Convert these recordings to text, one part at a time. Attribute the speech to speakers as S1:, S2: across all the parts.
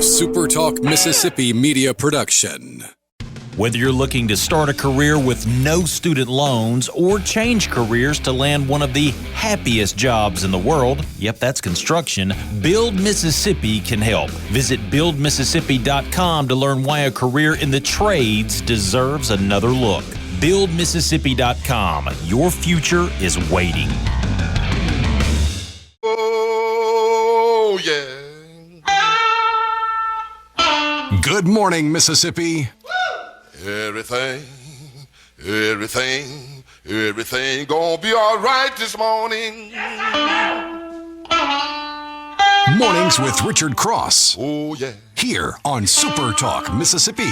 S1: SuperTalk Mississippi media production.
S2: Whether you're looking to start a career with no student loans or change careers to land one of the happiest jobs in the world, yep, that's construction, Build Mississippi can help. Visit buildmississippi.com to learn why a career in the trades deserves another look. Buildmississippi.com. Your future is waiting.
S3: Oh, yeah.
S1: Good morning, Mississippi.
S3: Everything gonna be all right this morning.
S1: Mornings with Richard Cross.
S3: Oh, yeah.
S1: Here on SuperTalk Mississippi.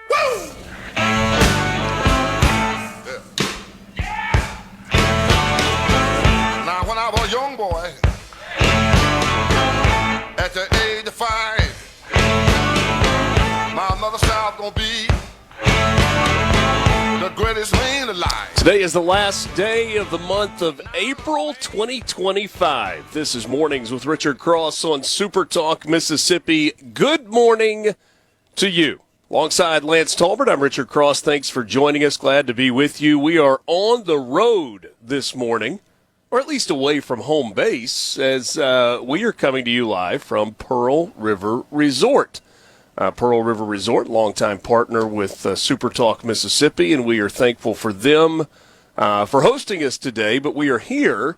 S3: Woo! Now, when I was a young boy, at the age of 5, my mother said I was gonna be the greatest man alive.
S4: Today is the last day of the month of April 2025. This is Mornings with Richard Cross on SuperTalk Mississippi. Good morning to you. Alongside Lance Talbert, I'm Richard Cross. Thanks for joining us. Glad to be with you. We are on the road this morning, or at least away from home base, as we are coming to you live from Pearl River Resort. Pearl River Resort, longtime partner with SuperTalk Mississippi, and we are thankful for them for hosting us today. But we are here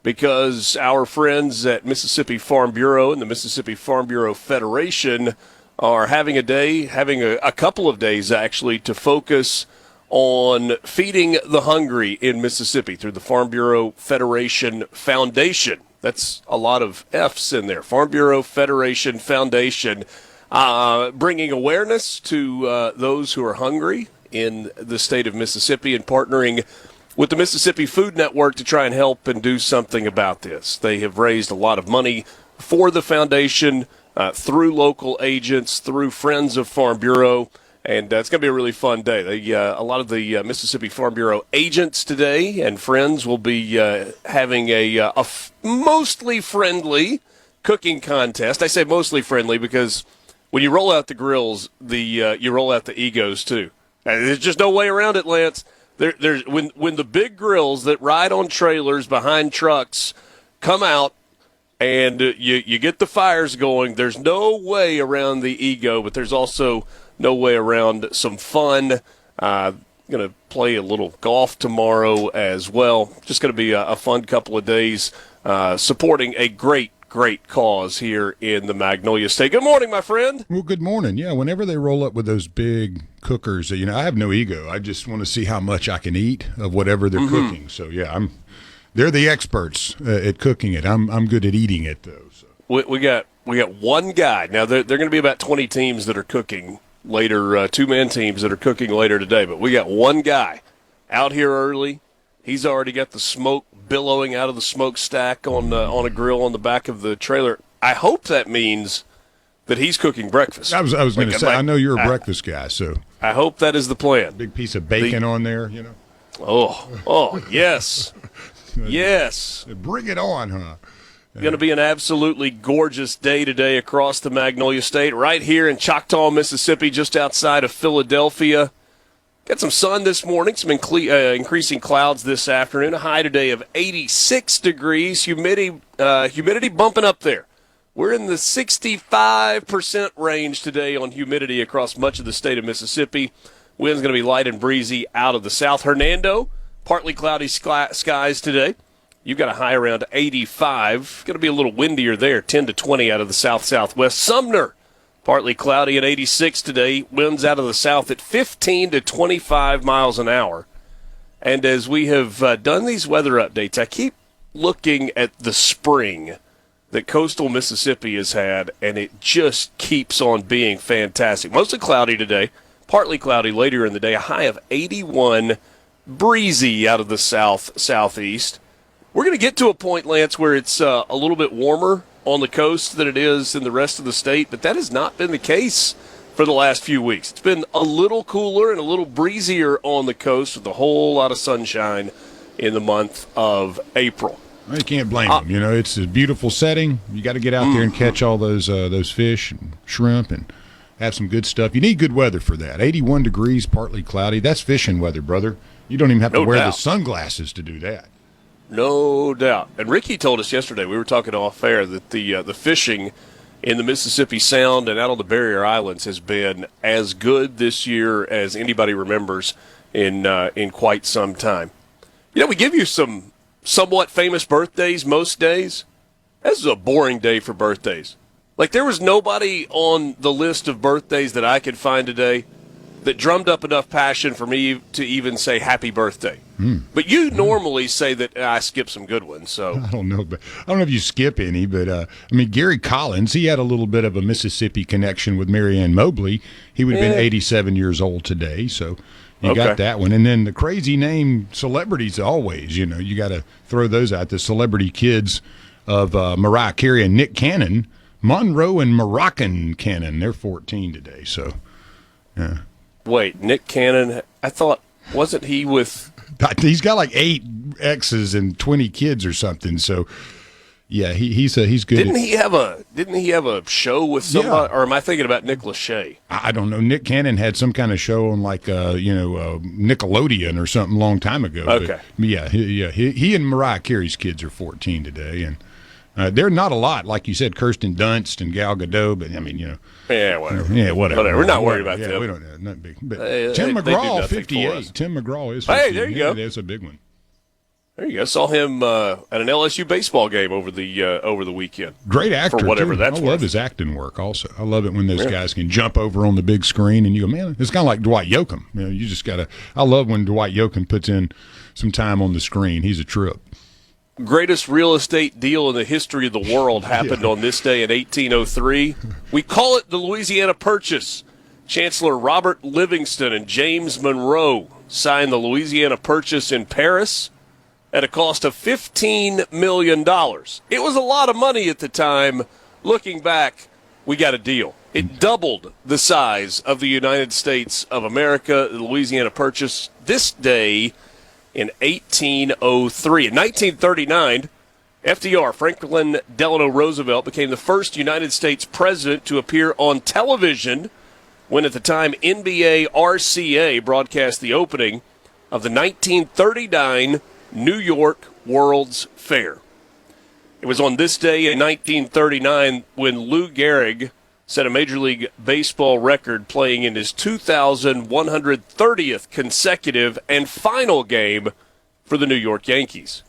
S4: because our friends at Mississippi Farm Bureau and the Mississippi Farm Bureau Federation are having a couple of days actually, to focus on feeding the hungry in Mississippi through the Farm Bureau Federation Foundation. That's a lot of F's in there. Farm Bureau Federation Foundation. Bringing awareness to those who are hungry in the state of Mississippi and partnering with the Mississippi Food Network to try and help and do something about this. They have raised a lot of money for the foundation through local agents, through Friends of Farm Bureau, and it's going to be a really fun day. A lot of the Mississippi Farm Bureau agents today and friends will be having a mostly friendly cooking contest. I say mostly friendly because when you roll out the grills, you roll out the egos too. And there's just no way around it, Lance. When the big grills that ride on trailers behind trucks come out and you get the fires going, there's no way around the ego, but there's also no way around some fun. Going to play a little golf tomorrow as well. Just going to be a fun couple of days supporting a great cause here in the Magnolia State. Good morning, my friend.
S5: Well, good morning. Yeah, whenever they roll up with those big cookers, I have no ego. I just want to see how much I can eat of whatever they're cooking. So, yeah, they're the experts at cooking it. I'm good at eating it, though. So.
S4: We got one guy. Now, there are going to be about 20 teams that are cooking later, two-man teams that are cooking later today, but we got one guy out here early. He's already got the smoke billowing out of the smokestack on a grill on the back of the trailer. I hope that means that he's cooking breakfast.
S5: I was going to say, I know you're a breakfast guy, so.
S4: I hope that is the plan.
S5: Big piece of bacon on there,
S4: Oh, yes. Yes.
S5: Bring it on, huh?
S4: Going to be an absolutely gorgeous day today across the Magnolia State, right here in Choctaw, Mississippi, just outside of Philadelphia. Got some sun this morning, some increasing clouds this afternoon. A high today of 86 degrees. Humidity bumping up there. We're in the 65% range today on humidity across much of the state of Mississippi. Wind's going to be light and breezy out of the south. Hernando, partly cloudy skies today. You've got a high around 85. Going to be a little windier there, 10 to 20 out of the south-southwest. Sumner, partly cloudy at 86 today. Winds out of the south at 15 to 25 miles an hour. And as we have done these weather updates, I keep looking at the spring that coastal Mississippi has had, and it just keeps on being fantastic. Mostly cloudy today, partly cloudy later in the day. A high of 81, breezy out of the southeast. We're going to get to a point, Lance, where it's a little bit warmer on the coast than it is in the rest of the state, but that has not been the case for the last few weeks. It's been a little cooler and a little breezier on the coast with a whole lot of sunshine in the month of April.
S5: You can't blame them. You know, it's a beautiful setting. You got to get out there and catch all those fish and shrimp and have some good stuff. You need good weather for that. 81 degrees, partly cloudy. That's fishing weather, brother. You don't even have to wear the sunglasses to do that.
S4: No doubt. And Ricky told us yesterday, we were talking off air, that the fishing in the Mississippi Sound and out on the Barrier Islands has been as good this year as anybody remembers in quite some time. You know, we give you some somewhat famous birthdays most days. This is a boring day for birthdays. Like, there was nobody on the list of birthdays that I could find today that drummed up enough passion for me to even say happy birthday. But you normally say that I skip some good ones. So
S5: I don't know, but I don't know if you skip any. But I mean, Gary Collins, he had a little bit of a Mississippi connection with Marianne Mobley. He would have been 87 years old today. So you got that one. And then the crazy name celebrities always. You know, you got to throw those out. The celebrity kids of Mariah Carey and Nick Cannon, Monroe and Moroccan Cannon. They're 14 today. So yeah.
S4: Wait, Nick Cannon, I thought, wasn't he with...
S5: He's got like 8 exes and 20 kids or something. So, yeah, he's good.
S4: Didn't he have a show with somebody? Yeah. Or am I thinking about Nick Lachey?
S5: I don't know. Nick Cannon had some kind of show on like Nickelodeon or something a long time ago.
S4: Okay.
S5: But he and Mariah Carey's kids are 14 today, and they're not a lot, like you said, Kirsten Dunst and Gal Gadot. But I mean,
S4: yeah, whatever.
S5: Yeah, whatever.
S4: We're not worried about them.
S5: We don't have nothing big. But
S4: they
S5: Tim
S4: do
S5: McGraw,
S4: nothing
S5: 58. Tim McGraw is 58.
S4: Hey, there you go.
S5: That's a big one.
S4: There you go. Saw him at an LSU baseball game over the weekend.
S5: Great actor,
S4: for whatever
S5: too.
S4: that's
S5: I
S4: worth.
S5: love his acting work. Also, I love it when those guys can jump over on the big screen and you go, man, it's kind of like Dwight Yoakam. You know, you just gotta. I love when Dwight Yoakam puts in some time on the screen. He's a trip.
S4: Greatest real estate deal in the history of the world happened on this day in 1803. We call it the Louisiana Purchase. Chancellor Robert Livingston and James Monroe signed the Louisiana Purchase in Paris at a cost of $15 million. It was a lot of money at the time. Looking back, we got a deal. It doubled the size of the United States of America, the Louisiana Purchase, this day in 1803. In 1939, FDR, Franklin Delano Roosevelt, became the first United States president to appear on television when, at the time, NBA RCA broadcast the opening of the 1939 New York World's Fair. It was on this day in 1939 when Lou Gehrig set a Major League Baseball record, playing in his 2,130th consecutive and final game for the New York Yankees.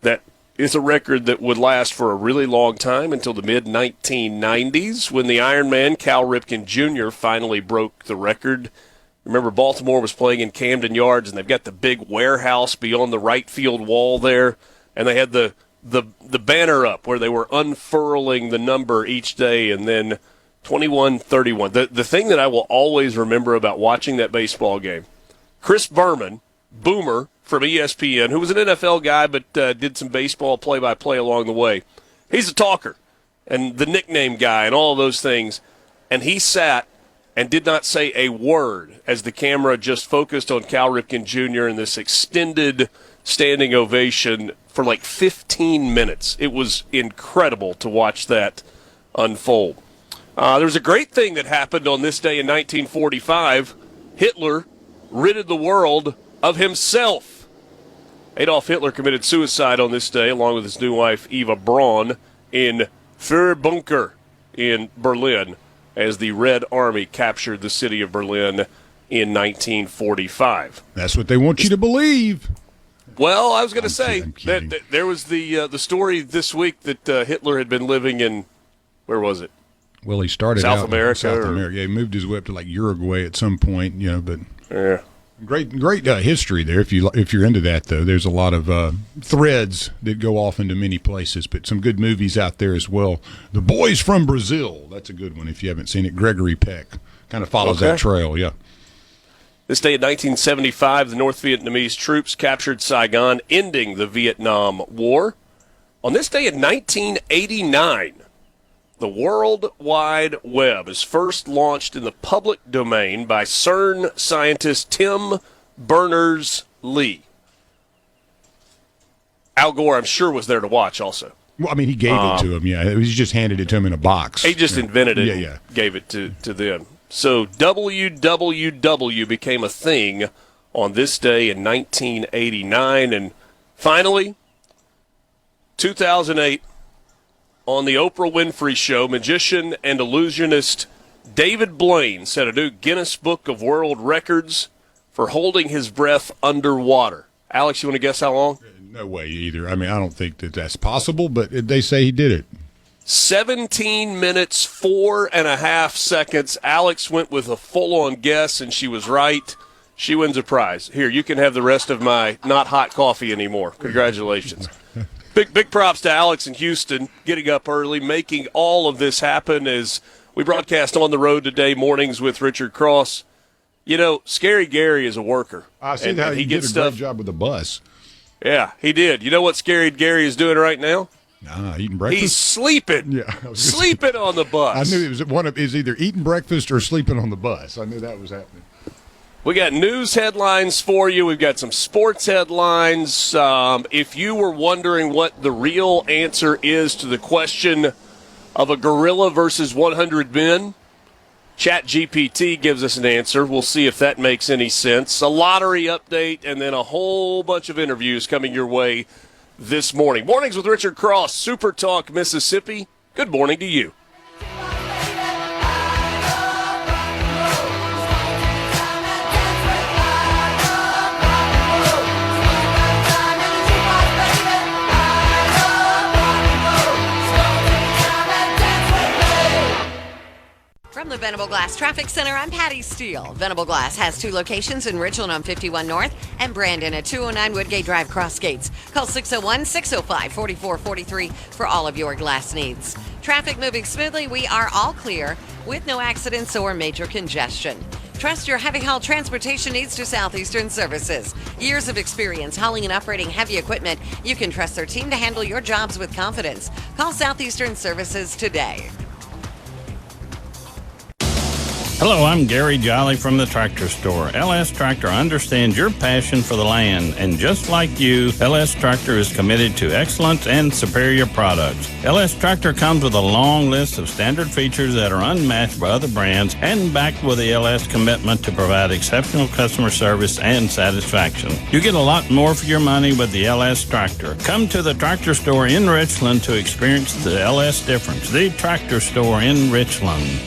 S4: That is a record that would last for a really long time until the mid-1990s when the Iron Man, Cal Ripken Jr., finally broke the record. Remember, Baltimore was playing in Camden Yards, and they've got the big warehouse beyond the right field wall there, and they had the banner up where they were unfurling the number each day, and then 21-31. The thing that I will always remember about watching that baseball game, Chris Berman, Boomer from ESPN, who was an NFL guy but did some baseball play-by-play along the way. He's a talker and the nickname guy and all of those things, and he sat and did not say a word as the camera just focused on Cal Ripken Jr. in this extended standing ovation for like 15 minutes. It was incredible to watch that unfold. There was a great thing that happened on this day in 1945. Hitler ridded the world of himself. Adolf Hitler committed suicide on this day along with his new wife Eva Braun in Führerbunker in Berlin as the Red Army captured the city of Berlin in 1945.
S5: That's what they want you to believe.
S4: Well, I was going to say that there was the story this week that Hitler had been living in, where was it?
S5: Well, he started
S4: South
S5: out
S4: America.
S5: South America. Yeah, he moved his way up to like Uruguay at some point, but
S4: yeah.
S5: Great history there. If you're into that, though, there's a lot of threads that go off into many places, but some good movies out there as well. The Boys from Brazil, that's a good one. If you haven't seen it, Gregory Peck kind of follows that trail. Yeah.
S4: This day in 1975, the North Vietnamese troops captured Saigon, ending the Vietnam War. On this day in 1989, the World Wide Web is first launched in the public domain by CERN scientist Tim Berners-Lee. Al Gore, I'm sure, was there to watch also.
S5: Well, I mean, he gave it to him, yeah. He just handed it to him in a box.
S4: He just invented it and gave it to them. So WWW became a thing on this day in 1989. And finally, 2008, on the Oprah Winfrey Show, magician and illusionist David Blaine set a new Guinness Book of World Records for holding his breath underwater. Alex, you want to guess how long?
S5: No way either. I mean, I don't think that's possible, but they say he did it.
S4: 17 minutes, 4.5 seconds. Alex went with a full-on guess, and she was right. She wins a prize. Here, you can have the rest of my not hot coffee anymore. Congratulations. Big props to Alex in Houston, getting up early, making all of this happen as we broadcast on the road today, mornings with Richard Cross. You know, Scary Gary is a worker.
S5: I see how he did a great job with the bus. Yeah,
S4: he did. You know what Scary Gary is doing right now?
S5: Eating breakfast.
S4: He's sleeping. Yeah, sleeping on the bus.
S5: I knew it was either eating breakfast or sleeping on the bus. I knew that was happening.
S4: We got news headlines for you. We've got some sports headlines. If you were wondering what the real answer is to the question of a gorilla versus 100 men, ChatGPT gives us an answer. We'll see if that makes any sense. A lottery update, and then a whole bunch of interviews coming your way this morning. Mornings with Richard Cross, Super Talk, Mississippi. Good morning to you.
S6: From the Venable Glass Traffic Center, I'm Patty Steele. Venable Glass has 2 locations in Richland on 51 North and Brandon at 209 Woodgate Drive, Cross Gates. Call 601-605-4443 for all of your glass needs. Traffic moving smoothly. We are all clear with no accidents or major congestion. Trust your heavy haul transportation needs to Southeastern Services. Years of experience hauling and operating heavy equipment. You can trust their team to handle your jobs with confidence. Call Southeastern Services today.
S7: Hello, I'm Gary Jolly from the Tractor Store. LS Tractor understands your passion for the land, and just like you, LS Tractor is committed to excellence and superior products. LS Tractor comes with a long list of standard features that are unmatched by other brands and backed with the LS commitment to provide exceptional customer service and satisfaction. You get a lot more for your money with the LS Tractor. Come to the Tractor Store in Richland to experience the LS difference. The Tractor Store in Richland.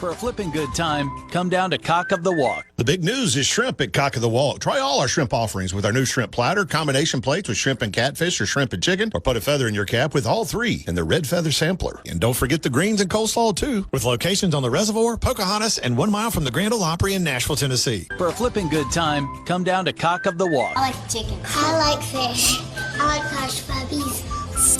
S8: For a flipping good time, come down to Cock of the Walk.
S9: The big news is shrimp at Cock of the Walk. Try all our shrimp offerings with our new shrimp platter, combination plates with shrimp and catfish or shrimp and chicken, or put a feather in your cap with all 3 in the red feather sampler. And don't forget the greens and coleslaw, too, with locations on the Reservoir, Pocahontas, and 1 mile from the Grand Ole Opry in Nashville, Tennessee.
S8: For a flipping good time, come down to Cock of the Walk.
S10: I like chicken. I like fish. I like hush puppies.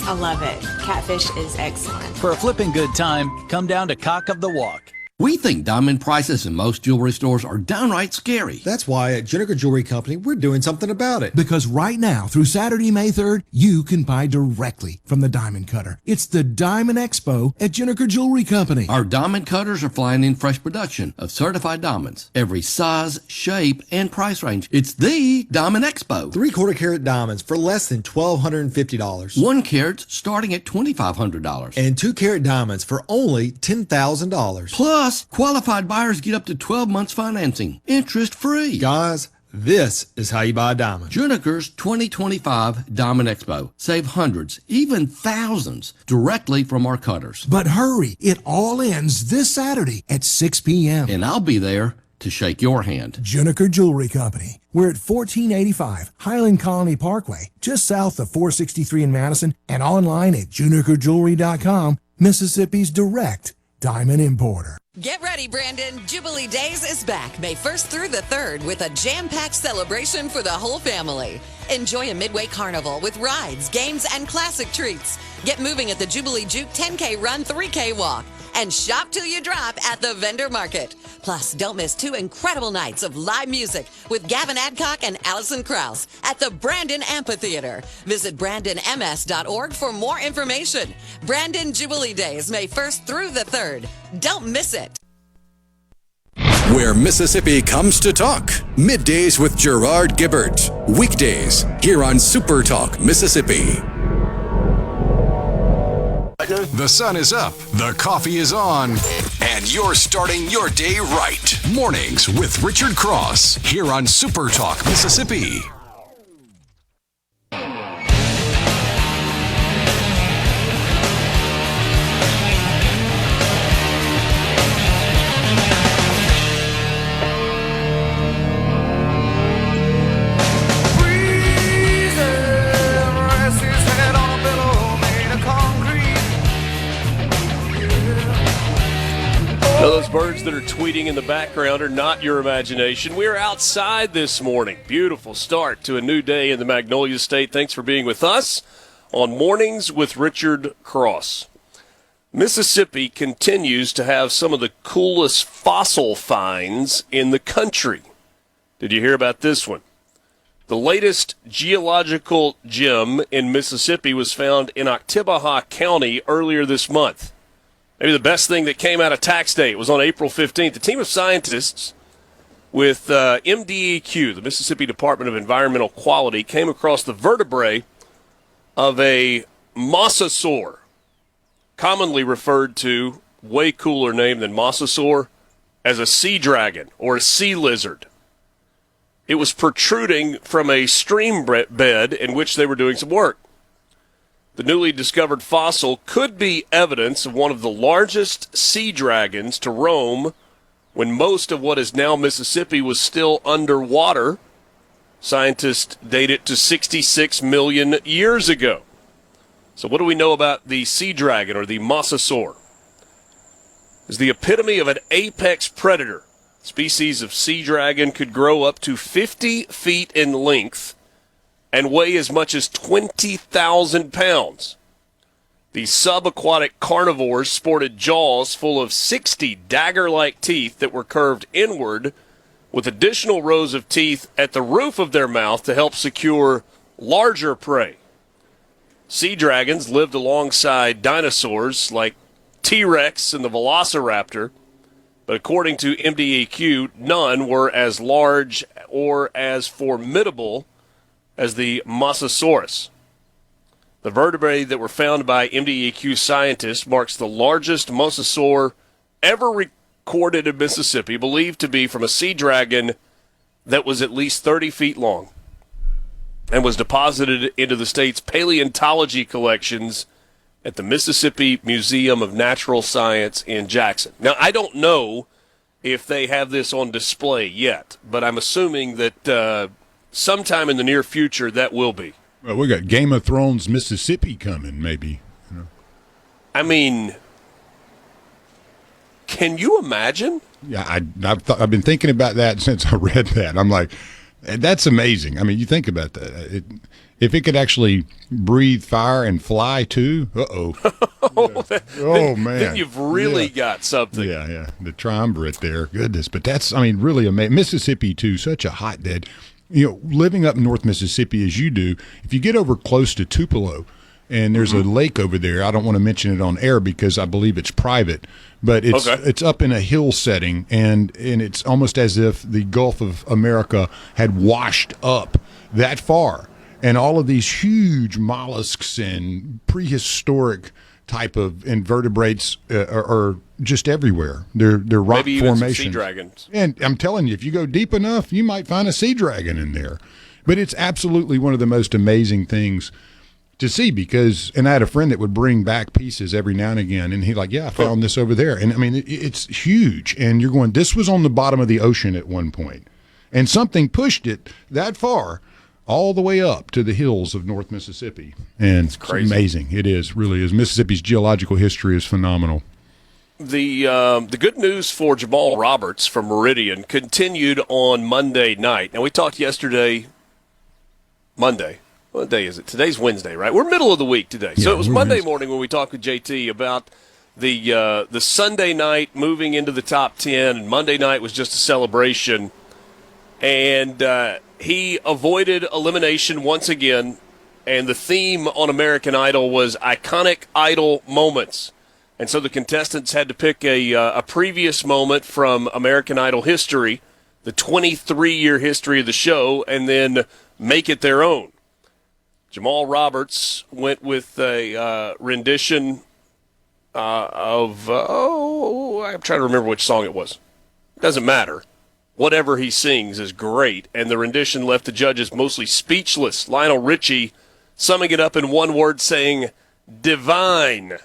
S11: I love it. Catfish is excellent.
S8: For a flipping good time, come down to Cock of the Walk.
S12: We think diamond prices in most jewelry stores are downright scary.
S13: That's why at Juniker Jewelry Company, we're doing something about it.
S14: Because right now, through Saturday, May 3rd, you can buy directly from the Diamond Cutter. It's the Diamond Expo at Juniker Jewelry Company.
S12: Our diamond cutters are flying in fresh production of certified diamonds. Every size, shape, and price range. It's the Diamond Expo.
S13: 3/4 carat diamonds for less than $1,250.
S12: 1 carat starting at $2,500.
S13: And 2 carat diamonds for only $10,000.
S12: Plus, qualified buyers get up to 12 months financing, interest-free.
S13: Guys, this is how you buy a diamond.
S12: Juniker's 2025 Diamond Expo. Save hundreds, even thousands, directly from our cutters.
S14: But hurry, it all ends this Saturday at 6 p.m.
S12: And I'll be there to shake your hand.
S14: Juniker Jewelry Company. We're at 1485 Highland Colony Parkway, just south of 463 in Madison, and online at junikerjewelry.com, Mississippi's direct diamond importer.
S6: Get ready, Brandon. Jubilee Days is back May 1st through the 3rd with a jam-packed celebration for the whole family. Enjoy a midway carnival with rides, games, and classic treats. Get moving at the Jubilee Juke 10K Run 3K Walk. And shop till you drop at the vendor market. Plus, don't miss 2 incredible nights of live music with Gavin Adcock and Allison Krause at the Brandon Amphitheater. Visit brandonms.org for more information. Brandon Jubilee Days, May 1st through the 3rd. Don't miss it.
S1: where Mississippi comes to talk. Middays with Gerard Gibbert. Weekdays here on Super Talk Mississippi. The sun is up, the coffee is on, and you're starting your day right. Mornings with Richard Cross here on Super Talk Mississippi.
S4: Now, those birds that are tweeting in the background are not your imagination. We're outside this morning. Beautiful start to a new day in the Magnolia State. Thanks for being with us on Mornings with Richard Cross. Mississippi continues to have some of the coolest fossil finds in the country. Did you hear about this one? The latest geological gem in Mississippi was found in Oktibbeha County earlier this month. Maybe the best thing that came out of tax day. It was on April 15th. A team of scientists with MDEQ, the Mississippi Department of Environmental Quality, came across the vertebrae of a mosasaur, commonly referred to, way cooler name than mosasaur, as a sea dragon or a sea lizard. It was protruding from a stream bed in which they were doing some work. The newly discovered fossil could be evidence of one of the largest sea dragons to roam when most of what is now Mississippi was still underwater. Scientists date it to 66 million years ago. So what do we know about the sea dragon, or the mosasaur? It's the epitome of an apex predator. Species of sea dragon could grow up to 50 feet in length and weigh as much as 20,000 pounds. The subaquatic carnivores sported jaws full of 60 dagger-like teeth that were curved inward, with additional rows of teeth at the roof of their mouth to help secure larger prey. Sea dragons lived alongside dinosaurs like T-Rex and the Velociraptor, but according to MDEQ, none were as large or as formidable as the Mosasaurus. The vertebrae that were found by MDEQ scientists marks the largest mosasaur ever recorded in Mississippi, believed to be from a sea dragon that was at least 30 feet long and was deposited into the state's paleontology collections at the Mississippi Museum of Natural Science in Jackson. Now, I don't know if they have this on display yet, but I'm assuming that sometime in the near future that will be.
S5: Well, we got Game of Thrones Mississippi coming, maybe. You know.
S4: I mean, can you imagine?
S5: Yeah, I've been thinking about that since I read that. I'm like, that's amazing. I mean, you think about that. If it could actually breathe fire and fly too,
S4: man.
S5: Man.
S4: Then you've really got something.
S5: Yeah. The triumvirate there. Goodness. But that's, I mean, really amazing. Mississippi, too, such a hotbed. You know, living up North Mississippi as you do, if you get over close to Tupelo, and there's a lake over there, I don't want to mention it on air because I believe it's private, but it's up in a hill setting, and it's almost as if the Gulf of America had washed up that far. And all of these huge mollusks and prehistoric type of invertebrates are just everywhere. They're rock
S4: maybe even
S5: formations.
S4: Some sea dragons.
S5: And I'm telling you, if you go deep enough, you might find a sea dragon in there. But it's absolutely one of the most amazing things to see and I had a friend that would bring back pieces every now and again, and he's like, yeah, I found this over there. And I mean, it's huge. And you're going, this was on the bottom of the ocean at one point. And something pushed it that far all the way up to the hills of North Mississippi. And it's amazing. It is, really is. Mississippi's geological history is phenomenal.
S4: The good news for Jamal Roberts from Meridian continued on Monday night. Now, we talked yesterday, Monday. What day is it? Today's Wednesday, right? We're middle of the week today. So it was Monday morning when we talked with JT about the Sunday night moving into the top 10, and Monday night was just a celebration. And he avoided elimination once again, and the theme on American Idol was iconic Idol moments. And so the contestants had to pick a previous moment from American Idol history, the 23-year history of the show, and then make it their own. Jamal Roberts went with a rendition of, I'm trying to remember which song it was. Doesn't matter. Whatever he sings is great, and the rendition left the judges mostly speechless. Lionel Richie summing it up in one word, saying, divine.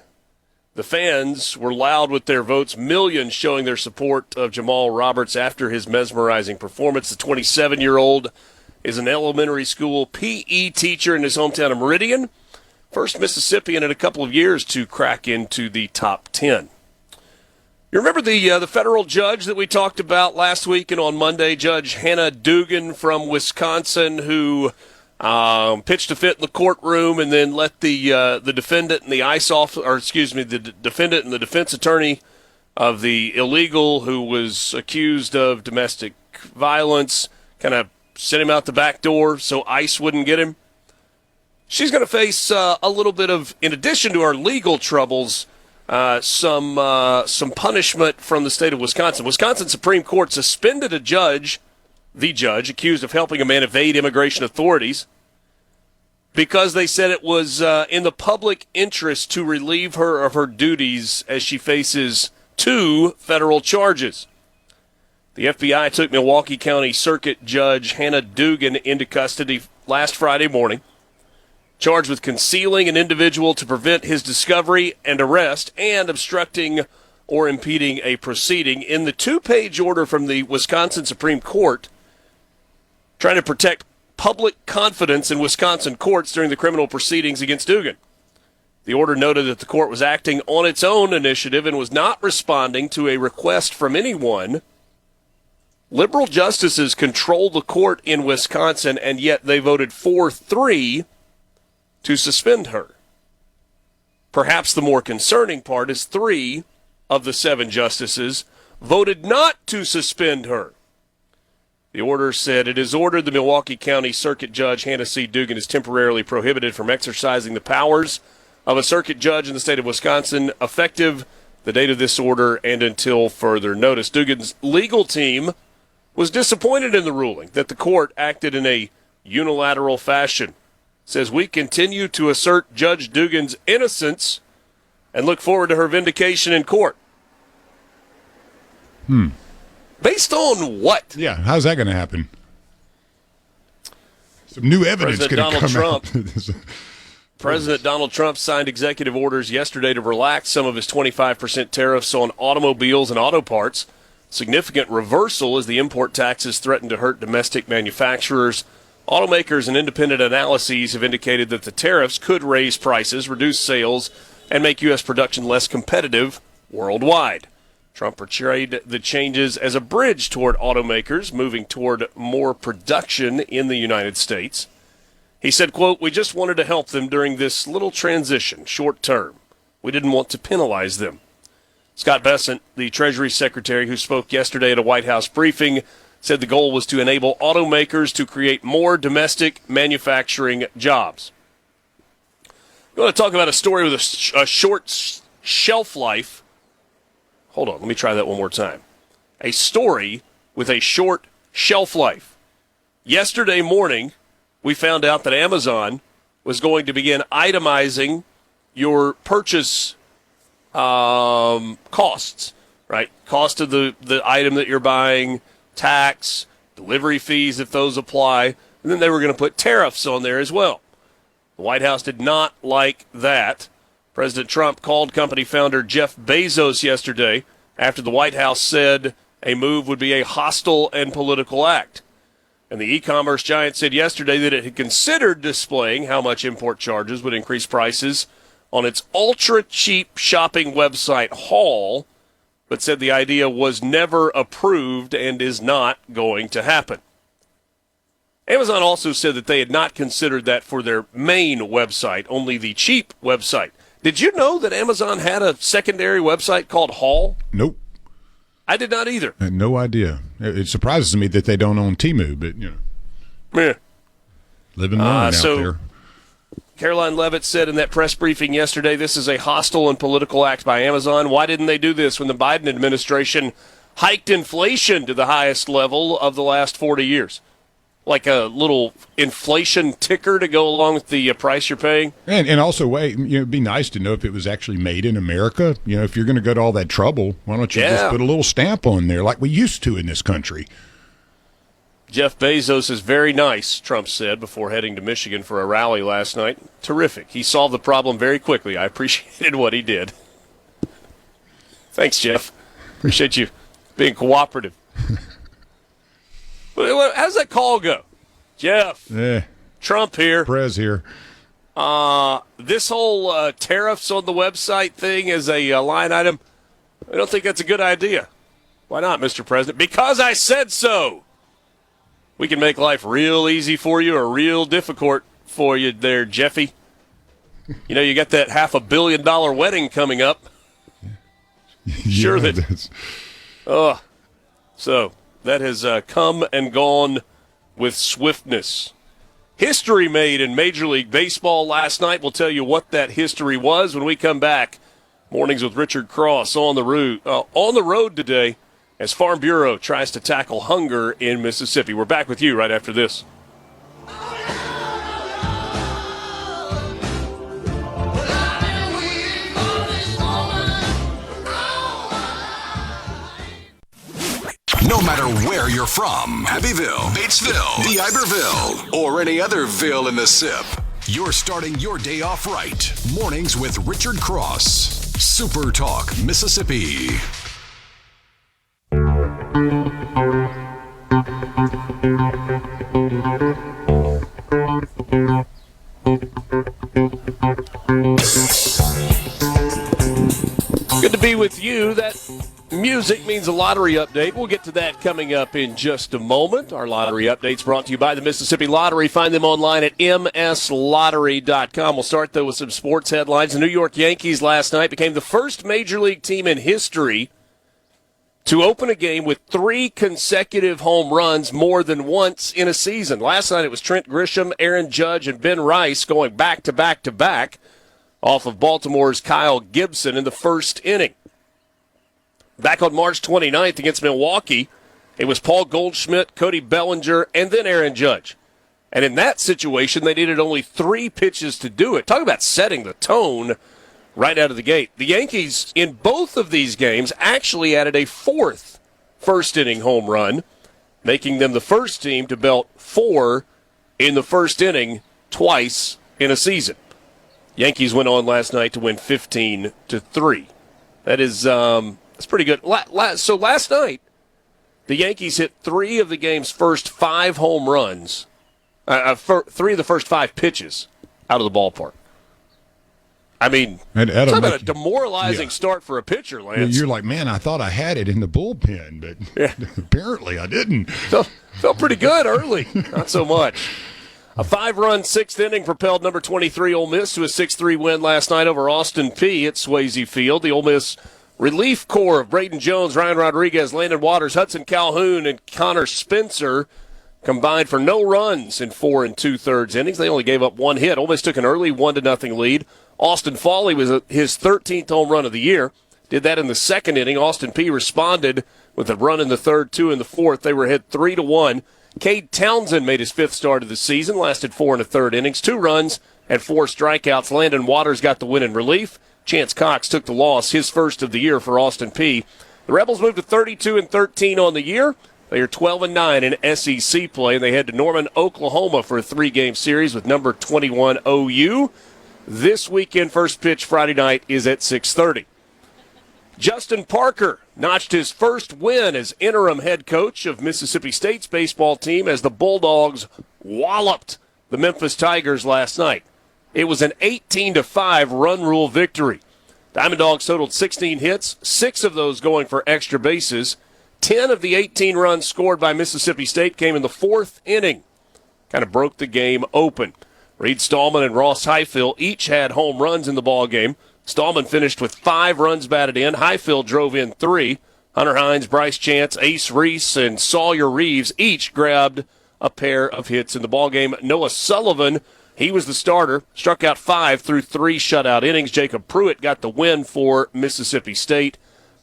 S4: The fans were loud with their votes, millions showing their support of Jamal Roberts after his mesmerizing performance. The 27-year-old is an elementary school PE teacher in his hometown of Meridian, first Mississippian in a couple of years to crack into the top 10. You remember the federal judge that we talked about last week and on Monday, Judge Hannah Dugan from Wisconsin, who pitched a fit in the courtroom and then let the defendant and the defendant and the defense attorney of the illegal who was accused of domestic violence kind of sent him out the back door so ICE wouldn't get him. She's going to face a little bit of, in addition to our legal troubles, some punishment from the state of Wisconsin. Wisconsin Supreme Court suspended the judge accused of helping a man evade immigration authorities because they said it was in the public interest to relieve her of her duties as she faces 2 federal charges. The FBI took Milwaukee County Circuit Judge Hannah Dugan into custody last Friday morning, charged with concealing an individual to prevent his discovery and arrest and obstructing or impeding a proceeding. In the 2-page order from the Wisconsin Supreme Court, trying to protect public confidence in Wisconsin courts during the criminal proceedings against Dugan. The order noted that the court was acting on its own initiative and was not responding to a request from anyone. Liberal justices control the court in Wisconsin, and yet they voted 4-3 to suspend her. Perhaps the more concerning part is 3 of the 7 justices voted not to suspend her. The order said, it is ordered the Milwaukee County Circuit Judge Hannah C. Dugan is temporarily prohibited from exercising the powers of a circuit judge in the state of Wisconsin, effective the date of this order and until further notice. Dugan's legal team was disappointed in the ruling that the court acted in a unilateral fashion. Says, we continue to assert Judge Dugan's innocence and look forward to her vindication in court. Based on what?
S5: Yeah, how's that going to happen? Some new evidence going to come out.
S4: President Donald Trump signed executive orders yesterday to relax some of his 25% tariffs on automobiles and auto parts. Significant reversal as the import taxes threaten to hurt domestic manufacturers. Automakers and independent analyses have indicated that the tariffs could raise prices, reduce sales, and make U.S. production less competitive worldwide. Trump portrayed the changes as a bridge toward automakers moving toward more production in the United States. He said, quote, we just wanted to help them during this little transition, short term. We didn't want to penalize them. Scott Bessent, the Treasury Secretary who spoke yesterday at a White House briefing, said the goal was to enable automakers to create more domestic manufacturing jobs. You want to talk about a story with a short shelf life? Hold on, let me try that one more time. A story with a short shelf life. Yesterday morning, we found out that Amazon was going to begin itemizing your purchase costs, right? Cost of the item that you're buying, tax, delivery fees if those apply, and then they were going to put tariffs on there as well. The White House did not like that. President Trump called company founder Jeff Bezos yesterday after the White House said a move would be a hostile and political act. And the e-commerce giant said yesterday that it had considered displaying how much import charges would increase prices on its ultra-cheap shopping website Haul, but said the idea was never approved and is not going to happen. Amazon also said that they had not considered that for their main website, only the cheap website. Did you know that Amazon had a secondary website called Haul?
S5: Nope.
S4: I did not either.
S5: I had no idea. It surprises me that they don't own Temu, but, you know.
S4: Yeah.
S5: Living learning out there.
S4: Caroline Leavitt said in that press briefing yesterday, this is a hostile and political act by Amazon. Why didn't they do this when the Biden administration hiked inflation to the highest level of the last 40 years? Like a little inflation ticker to go along with the price you're paying.
S5: And also, it'd be nice to know if it was actually made in America. If you're going to go to all that trouble, why don't you just put a little stamp on there like we used to in this country?
S4: Jeff Bezos is very nice, Trump said before heading to Michigan for a rally last night. Terrific. He solved the problem very quickly. I appreciated what he did. Thanks, Jeff. Appreciate you being cooperative. How's that call go? Jeff, Trump here.
S5: Prez here.
S4: This whole tariffs on the website thing is a line item. I don't think that's a good idea. Why not, Mr. President? Because I said so. We can make life real easy for you or real difficult for you there, Jeffy. You got that $500 million wedding coming up. Sure that. So that has come and gone with swiftness. History made in Major League Baseball last night. We'll tell you what that history was when we come back. Mornings with Richard Cross on the road today as Farm Bureau tries to tackle hunger in Mississippi. We're back with you right after this.
S1: No matter where you're from, Abbeville, Batesville, D'Iberville, or any other ville in the SIP, you're starting your day off right. Mornings with Richard Cross. Super Talk, Mississippi.
S4: Good to be with you. That music means a lottery update. We'll get to that coming up in just a moment. Our lottery update's brought to you by the Mississippi Lottery. Find them online at mslottery.com. We'll start, though, with some sports headlines. The New York Yankees last night became the first Major League team in history to open a game with 3 consecutive home runs more than once in a season. Last night it was Trent Grisham, Aaron Judge, and Ben Rice going back-to-back-to-back off of Baltimore's Kyle Gibson in the first inning. Back on March 29th against Milwaukee, it was Paul Goldschmidt, Cody Bellinger, and then Aaron Judge. And in that situation, they needed only 3 pitches to do it. Talk about setting the tone right out of the gate. The Yankees, in both of these games, actually added a 4th first-inning home run, making them the first team to belt 4 in the first inning twice in a season. Yankees went on last night to win 15-3. That is that's pretty good. So last night, the Yankees hit 3 of the game's first 5 home runs, 3 of the first 5 pitches out of the ballpark. I mean, talk about a demoralizing start for a pitcher, Lance.
S5: You're like, man, I thought I had it in the bullpen, but apparently I didn't.
S4: Felt pretty good early. Not so much. A 5-run 6th inning propelled number 23 Ole Miss to a 6-3 win last night over Austin Peay at Swayze Field. The Ole Miss relief corps of Braden Jones, Ryan Rodriguez, Landon Waters, Hudson Calhoun, and Connor Spencer combined for no runs in 4 2/3 innings. They only gave up 1 hit. Ole Miss took an early 1-0 lead. Austin Foley was his 13th home run of the year. Did that in the 2nd inning. Austin Peay responded with a run in the 3rd, 2 in the 4th. They were ahead 3-1. Cade Townsend made his 5th start of the season, lasted 4 1/3 innings, 2 runs and 4 strikeouts. Landon Waters got the win in relief. Chance Cox took the loss, his first of the year for Austin Peay. The Rebels moved to 32-13 on the year. They are 12-9 in SEC play, and they head to Norman, Oklahoma for a 3-game series with number 21 OU. This weekend, first pitch Friday night is at 6:30. Justin Parker notched his first win as interim head coach of Mississippi State's baseball team as the Bulldogs walloped the Memphis Tigers last night. It was an 18-5 run rule victory. Diamond Dogs totaled 16 hits, 6 of those going for extra bases. 10 of the 18 runs scored by Mississippi State came in the 4th inning. Kind of broke the game open. Reed Stallman and Ross Highfill each had home runs in the ballgame. Stallman finished with 5 runs batted in. Highfill drove in 3. Hunter Hines, Bryce Chance, Ace Reese, and Sawyer Reeves each grabbed a pair of hits in the ballgame. Noah Sullivan, He was the starter, struck out 5 through 3 shutout innings. Jacob Pruitt got the win for Mississippi State.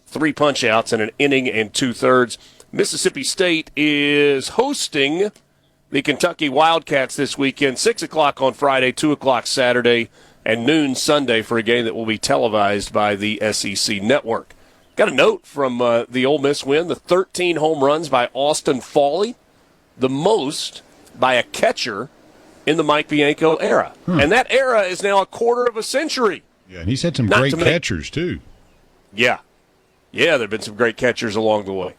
S4: 3 punch-outs in an inning and 2/3. Mississippi State is hosting the Kentucky Wildcats this weekend, 6 o'clock on Friday, 2 o'clock Saturday, and noon Sunday for a game that will be televised by the SEC Network. Got a note from the Ole Miss win, the 13 home runs by Austin Fawley, the most by a catcher in the Mike Bianco era. And that era is now a quarter of a century.
S5: Yeah, and he's had some great catchers, too.
S4: Yeah. Yeah, there have been some great catchers along the way.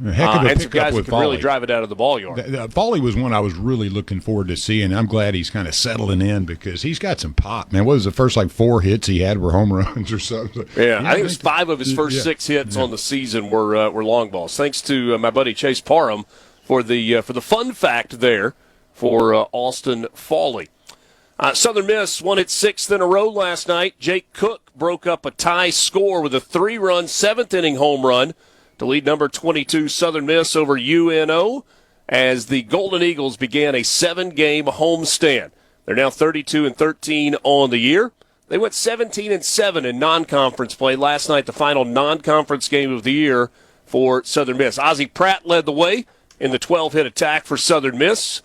S5: A heck of a
S4: and some
S5: pickup
S4: guys
S5: with
S4: that could
S5: Fawley.
S4: really drive it out of the ball yard.
S5: Fawley was one I was really looking forward to seeing. I'm glad he's kind of settling in because he's got some pop. Man, what was the first 4 hits he had were home runs or something?
S4: Yeah, I think it was 5 of his first 6 hits on the season were long balls. Thanks to my buddy Chase Parham for the fun fact there for Austin Fawley. Southern Miss won its 6th in a row last night. Jake Cook broke up a tie score with a 3-run 7th-inning home run to lead number 22 Southern Miss over UNO as the Golden Eagles began a 7-game homestand. They're now 32-13 on the year. They went 17-7 in non-conference play last night, the final non-conference game of the year for Southern Miss. Ozzie Pratt led the way in the 12-hit attack for Southern Miss,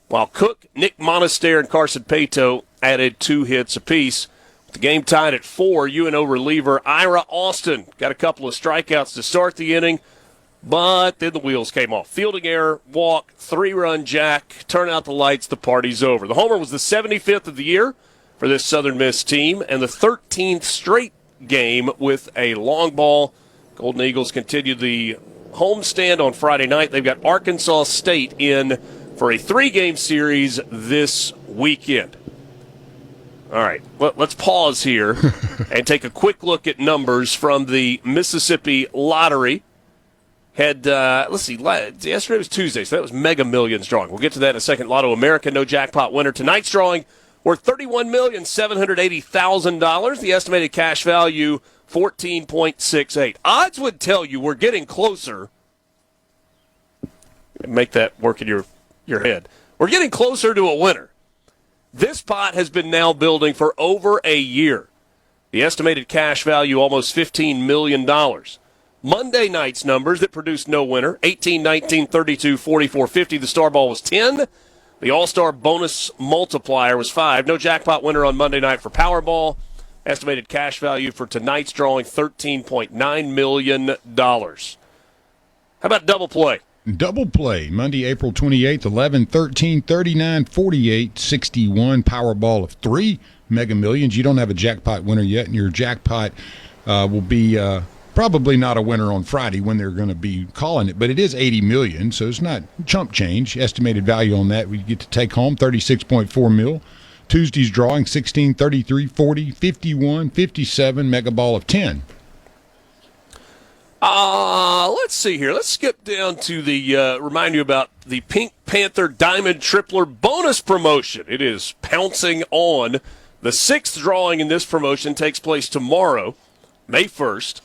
S4: while Cook, Nick Monaster, and Carson Pato added 2 hits apiece. The game tied at 4. UNO reliever Ira Austin got a couple of strikeouts to start the inning, but then the wheels came off. Fielding error, walk, 3-run jack, turn out the lights, the party's over. The homer was the 75th of the year for this Southern Miss team and the 13th straight game with a long ball. Golden Eagles continue the homestand on Friday night. They've got Arkansas State in for a 3-game series this weekend. All right, let's pause here and take a quick look at numbers from the Mississippi Lottery. Let's see, yesterday was Tuesday, so that was Mega Millions drawing. We'll get to that in a second. Lotto America, no jackpot winner. Tonight's drawing worth $31,780,000. The estimated cash value, $14.68. Odds would tell you we're getting closer. Make that work in your head. We're getting closer to a winner. This pot has been now building for over a year. The estimated cash value, almost $15 million. Monday night's numbers that produced no winner, 18, 19, 32, 44, 50. The star ball was 10. The all-star bonus multiplier was 5. No jackpot winner on Monday night for Powerball. Estimated cash value for tonight's drawing, $13.9 million. How about double play?
S5: Double play, Monday, April 28th, 11, 13, 39, 48, 61, Powerball of 3, Mega Millions. You don't have a jackpot winner yet, and your jackpot will be probably not a winner on Friday when they're going to be calling it, but it is $80 million, so it's not chump change. Estimated value on that, we get to take home $36.4 million. Tuesday's drawing, 16, 33, 40, 51, 57, Mega Ball of 10.
S4: Let's see here. Let's skip down to the remind you about the Pink Panther Diamond Tripler bonus promotion. It is pouncing on. The 6th drawing in this promotion takes place tomorrow, May 1st.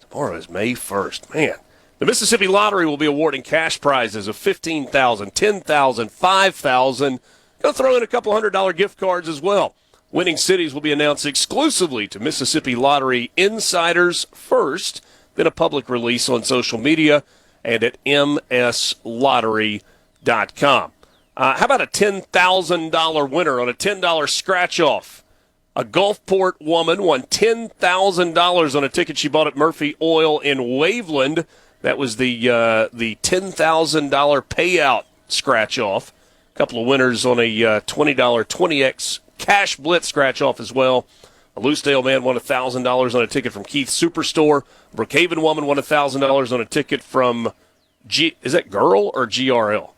S4: Tomorrow is May 1st. Man, the Mississippi Lottery will be awarding cash prizes of $15,000, $10,000, $5,000. Going to throw in a couple $100 gift cards as well. Winning cities will be announced exclusively to Mississippi Lottery insiders first, then a public release on social media and at mslottery.com. How about a $10,000 winner on a $10 scratch-off? A Gulfport woman won $10,000 on a ticket she bought at Murphy Oil in Waveland. That was the $10,000 payout scratch-off. A couple of winners on a $20 20X cash blitz scratch-off as well. A Loosedale man won $1,000 on a ticket from Keith's Superstore. A Brookhaven woman won $1,000 on a ticket from is that Girl or GRL?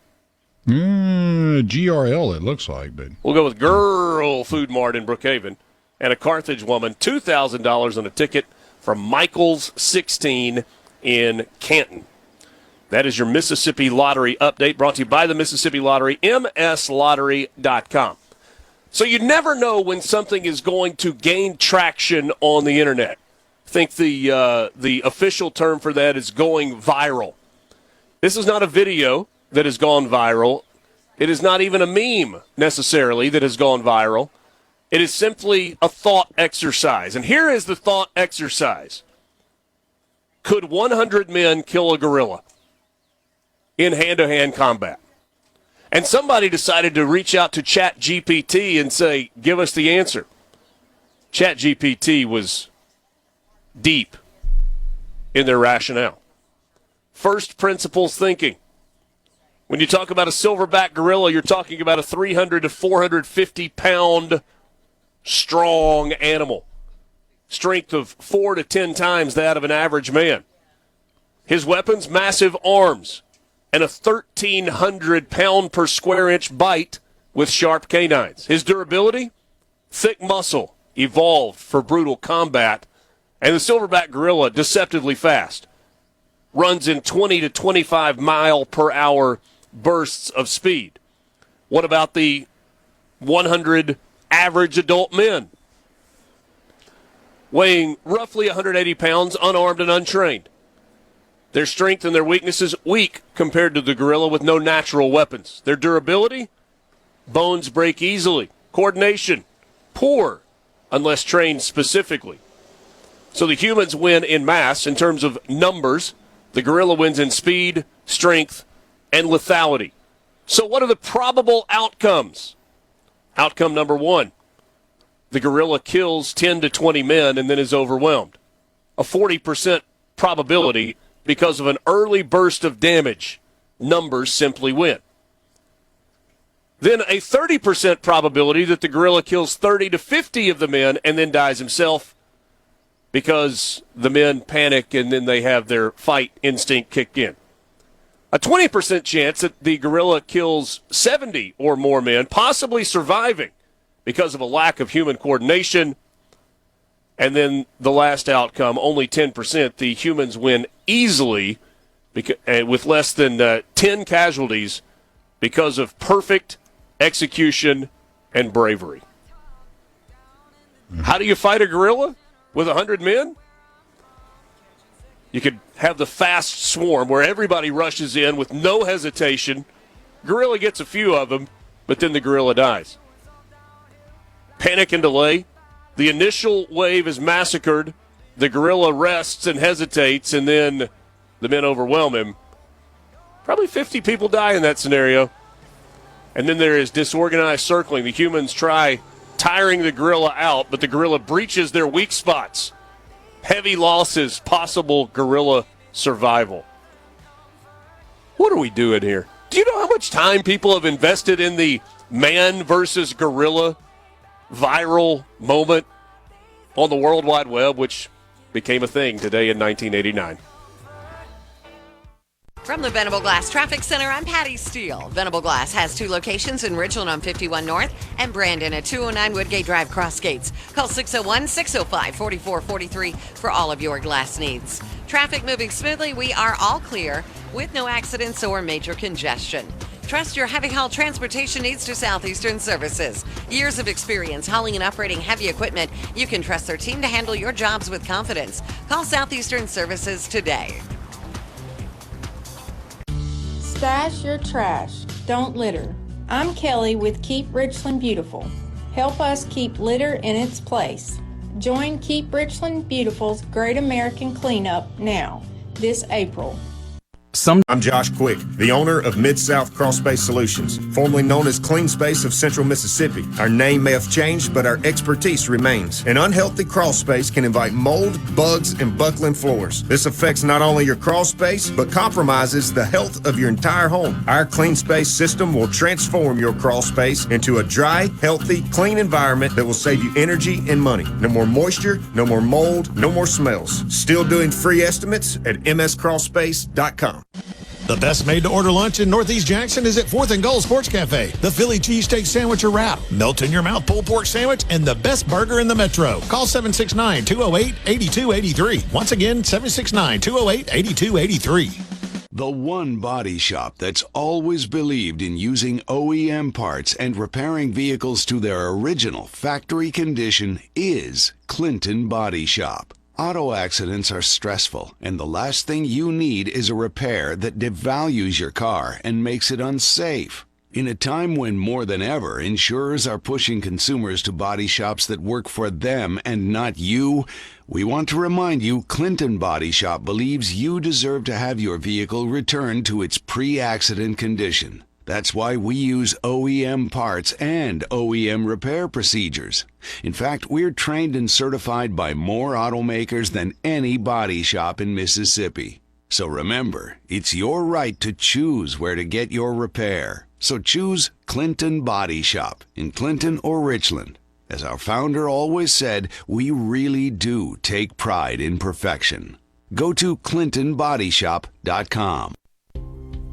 S5: GRL it looks like, but
S4: we'll go with Girl Food Mart in Brookhaven. And a Carthage woman, $2,000 on a ticket from Michael's 16 in Canton. That is your Mississippi Lottery update, brought to you by the Mississippi Lottery, mslottery.com. So you never know when something is going to gain traction on the internet. I think the official term for that is going viral. This is not a video that has gone viral. It is not even a meme necessarily that has gone viral. It is simply a thought exercise. And here is the thought exercise. Could 100 men kill a gorilla in hand-to-hand combat? And somebody decided to reach out to ChatGPT and say, give us the answer. ChatGPT was deep in their rationale. First principles thinking. When you talk about a silverback gorilla, you're talking about a 300 to 450 pound strong animal. Strength of 4 to 10 times that of an average man. His weapons, massive arms and a 1,300 pound per square inch bite with sharp canines. His durability, thick muscle, evolved for brutal combat. And the silverback gorilla, deceptively fast. Runs in 20 to 25 mile per hour bursts of speed. What about the 100 average adult men? Weighing roughly 180 pounds, unarmed and untrained. Their strength and their weaknesses weak compared to the gorilla with no natural weapons. Their durability, bones break easily. Coordination, poor unless trained specifically. So the humans win in mass in terms of numbers. The gorilla wins in speed, strength, and lethality. So what are the probable outcomes? Outcome number 1, the gorilla kills 10 to 20 men and then is overwhelmed. A 40% probability because of an early burst of damage. Numbers simply win. Then a 30% probability that the gorilla kills 30 to 50 of the men and then dies himself because the men panic and then they have their fight instinct kick in. A 20% chance that the gorilla kills 70 or more men, possibly surviving because of a lack of human coordination. And then the last outcome, only 10%, the humans win easily with less than 10 casualties because of perfect execution and bravery. How do you fight a gorilla with 100 men? You could have the fast swarm where everybody rushes in with no hesitation. Gorilla gets a few of them, but then the gorilla dies. Panic and delay. The initial wave is massacred. The gorilla rests and hesitates, and then the men overwhelm him. Probably 50 people die in that scenario. And then there is disorganized circling. The humans try tiring the gorilla out, but the gorilla breaches their weak spots. Heavy losses, possible gorilla survival. What are we doing here? Do you know how much time people have invested in the man versus gorilla viral moment on the World Wide Web, which became a thing today in 1989?
S6: From the Venable Glass Traffic Center, I'm Patty Steele. Venable Glass has 2 locations in Richland on 51 North and Brandon at 209 Woodgate Drive, Cross Gates. Call 601-605-4443 for all of your glass needs. Traffic moving smoothly. We are all clear with no accidents or major congestion. Trust your heavy haul transportation needs to Southeastern Services. Years of experience hauling and operating heavy equipment. You can trust their team to handle your jobs with confidence. Call Southeastern Services today.
S15: Stash your trash. Don't litter. I'm Kelly with Keep Richland Beautiful. Help us keep litter in its place. Join Keep Richland Beautiful's Great American Cleanup now, this April.
S16: I'm Josh Quick, the owner of Mid-South Crawl Space Solutions, formerly known as Clean Space of Central Mississippi. Our name may have changed, but our expertise remains. An unhealthy crawl space can invite mold, bugs, and buckling floors. This affects not only your crawl space, but compromises the health of your entire home. Our Clean Space system will transform your crawl space into a dry, healthy, clean environment that will save you energy and money. No more moisture, no more mold, no more smells. Still doing free estimates at mscrawlspace.com.
S9: The best made-to-order lunch in Northeast Jackson is at 4th and Gold Sports Cafe. The Philly cheesesteak sandwich or wrap, melt-in-your-mouth pulled pork sandwich, and the best burger in the metro. Call 769-208-8283. Once again, 769-208-8283.
S1: The one body shop that's always believed in using OEM parts and repairing vehicles to their original factory condition is Clinton Body Shop. Auto accidents are stressful, and the last thing you need is a repair that devalues your car and makes it unsafe.
S17: In a time when more than ever, insurers are pushing consumers to body shops that work for them and not you, we want to remind you Clinton Body Shop believes you deserve to have your vehicle returned to its pre-accident condition. That's why we use OEM parts and OEM repair procedures. In fact, we're trained and certified by more automakers than any body shop in Mississippi. So remember, it's your right to choose where to get your repair. So choose Clinton Body Shop in Clinton or Richland. As our founder always said, we really do take pride in perfection. Go to ClintonBodyShop.com.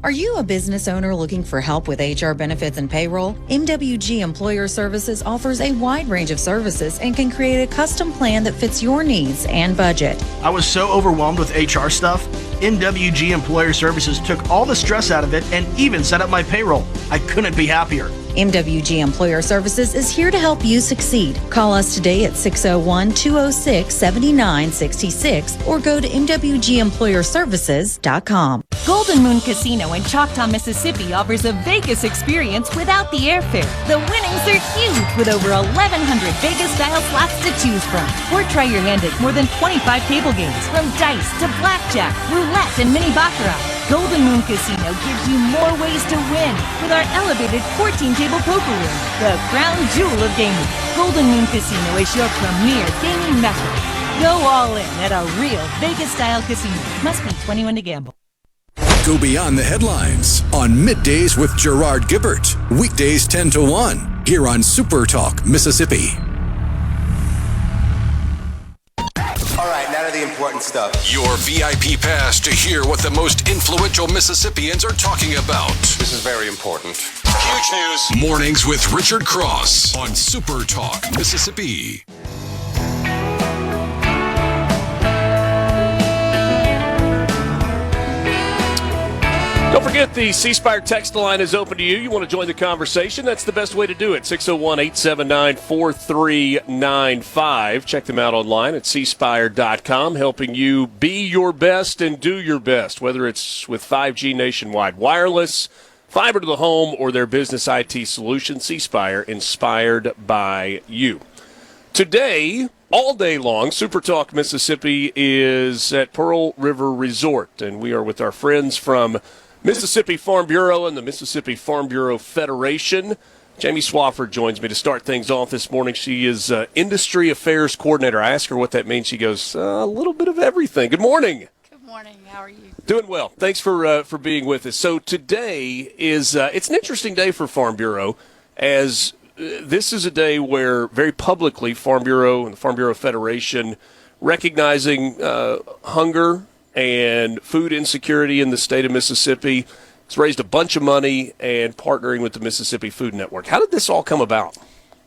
S18: Are you a business owner looking for help with HR benefits and payroll? MWG Employer Services offers a wide range of services and can create a custom plan that fits your needs and budget.
S19: I was so overwhelmed with HR stuff. MWG Employer Services took all the stress out of it and even set up my payroll. I couldn't be happier.
S18: MWG Employer Services is here to help you succeed. Call us today at 601-206-7966 or go to MWGEmployerServices.com.
S20: Golden Moon Casino in Choctaw, Mississippi offers a Vegas experience without the airfare. The winnings are huge with over 1,100 Vegas-style slots to choose from. Or try your hand at more than 25 table games, from dice to blackjack, roulette, and mini baccarat. Golden Moon Casino gives you more ways to win with our elevated 14-table poker room, the crown jewel of gaming. Golden Moon Casino is your premier gaming mecca. Go all in at a real Vegas-style casino. Must be 21 to gamble.
S1: Go beyond the headlines on Middays with Gerard Gibbert. Weekdays 10 to 1 here on SuperTalk, Mississippi.
S21: All right, now to the important stuff.
S1: Your VIP pass to hear what the most influential Mississippians are talking about.
S21: This is very important. Huge news.
S1: Mornings with Richard Cross on SuperTalk, Mississippi.
S4: Don't forget, the C Spire text line is open to you. You want to join the conversation? That's the best way to do it. 601-879-4395. Check them out online at cspire.com, helping you be your best and do your best, whether it's with 5G nationwide wireless, fiber to the home, or their business IT solution. C Spire, inspired by you. Today, all day long, SuperTalk Mississippi is at Pearl River Resort, and we are with our friends from Mississippi Farm Bureau and the Mississippi Farm Bureau Federation. Jamie Swafford joins me to start things off this morning. She is Industry Affairs Coordinator. I asked her what that means. She goes, a little bit of everything. Good morning.
S22: Good morning. How are you?
S4: Doing well. Thanks for being with us. So today is it's an interesting day for Farm Bureau, as this is a day where very publicly Farm Bureau and the Farm Bureau Federation recognizing hunger and food insecurity in the state of Mississippi. It's raised a bunch of money and partnering with the Mississippi Food Network. How did this all come about?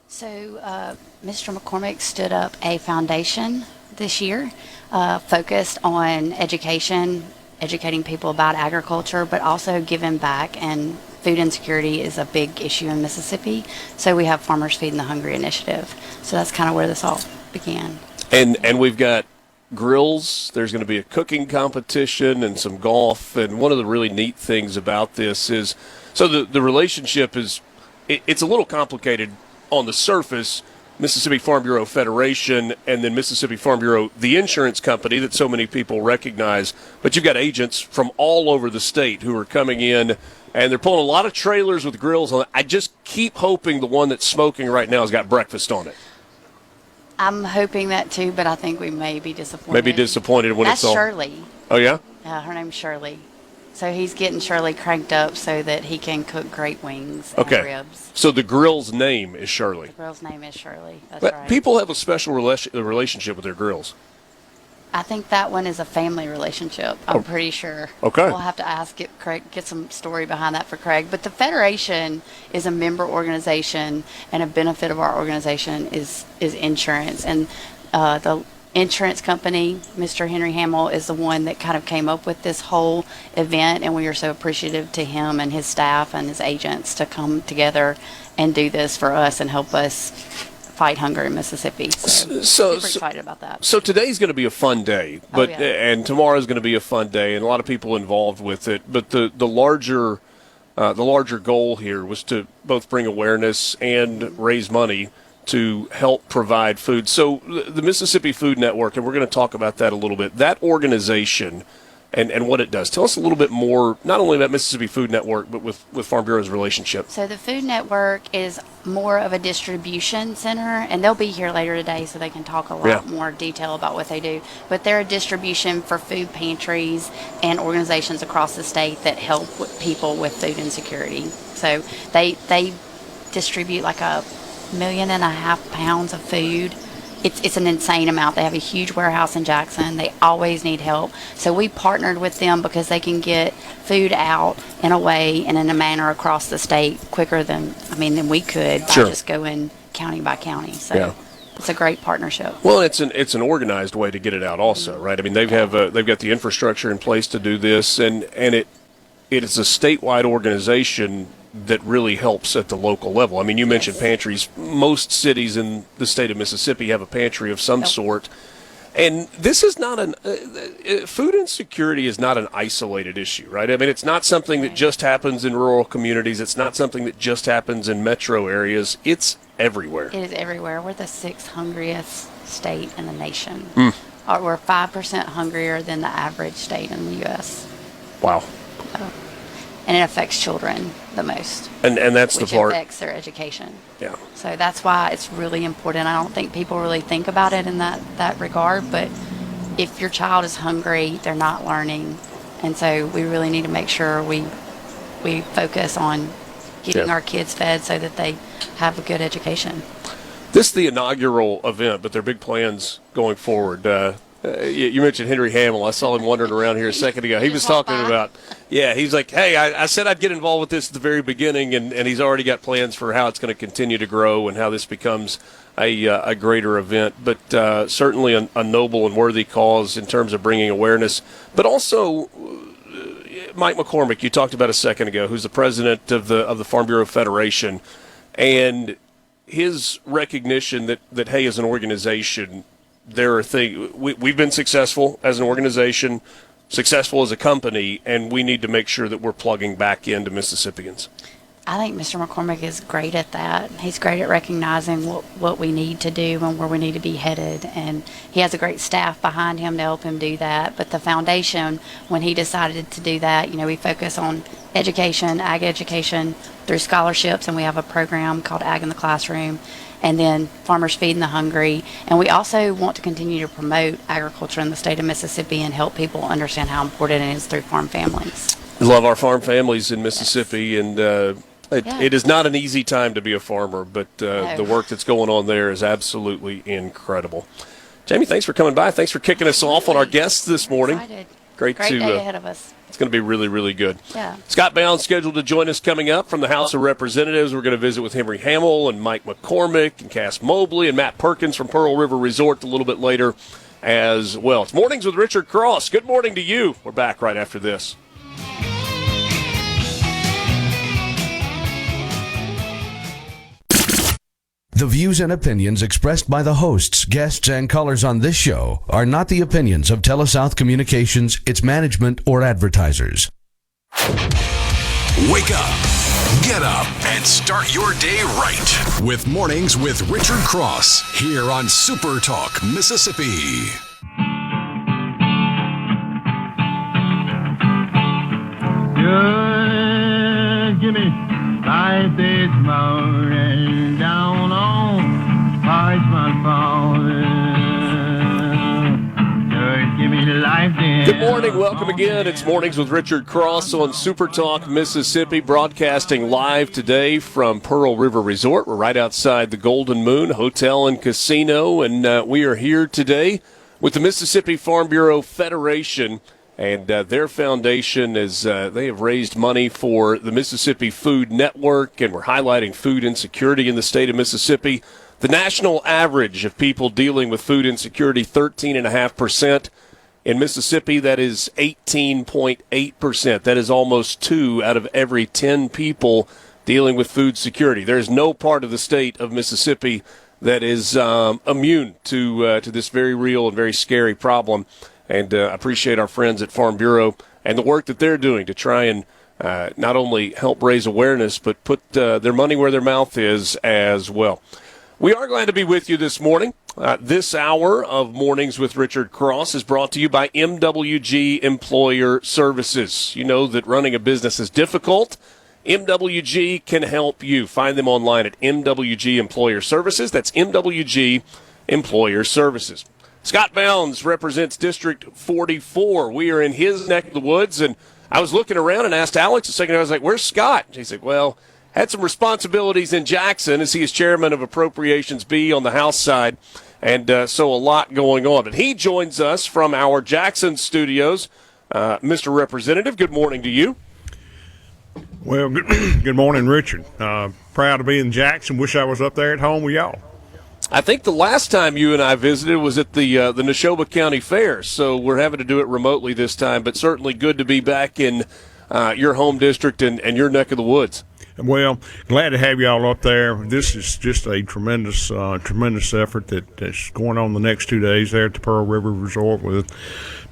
S22: So Mr. McCormick stood up a foundation this year focused on education, educating people about agriculture, but also giving back. And food insecurity is a big issue in Mississippi. So we have Farmers Feeding the Hungry initiative. So that's kind of where this all began.
S4: And we've got grills. There's going to be a cooking competition and some golf. And one of the really neat things about this is, so the relationship is, it's a little complicated on the surface. Mississippi Farm Bureau Federation and then Mississippi Farm Bureau, the insurance company that so many people recognize. But you've got agents from all over the state who are coming in, and they're pulling a lot of trailers with grills on it. I just keep hoping the one that's smoking right now has got breakfast on it.
S22: I'm hoping that too, but I think we may be disappointed.
S4: Maybe disappointed when
S22: That's
S4: it's all.
S22: Shirley.
S4: Oh, yeah?
S22: Her name's Shirley. So he's getting Shirley cranked up so that he can cook great wings and ribs.
S4: So the grill's name is Shirley.
S22: The grill's name is Shirley. That's
S4: But
S22: right.
S4: people have a special relationship with their grills.
S22: I think that one is a family relationship. I'm pretty sure.
S4: Okay.
S22: We'll have to get some story behind that for Craig. But the Federation is a member organization, and a benefit of our organization is insurance. And the insurance company, Mr. Henry Hamill, is the one that kind of came up with this whole event, and we are so appreciative to him and his staff and his agents to come together and do this for us and help us fight hunger in Mississippi. So super excited about that.
S4: So today's going to be a fun day, but and tomorrow's going to be a fun day, and a lot of people involved with it. But the larger the larger goal here was to both bring awareness and raise money to help provide food. So the Mississippi Food Network, and we're going to talk about that a little bit, that organization and what it does. Tell us a little bit more, not only about Mississippi Food Network, but with Farm Bureau's relationship.
S22: So the Food Network is more of a distribution center, and they'll be here later today so they can talk a lot more detail about what they do. But they're a distribution for food pantries and organizations across the state that help with people with food insecurity. So they distribute like 1.5 million pounds of food. It's an insane amount. They have a huge warehouse in Jackson. They always need help. So we partnered with them because they can get food out in a way and in a manner across the state quicker than we could by just going county by county. So it's a great partnership.
S4: Well, it's an organized way to get it out also, right? I mean, they've got the infrastructure in place to do this, and it is a statewide organization that really helps at the local level. I mean, you mentioned pantries. Most cities in the state of Mississippi have a pantry of some sort. And this is not food insecurity is not an isolated issue, right? I mean, it's not something that just happens in rural communities. It's not something that just happens in metro areas. It's everywhere.
S22: It is everywhere. We're the 6th hungriest state in the nation. We're 5% hungrier than the average state in the U.S.
S4: Wow.
S22: And it affects children the most.
S4: And that's the part.
S22: Which affects their education.
S4: Yeah.
S22: So that's why it's really important. I don't think people really think about it in that regard, but if your child is hungry, they're not learning. And so we really need to make sure we focus on getting our kids fed so that they have a good education.
S4: This is the inaugural event, but there are big plans going forward. You mentioned Henry Hamill. I saw him wandering around here a second ago. He was talking about, he's like, hey, I said I'd get involved with this at the very beginning, and he's already got plans for how it's going to continue to grow and how this becomes a greater event. But certainly a noble and worthy cause in terms of bringing awareness. But also, Mike McCormick, you talked about a second ago, who's the president of the Farm Bureau Federation, and his recognition that hey, as an organization, there are things we've been successful as an organization, successful as a company, and we need to make sure that we're plugging back into Mississippians.
S22: I think Mr. McCormick is great at that. He's great at recognizing what we need to do and where we need to be headed, and he has a great staff behind him to help him do that. But the foundation, when he decided to do that, we focus on education, ag education through scholarships, and we have a program called Ag in the Classroom, and then Farmers Feeding the Hungry. And we also want to continue to promote agriculture in the state of Mississippi and help people understand how important it is through farm families.
S4: Love our farm families in Mississippi, and it is not an easy time to be a farmer, but the work that's going on there is absolutely incredible. Jamie, thanks for coming by. Thanks for kicking us off on our guests this morning.
S22: Excited.
S4: Great
S22: day ahead of us.
S4: It's going to be really, really good.
S22: Yeah.
S4: Scott Bound scheduled to join us coming up from the House of Representatives. We're going to visit with Henry Hamill and Mike McCormick and Cass Mobley and Matt Perkins from Pearl River Resort a little bit later as well. It's Mornings with Richard Cross. Good morning to you. We're back right after this.
S2: The views and opinions expressed by the hosts, guests, and callers on this show are not the opinions of TeleSouth Communications, its management, or advertisers.
S1: Wake up, get up, and start your day right with Mornings with Richard Cross here on SuperTalk, Mississippi.
S3: Just give me life this morning down on Parchment Falls. Just give me life this.
S4: Good morning. Welcome again. It's Mornings with Richard Cross on SuperTalk, Mississippi, broadcasting live today from Pearl River Resort. We're right outside the Golden Moon Hotel and Casino, and we are here today with the Mississippi Farm Bureau Federation. And their foundation is they have raised money for the Mississippi Food Network, and we're highlighting food insecurity in the state of Mississippi. The national average of people dealing with food insecurity, 13.5%. In Mississippi, that is 18.8%. That is almost 2 out of every 10 people dealing with food security. There is no part of the state of Mississippi that is immune to this very real and very scary problem. And appreciate our friends at Farm Bureau and the work that they're doing to try and not only help raise awareness, but put their money where their mouth is as well. We are glad to be with you this morning. This hour of Mornings with Richard Cross is brought to you by MWG Employer Services. You know that running a business is difficult. MWG can help you. Find them online at MWG Employer Services. That's MWG Employer Services. Scott Bounds represents District 44. We are in his neck of the woods, and I was looking around and asked Alex a second ago, I was like, where's Scott? He said, well, had some responsibilities in Jackson as he is chairman of Appropriations B on the House side, and so a lot going on. But he joins us from our Jackson studios. Mr. Representative, good morning to you.
S7: Well, good morning, Richard. Proud to be in Jackson. Wish I was up there at home with y'all.
S4: I think the last time you and I visited was at the Neshoba County Fair, so we're having to do it remotely this time, but certainly good to be back in your home district and your neck of the woods.
S7: Well, glad to have y'all up there. This is just a tremendous effort that's going on the next 2 days there at the Pearl River Resort with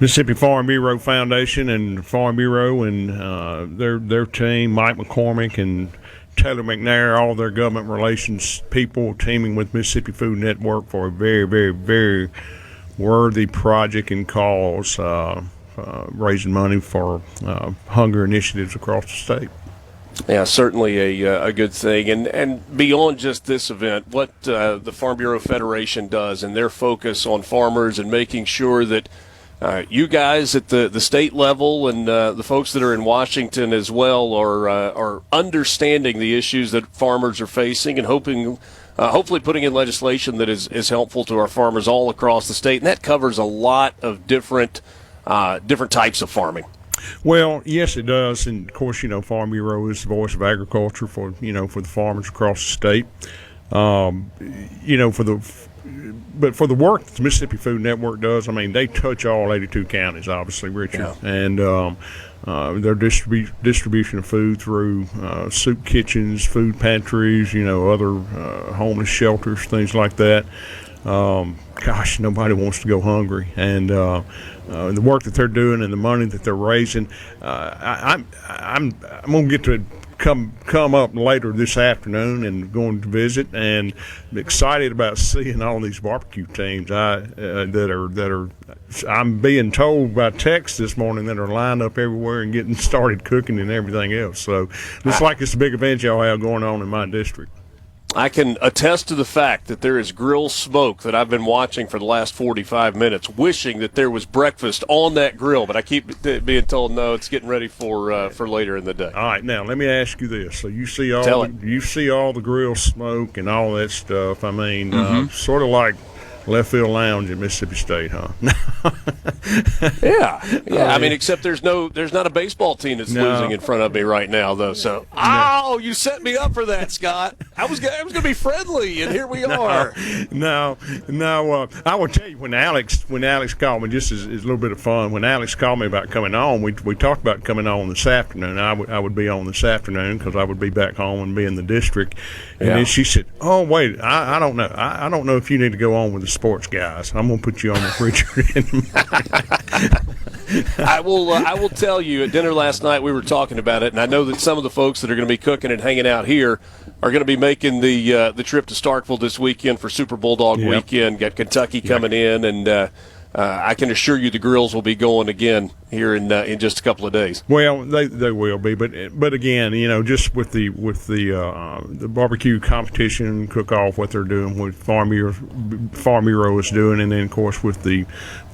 S7: Mississippi Farm Bureau Foundation and Farm Bureau and their team, Mike McCormick and Taylor McNair, all their government relations people teaming with Mississippi Food Network for a very, very, very worthy project and cause, raising money for hunger initiatives across the state.
S4: Yeah, certainly a good thing. And beyond just this event, what the Farm Bureau Federation does and their focus on farmers and making sure that you guys at the state level and the folks that are in Washington as well are understanding the issues that farmers are facing and hopefully putting in legislation that is helpful to our farmers all across the state. And that covers a lot of different types of farming.
S7: Well, yes, it does, and of course, Farm Bureau is the voice of agriculture for the farmers across the state. But for the work that the Mississippi Food Network does, I mean, they touch all 82 counties, obviously, Richard, and their distribution of food through soup kitchens, food pantries, other homeless shelters, things like that. Gosh, nobody wants to go hungry, and the work that they're doing and the money that they're raising, I'm going to get to come up later this afternoon and going to visit, and I'm excited about seeing all these barbecue teams I'm being told by text this morning that are lined up everywhere and getting started cooking and everything else. So looks like it's a big event y'all have going on in my district.
S4: I can attest to the fact that there is grill smoke that I've been watching for the last 45 minutes, wishing that there was breakfast on that grill, but I keep being told no, it's getting ready for later in the day.
S7: All right, now let me ask you this: so you see all the grill smoke and all that stuff. I mean, sort of like left field lounge at Mississippi State, huh?
S4: Yeah. I mean, except there's not a baseball team that's losing in front of me right now, though. So, you set me up for that, Scott. I was going to be friendly, and here we are.
S7: No. I will tell you when Alex called me, just as a little bit of fun. When Alex called me about coming on, we talked about coming on this afternoon. I would be on this afternoon because I would be back home and be in the district. And then she said, "Oh, wait, I don't know. I don't know if you need to go on with the sports guys. I'm going to put you on with Richard."
S4: I will tell you, at dinner last night we were talking about it, and I know that some of the folks that are going to be cooking and hanging out here are going to be making the trip to Starkville this weekend for Super Bulldog weekend. Got Kentucky coming in, and I can assure you the grills will be going again here in just a couple of days.
S7: Well, they will be, but again, just with the barbecue competition, cook off, what they're doing, what Farm Bureau is doing, and then of course with the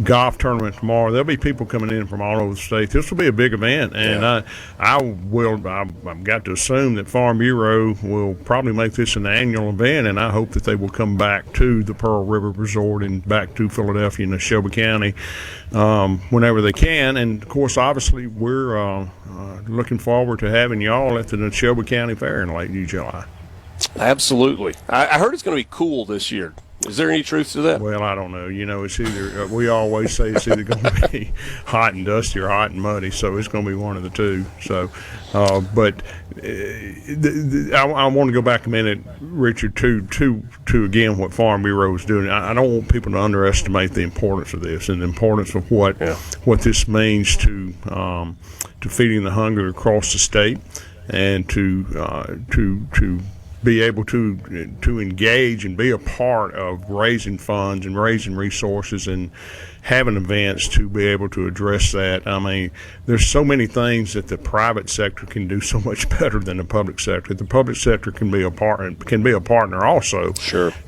S7: golf tournament tomorrow, there'll be people coming in from all over the state. This will be a big event, and I've got to assume that Farm Bureau will probably make this an annual event, and I hope that they will come back to the Pearl River Resort and back to Philadelphia and Neshoba County whenever they can. And of course, obviously, we're looking forward to having y'all at the Neshoba County Fair in late July.
S4: Absolutely. I heard it's going to be cool this year. Is there any truth to that?
S7: Well, I don't know. It's either we always say it's either going to be hot and dusty or hot and muddy, so it's going to be one of the two. So, but I want to go back a minute, Richard, to again what Farm Bureau is doing. I don't want people to underestimate the importance of this and the importance of what this means to feeding the hungry across the state, and to be able to engage and be a part of raising funds and raising resources and having events to be able to address that. I mean, there's so many things that the private sector can do so much better than the public sector. The public sector can be a partner also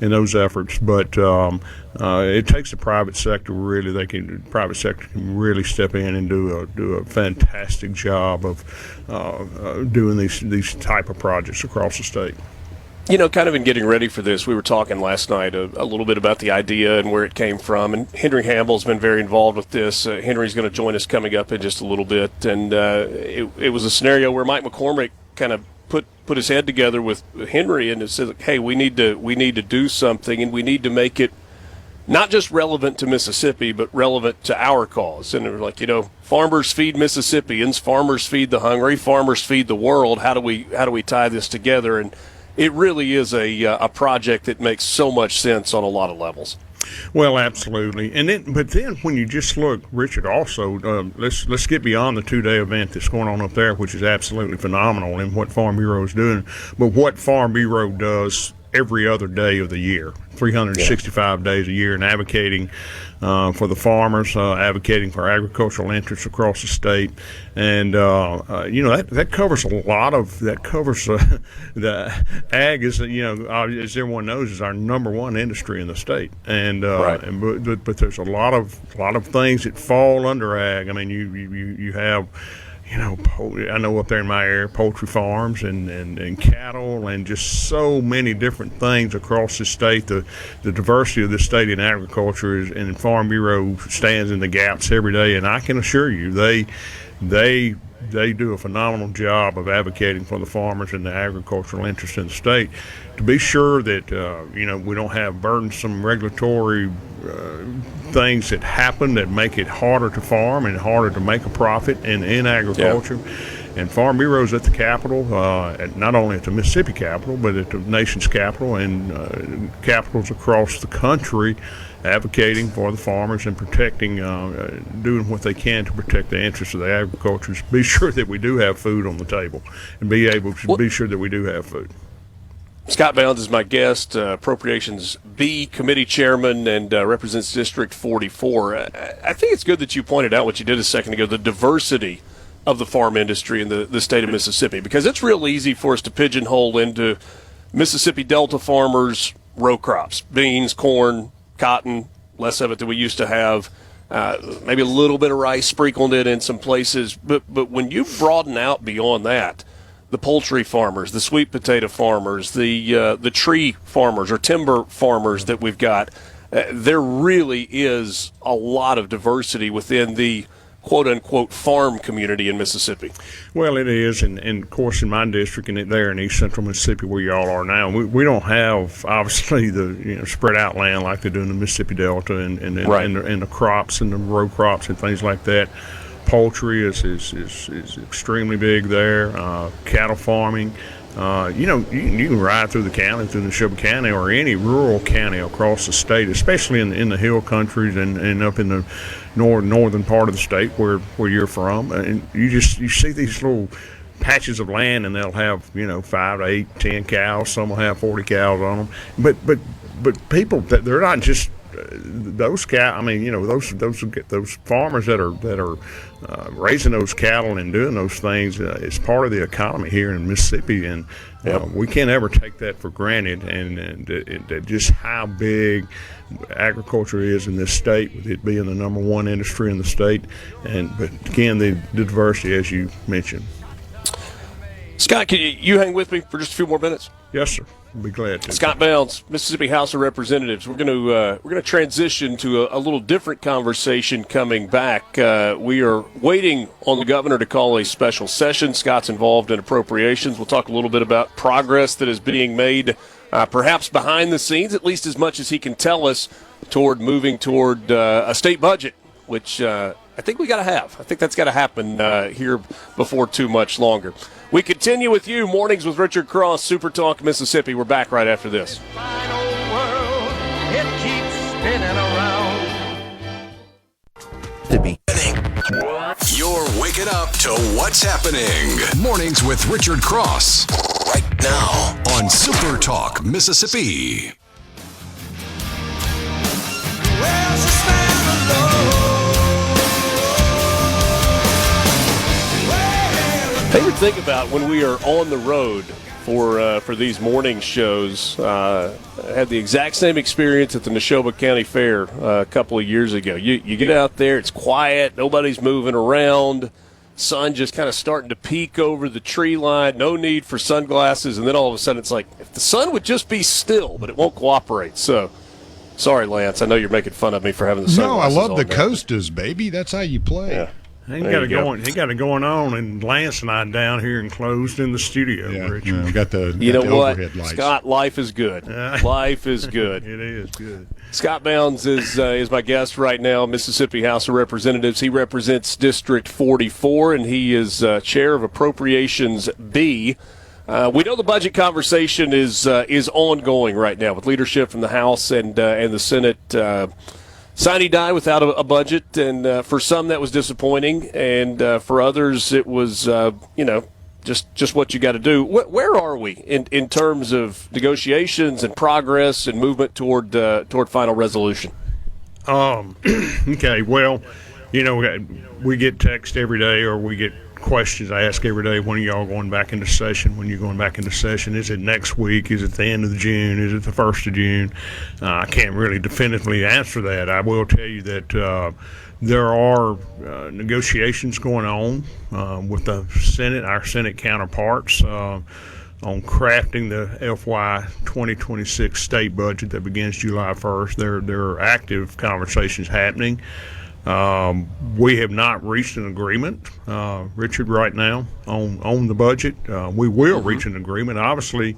S7: in those efforts, but it takes the private sector really. The private sector can really step in and do a fantastic job of doing these type of projects across the state.
S4: Kind of in getting ready for this, we were talking last night a little bit about the idea and where it came from. And Henry Hamill's been very involved with this. Henry's going to join us coming up in just a little bit. And it was a scenario where Mike McCormick kind of put his head together with Henry and said, hey, we need to do something, and we need to make it not just relevant to Mississippi, but relevant to our cause. And they're like, farmers feed Mississippians, farmers feed the hungry, farmers feed the world. How do we tie this together? And it really is a project that makes so much sense on a lot of levels.
S7: Well, absolutely. But then when you just look, Richard, also, let's get beyond the 2-day event that's going on up there, which is absolutely phenomenal in what Farm Bureau is doing, but what Farm Bureau does every other day of the year, 365 days a year, and advocating for the farmers, advocating for agricultural interests across the state, and that covers a lot of that. Covers the ag is as everyone knows is our number one industry in the state, and but there's a lot of things that fall under ag. I mean, you have. I know up there in my area, poultry farms and cattle and just so many different things across the state. The diversity of the state in agriculture and Farm Bureau stands in the gaps every day, and I can assure you they do a phenomenal job of advocating for the farmers and the agricultural interests in the state to be sure that we don't have burdensome regulatory things that happen that make it harder to farm and harder to make a profit in agriculture. And Farm Bureau's at the Capitol, not only at the Mississippi Capitol, but at the nation's capital and capitals across the country, advocating for the farmers and protecting, doing what they can to protect the interests of the agriculture. Be sure that we do have food on the table, and be able to be sure that we do have food.
S4: Scott Bounds is my guest, Appropriations B Committee Chairman, and represents District 44. I think it's good that you pointed out what you did a second ago, the diversity of the farm industry in the state of Mississippi, because it's real easy for us to pigeonhole into Mississippi Delta farmers, row crops, beans, corn, cotton, less of it than we used to have, maybe a little bit of rice sprinkled in some places. But when you broaden out beyond that, the poultry farmers, the sweet potato farmers, the tree farmers or timber farmers that we've got, there really is a lot of diversity within the quote-unquote farm community in Mississippi.
S7: Well, it is, and of course in my district and there in east central Mississippi where y'all are now, we don't have obviously the spread out land like they do in the Mississippi Delta and the crops and the row crops and things like that. Poultry is extremely big there. Cattle farming. You can ride through the county, through the Neshoba County or any rural county across the state, especially in the hill countries and up in the northern part of the state where you're from. And you see these little patches of land, and they'll have 5 to 8, 10 cows. Some will have 40 cows on them. But people, they're not just those cows. I mean, those farmers that are raising those cattle and doing those things, it's part of the economy here in Mississippi, and we can't ever take that for granted. And just how big agriculture is in this state, with it being the number one industry in the state, but again, the diversity as you mentioned.
S4: Scott, can you hang with me for just a few more minutes?
S7: Yes, sir. I'll be glad to.
S4: Scott Bounds, Mississippi House of Representatives. We're going to transition to a little different conversation coming back. We are waiting on the governor to call a special session. Scott's involved in appropriations. We'll talk a little bit about progress that is being made perhaps behind the scenes, at least as much as he can tell us, toward moving toward a state budget, which I think we got to have. I think that's got to happen here before too much longer. We continue with you, Mornings with Richard Cross, Super Talk, Mississippi. We're back right after this.
S3: It keeps spinning around.
S1: You're waking up to what's happening. Mornings with Richard Cross. Right now on Super Talk, Mississippi.
S4: Favorite thing about when we are on the road for these morning shows, I had the exact same experience at the Neshoba County Fair a couple of years ago. You get out there, it's quiet, nobody's moving around, sun just kind of starting to peek over the tree line, no need for sunglasses, and then all of a sudden it's like, if the sun would just be still, but it won't cooperate. So, sorry, Lance, I know you're making fun of me for having the sunglasses
S5: No, I love the
S4: now.
S5: Coastas, baby. That's how you play.
S4: Yeah.
S7: He got it going on, and Lance and I down here enclosed in the studio.
S5: Yeah,
S7: Richard.
S5: we got the
S4: You know
S5: got the
S4: what,
S5: overhead lights.
S4: Scott? Life is good. Life is good.
S7: It is good.
S4: Scott Bounds is my guest right now, Mississippi House of Representatives. He represents District 44, and he is chair of Appropriations B. We know the budget conversation is ongoing right now with leadership from the House and the Senate. Sine die without a budget, and for some that was disappointing, and for others it was, just what you got to do. Where are we in terms of negotiations and progress and movement toward final resolution?
S7: Okay, well, we get text every day, or we get questions I ask every day. When are y'all going back into session? When are you going back into session? Is it next week? Is it the end of June? Is it the 1st of June? I can't really definitively answer that. I will tell you that there are negotiations going on with the Senate, our Senate counterparts, on crafting the FY 2026 state budget that begins July 1st. There are active conversations happening. We have not reached an agreement, Richard, right now on the budget. We will reach an agreement. Obviously,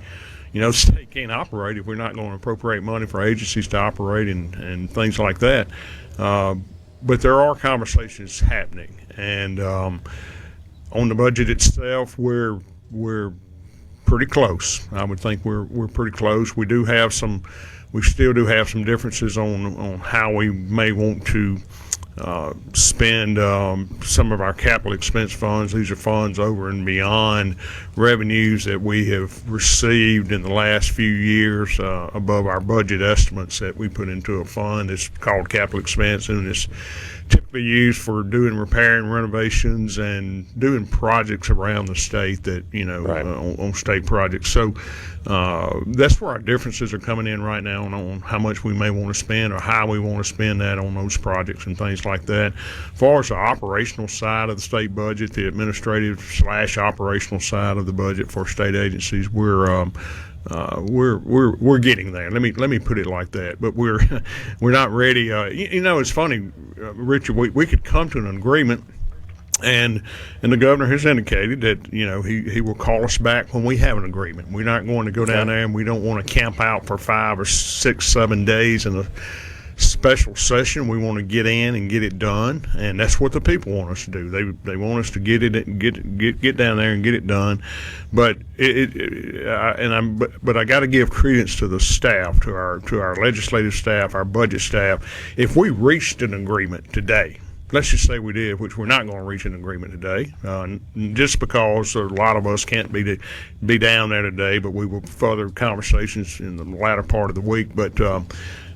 S7: the state can't operate if we're not going to appropriate money for agencies to operate and things like that. But there are conversations happening, and on the budget itself, we're pretty close. I would think we're pretty close. We still do have some differences on how we may want to spend some of our capital expense funds. These are funds over and beyond revenues that we have received in the last few years above our budget estimates that we put into a fund. It's called capital expense, and it's typically used for doing repair and renovations and doing projects around the state that, on state projects. So that's where our differences are coming in right now on how much we may want to spend or how we want to spend that on those projects and things like that. As far as the operational side of the state budget, the administrative/operational side of the budget for state agencies, we're getting there. Let me put it like that. But we're not ready. It's funny, Richard. We could come to an agreement, and the governor has indicated that he will call us back when we have an agreement. We're not going to go down there, and we don't want to camp out for 5 or 6, 7 days in a special session. We want to get in and get it done, and that's what the people want us to do. They want us to get down there and get it done. But I got to give credence to the staff, to our legislative staff, our budget staff. If we reached an agreement today, let's just say we did, which we're not going to reach an agreement today, just because a lot of us can't be down there today, but we will further conversations in the latter part of the week. But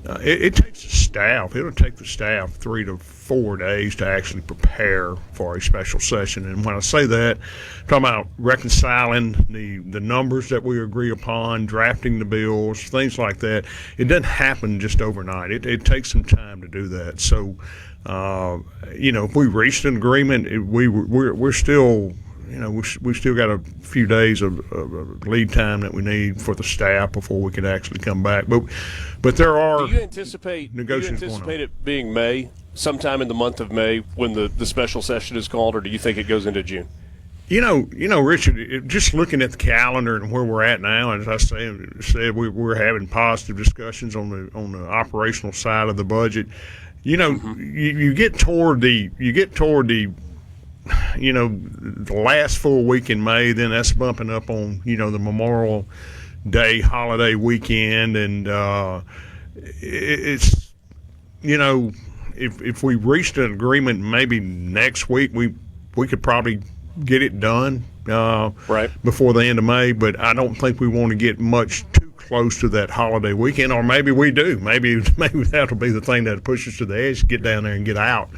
S7: it takes the staff. It'll take the staff 3 to 4 days to actually prepare for a special session. And when I say that, I'm talking about reconciling the numbers that we agree upon, drafting the bills, things like that. It doesn't happen just overnight. It takes some time to do that. So, if we reached an agreement, we're still. We still got a few days of lead time that we need for the staff before we could actually come back. But there are.
S4: Do you anticipate it being May, sometime in the month of May, when the special session is called, or do you think it goes into June?
S7: Richard, just looking at the calendar and where we're at now, as I said, we're having positive discussions on the operational side of the budget. You get toward the the last full week in May, then that's bumping up on the Memorial Day holiday weekend, and it's if we reached an agreement maybe next week, we could probably get it done before the end of May, but I don't think we want to get much too close to that holiday weekend, or maybe we do. Maybe that'll be the thing that pushes us to the edge, get down there and get out.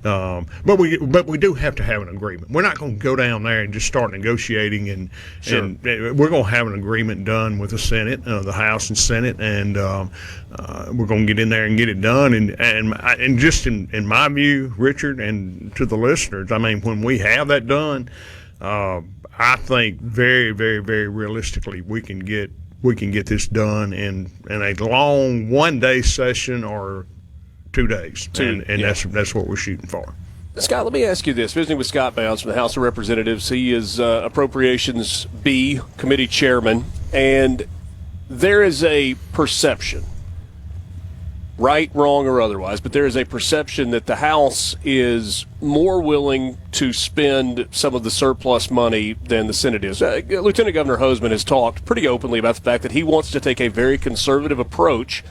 S7: But we do have to have an agreement. We're not going to go down there and just start negotiating, and we're going to have an agreement done with the Senate, the House and Senate, and we're going to get in there and get it done. And just in my view, Richard, and to the listeners, I mean, when we have that done, I think very, very, very realistically we can get this done in a long 1-day session or 2 days, and that's what we're shooting for.
S4: Scott, let me ask you this. Visiting with Scott Bounds from the House of Representatives, he is Appropriations B Committee Chairman, and there is a perception, right, wrong, or otherwise, but there is a perception that the House is more willing to spend some of the surplus money than the Senate is. Lieutenant Governor Hosemann has talked pretty openly about the fact that he wants to take a very conservative approach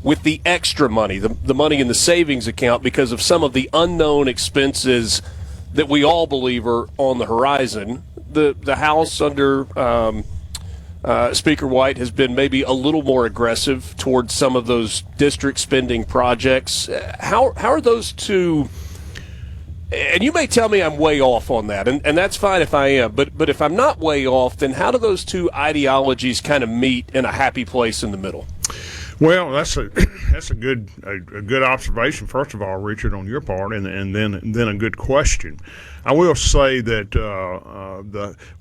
S4: with the extra money, the money in the savings account, because of some of the unknown expenses that we all believe are on the horizon. The House under Speaker White has been maybe a little more aggressive towards some of those district spending projects. How are those two? And you may tell me I'm way off on that, and that's fine if I am. But if I'm not way off, then how do those two ideologies kind of meet in a happy place in the middle?
S7: Well, that's a good observation, first of all, Richard, on your part, and then a good question. I will say that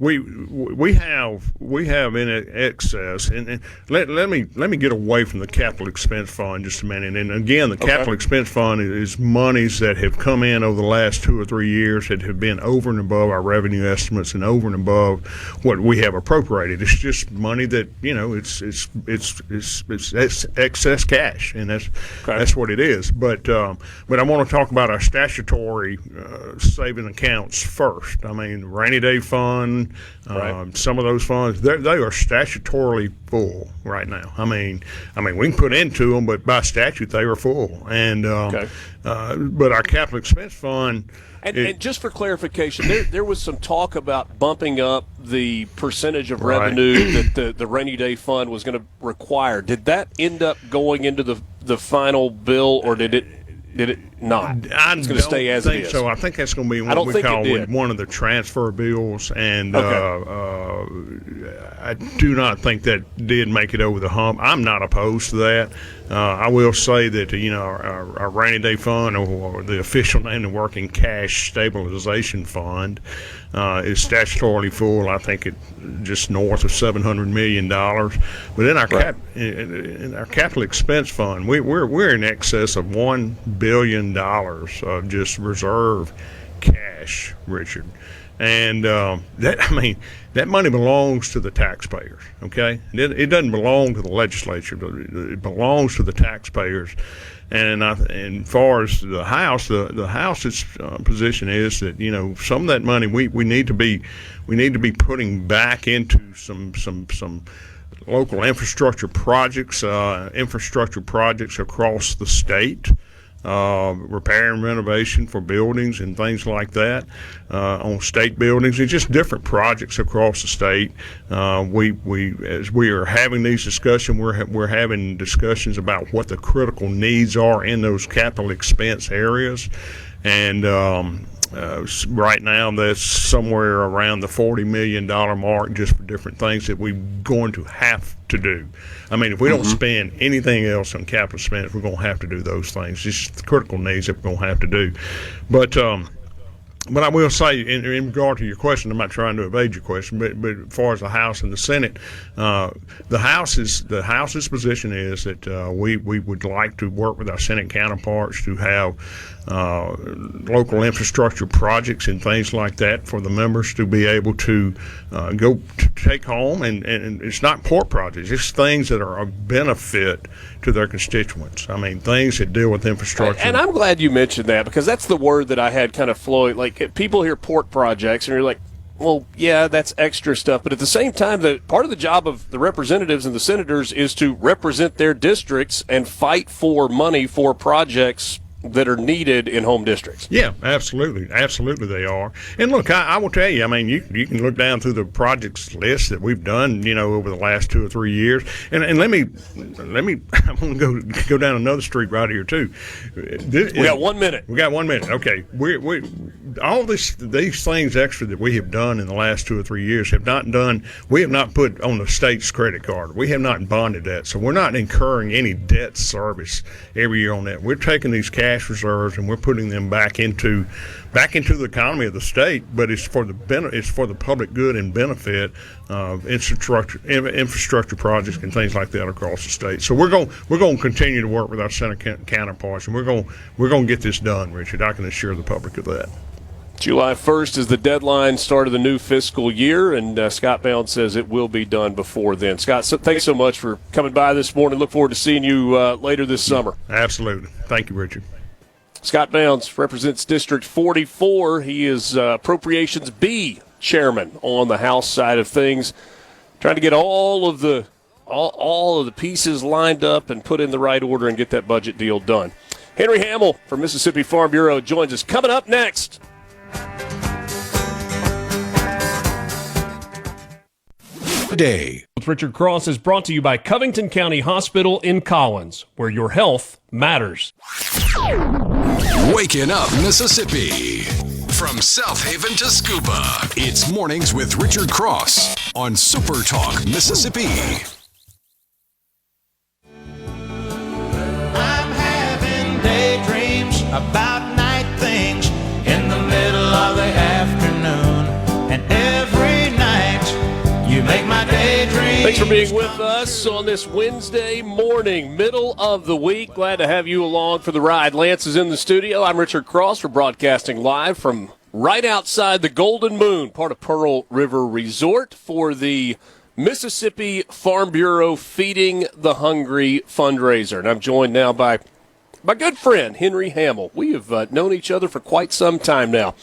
S7: we have in excess, and let me get away from the capital expense fund just a minute. And again, the capital expense fund is monies that have come in over the last 2 or 3 years that have been over and above our revenue estimates and over and above what we have appropriated. It's just money that it's excess cash, and that's what it is. But I want to talk about our statutory saving accounts first. I mean, rainy day fund, some of those funds, they are statutorily full right now. I mean, we can put into them, but by statute they are full. And but our capital expense fund.
S4: And just for clarification, there was some talk about bumping up the percentage of revenue that the rainy day fund was going to require. Did that end up going into the final bill, or did it not? It's going to stay as it is.
S7: So I think that's going to be what we call one of the transfer bills, and I do not think that did make it over the hump. I'm not opposed to that. I will say that our rainy day fund, or the official name, the Working Cash Stabilization Fund, is statutorily full. I think it's just north of $700 million. But in our capital expense fund, we're in excess of $1 billion of just reserve cash, Richard. And that money belongs to the taxpayers. Okay, it doesn't belong to the legislature. It belongs to the taxpayers. And as far as the House, the House's position is that some of that money we need to be putting back into some local infrastructure projects across the state. Repair and renovation for buildings and things like that on state buildings, and just different projects across the state. As we are having these discussions, we're having discussions about what the critical needs are in those capital expense areas, and right now that's somewhere around the $40 million mark just for different things that we're going to have to do. I mean, if we don't spend anything else on capital expense, we're going to have to do those things. Just the critical needs that we're going to have to do. But But I will say, in regard to your question, I'm not trying to evade your question, but as far as the House and the Senate, the House's position is that we would like to work with our Senate counterparts to have local infrastructure projects and things like that for the members to be able to go to take home, and it's not port projects, it's things that are of benefit to their constituents. I mean, things that deal with infrastructure.
S4: And I'm glad you mentioned that, because that's the word that I had kind of flowing. Like, people hear port projects and you're like, well, yeah, that's extra stuff. But at the same time, part of the job of the representatives and the senators is to represent their districts and fight for money for projects that are needed in home districts.
S7: Yeah, absolutely. Absolutely they are. And look, I will tell you, I mean, you can look down through the projects list that we've done, over the last 2 or 3 years. And let me I'm going to go down another street right here too.
S4: We got 1 minute.
S7: We got 1 minute. Okay. We all these things extra that we have done in the last 2 or 3 years we have not put on the state's credit card. We have not bonded that. So we're not incurring any debt service every year on that. We're taking these cash reserves and we're putting them back into the economy of the state, but it's for the public good and benefit of infrastructure projects and things like that across the state. So we're going to continue to work with our Senate counterparts, and we're going to get this done, Richard. I can assure the public of that.
S4: July 1st is the deadline, start of the new fiscal year, and Scott Bound says it will be done before then. Scott, thanks so much for coming by this morning. Look forward to seeing you later this summer.
S7: Absolutely. Thank you, Richard.
S4: Scott Bounds represents District 44. He is Appropriations B chairman on the House side of things, trying to get all of the pieces lined up and put in the right order and get that budget deal done. Henry Hamill from Mississippi Farm Bureau joins us. Coming up next.
S1: Today
S4: with Richard Cross is brought to you by Covington County Hospital in Collins, where your health matters.
S1: Waking up Mississippi. From South Haven to Scuba, it's Mornings with Richard Cross on SuperTalk Mississippi.
S3: I'm having daydreams about night things in the middle of the afternoon, and every night you make my daydreams.
S4: Thanks for being with us on this Wednesday morning, middle of the week. Glad to have you along for the ride. Lance is in the studio. I'm Richard Cross. We're broadcasting live from right outside the Golden Moon, part of Pearl River Resort, for the Mississippi Farm Bureau Feeding the Hungry fundraiser. And I'm joined now by my good friend, Henry Hamill. We have known each other for quite some time now.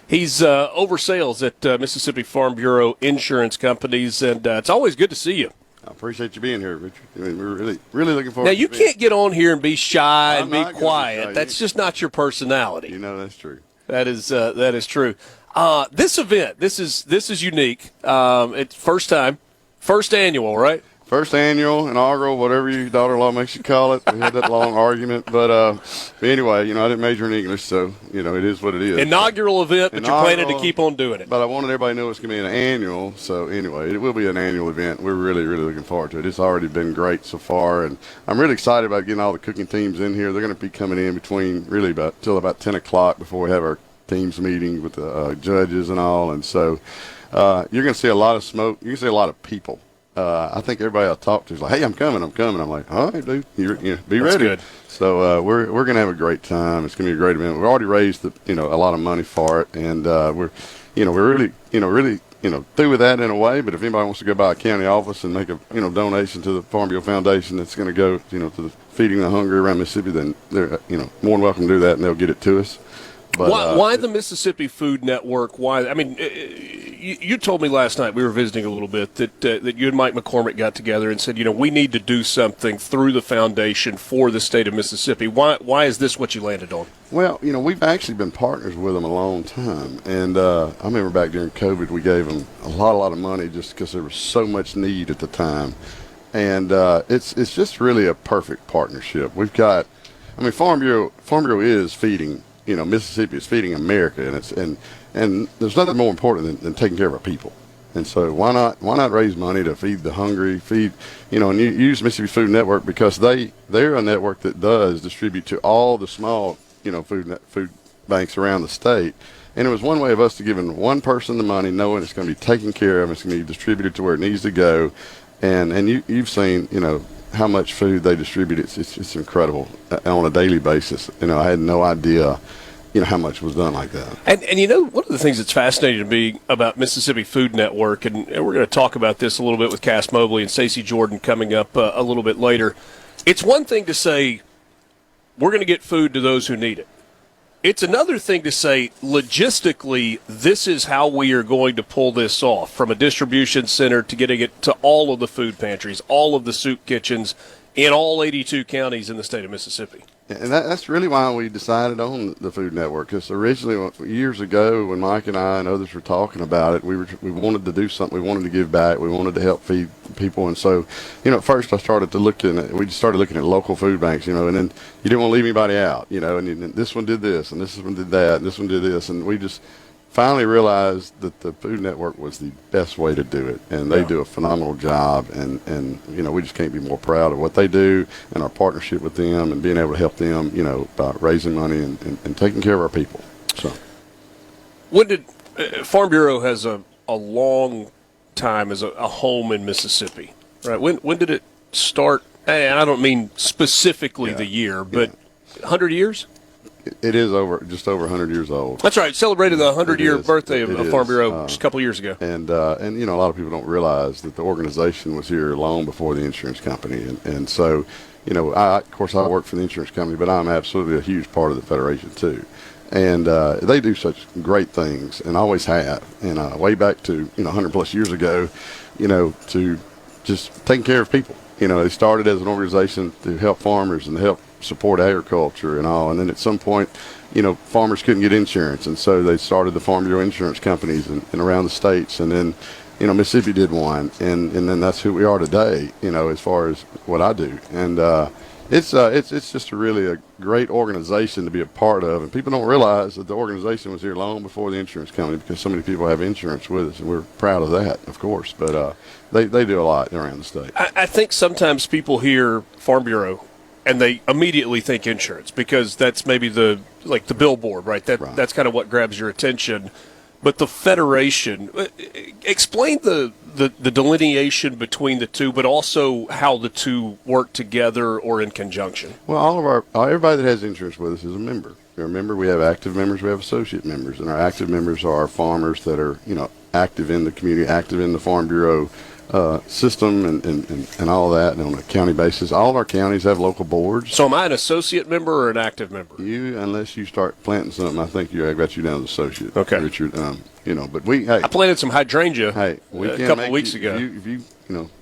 S4: He's over sales at Mississippi Farm Bureau Insurance Companies, and it's always good to see you.
S10: I appreciate you being here, Richard. I mean, we're really looking forward
S4: now,
S10: to
S4: you can't get on here and be shy and be quiet.
S10: Shy.
S4: That's just not your personality.
S10: You know, that's true.
S4: That is true. This event, this is unique. It's first annual, right?
S10: First annual, inaugural, whatever your daughter-in-law makes you call it. We had that long argument, but anyway, I didn't major in English, so it is what it is.
S4: Inaugural event, but you're planning to keep on doing it.
S10: But I wanted everybody to know it's going to be an annual, so anyway, it will be an annual event. We're really, really looking forward to it. It's already been great so far, and I'm really excited about getting all the cooking teams in here. They're going to be coming in between till about 10 o'clock before we have our teams meeting with the judges and all, and so you're going to see a lot of smoke. You're going to see a lot of people. I think everybody I talk to is like, "Hey, I'm coming." I'm like, "All right, dude, be ready." That's
S4: good.
S10: So we're going to have a great time. It's going to be a great event. We've already raised a lot of money for it, and we're really through with that in a way. But if anybody wants to go by a county office and make a donation to the Farm Bureau Foundation that's going to go to the Feeding the Hungry around Mississippi, then they're more than welcome to do that, and they'll get it to us. But,
S4: why the Mississippi Food Network? Why? I mean, you told me last night, we were visiting a little bit, that you and Mike McCormick got together and said, we need to do something through the foundation for the state of Mississippi. Why is this what you landed on?
S10: Well, we've actually been partners with them a long time. And I remember back during COVID, we gave them a lot of money just because there was so much need at the time. And it's just really a perfect partnership. We've got, Farm Bureau is feeding. Mississippi is feeding America, and there's nothing more important than taking care of our people. And so why not raise money to feed the hungry, and use Mississippi Food Network because they're a network that does distribute to all the small food banks around the state. And it was one way of us to giving one person the money, knowing it's going to be taken care of, it's going to be distributed to where it needs to go. And you've seen, how much food they distribute. It's incredible on a daily basis. I had no idea, how much was done like that.
S4: And one of the things that's fascinating to me about Mississippi Food Network, and we're going to talk about this a little bit with Cass Mobley and Stacey Jordan coming up a little bit later. It's one thing to say, we're going to get food to those who need it. It's another thing to say, logistically, this is how we are going to pull this off, from a distribution center to getting it to all of the food pantries, all of the soup kitchens in all 82 counties in the state of Mississippi.
S10: And that's really why we decided on the Food Network, because originally, years ago, when Mike and I and others were talking about it, we wanted to do something. We wanted to give back. We wanted to help feed people. And so, at first we started looking at local food banks, and then you didn't want to leave anybody out, and this one did this, and this one did that, and this one did this. And we just finally realized that the Food Network was the best way to do it, and they do a phenomenal job, and we just can't be more proud of what they do and our partnership with them and being able to help them, by raising money and taking care of our people. So,
S4: when did Farm Bureau has a long time as a home in Mississippi, right? When did it start? And I don't mean specifically the year, but 100 years?
S10: It is just over 100 years old.
S4: That's right. Celebrated the 100-year birthday of Farm Bureau just a couple of years ago.
S10: And a lot of people don't realize that the organization was here long before the insurance company. And so, of course, I work for the insurance company, but I'm absolutely a huge part of the Federation too. And they do such great things, and always have. And way back to 100 plus years ago, to just taking care of people. They started as an organization to help farmers and to help support agriculture and all, and then at some point, farmers couldn't get insurance, and so they started the Farm Bureau insurance companies and around the states, and then Mississippi did one, and then that's who we are today, as far as what I do. And it's just a great organization to be a part of, and people don't realize that the organization was here long before the insurance company, because so many people have insurance with us, and we're proud of that, of course. But they do a lot around the state.
S4: I think sometimes people hear Farm Bureau and they immediately think insurance, because that's maybe the billboard, right? That's kind of what grabs your attention. But the Federation, explain the delineation between the two, but also how the two work together or in conjunction.
S10: Well, everybody that has insurance with us is a member. Remember, we have active members, we have associate members, and our active members are our farmers that are, active in the community, active in the Farm Bureau system and all that, and on a county basis. All of our counties have local boards.
S4: So am I an associate member or an active member?
S10: Unless you start planting something, I think I got you down as associate.
S4: Okay.
S10: Richard, but I
S4: planted some hydrangea a couple of weeks ago.
S10: If you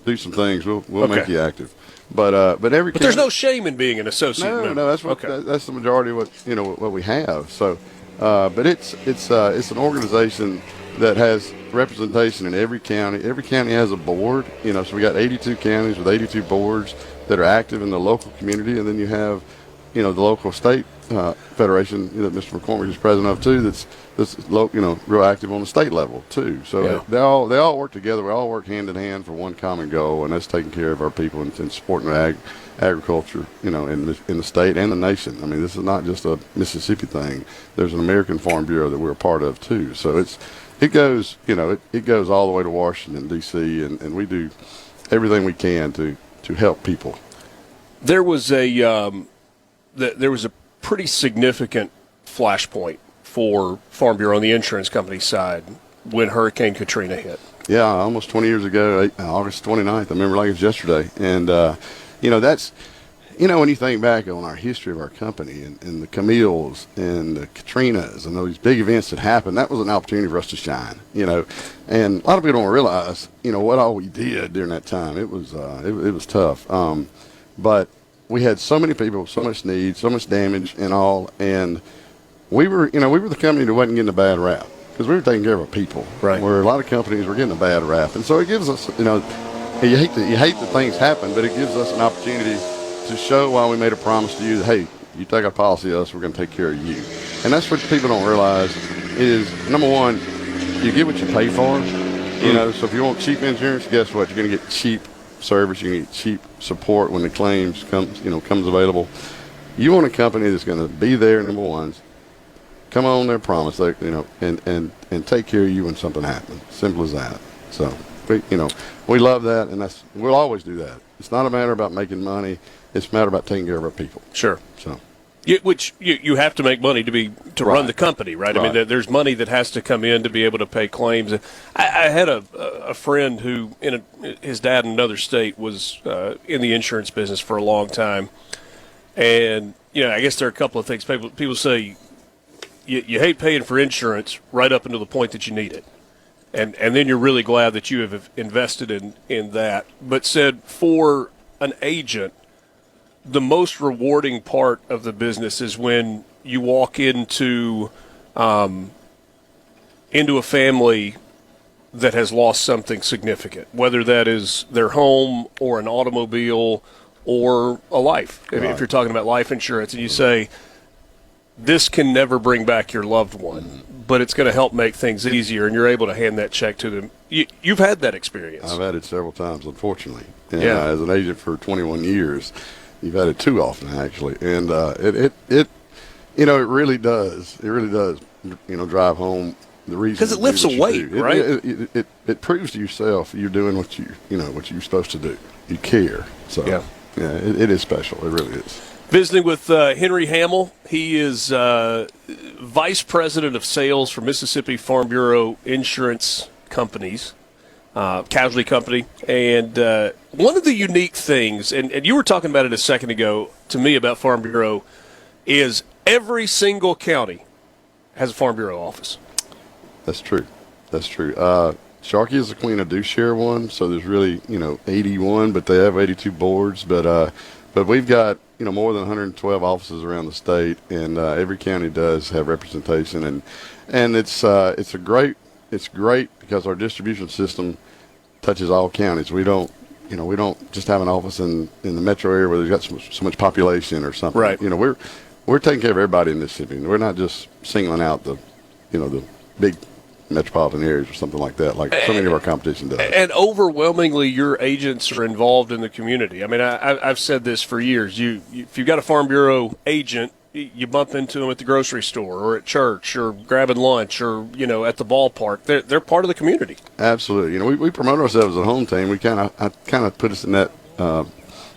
S10: do some things, we'll make you active. But
S4: there's no shame in being an associate member.
S10: No, that's the majority of what we have. So, but it's an organization that has representation in every county. Every county has a board, so we got 82 counties with 82 boards that are active in the local community, and then you have, the local state federation that Mr. McCormick is president of too. That's real active on the state level too. So they all work together. We all work hand in hand for one common goal, and that's taking care of our people and supporting agriculture, in the state and the nation. I mean, this is not just a Mississippi thing. There's an American Farm Bureau that we're a part of too. So it goes all the way to Washington, D.C., and we do everything we can to help people.
S4: There was a pretty significant flashpoint for Farm Bureau on the insurance company side when Hurricane Katrina hit.
S10: Yeah, almost 20 years ago, August 29th. I remember like it was yesterday. And, that's, when you think back on our history of our company and the Camilles and the Katrinas and those big events that happened, that was an opportunity for us to shine, And a lot of people don't realize, what all we did during that time. It was tough. But we had so many people, so much need, so much damage and all. And we were the company that wasn't getting a bad rap because we were taking care of our people.
S4: Right.
S10: Where a lot of companies were getting a bad rap. And so it gives us, you hate that things happen, but it gives us an opportunity to show why we made a promise to you that, hey, you take our policy to us, we're going to take care of you. And that's what people don't realize is, number one, you get what you pay for. So if you want cheap insurance, guess what? You're going to get cheap service. You're going to get cheap support when the claims comes available. You want a company that's going to be there, number one, come on their promise, they, and take care of you when something happens. Simple as that. So, we love that, and we'll always do that. It's not a matter about making money. It's a matter about taking care of our people.
S4: Sure.
S10: So.
S4: Which you have to make money to run the company, right? I mean, there's money that has to come in to be able to pay claims. I had a friend who, his dad in another state was in the insurance business for a long time, and I guess there are a couple of things. People say you hate paying for insurance right up until the point that you need it, and then you're really glad that you have invested in that. But said for an agent, the most rewarding part of the business is when you walk into a family that has lost something significant, whether that is their home or an automobile or a life. Right. If you're talking about life insurance, and you say, this can never bring back your loved one, but it's going to help make things easier, and you're able to hand that check to them. You've had that experience.
S10: I've had it several times, unfortunately. And, as an agent for 21 years, you've had it too often, actually, and it really does. It really does. Drive home the reason,
S4: because it lifts a weight, right?
S10: It proves to yourself you're doing what you're supposed to do. You care. So it is special. It really is.
S4: Visiting with Henry Hamill. He is Vice President of Sales for Mississippi Farm Bureau Insurance Companies. Casualty company, and one of the unique things, and you were talking about it a second ago to me about Farm Bureau, is every single county has a Farm Bureau office.
S10: That's true. Sharkey is the queen. I do share one, so there's really 81, but they have 82 boards. But we've got more than 112 offices around the state, and every county does have representation, and it's great because our distribution system touches all counties. We don't just have an office in the metro area where there's got so much population or something.
S4: Right.
S10: We're taking care of everybody in Mississippi. We're not just singling out the big metropolitan areas or something like that, like so many of our competition does.
S4: And overwhelmingly, your agents are involved in the community. I mean, I've said this for years. If you've got a Farm Bureau agent, you bump into them at the grocery store or at church or grabbing lunch or, at the ballpark. They're part of the community.
S10: Absolutely. We promote ourselves as a home team. I kind of put us in that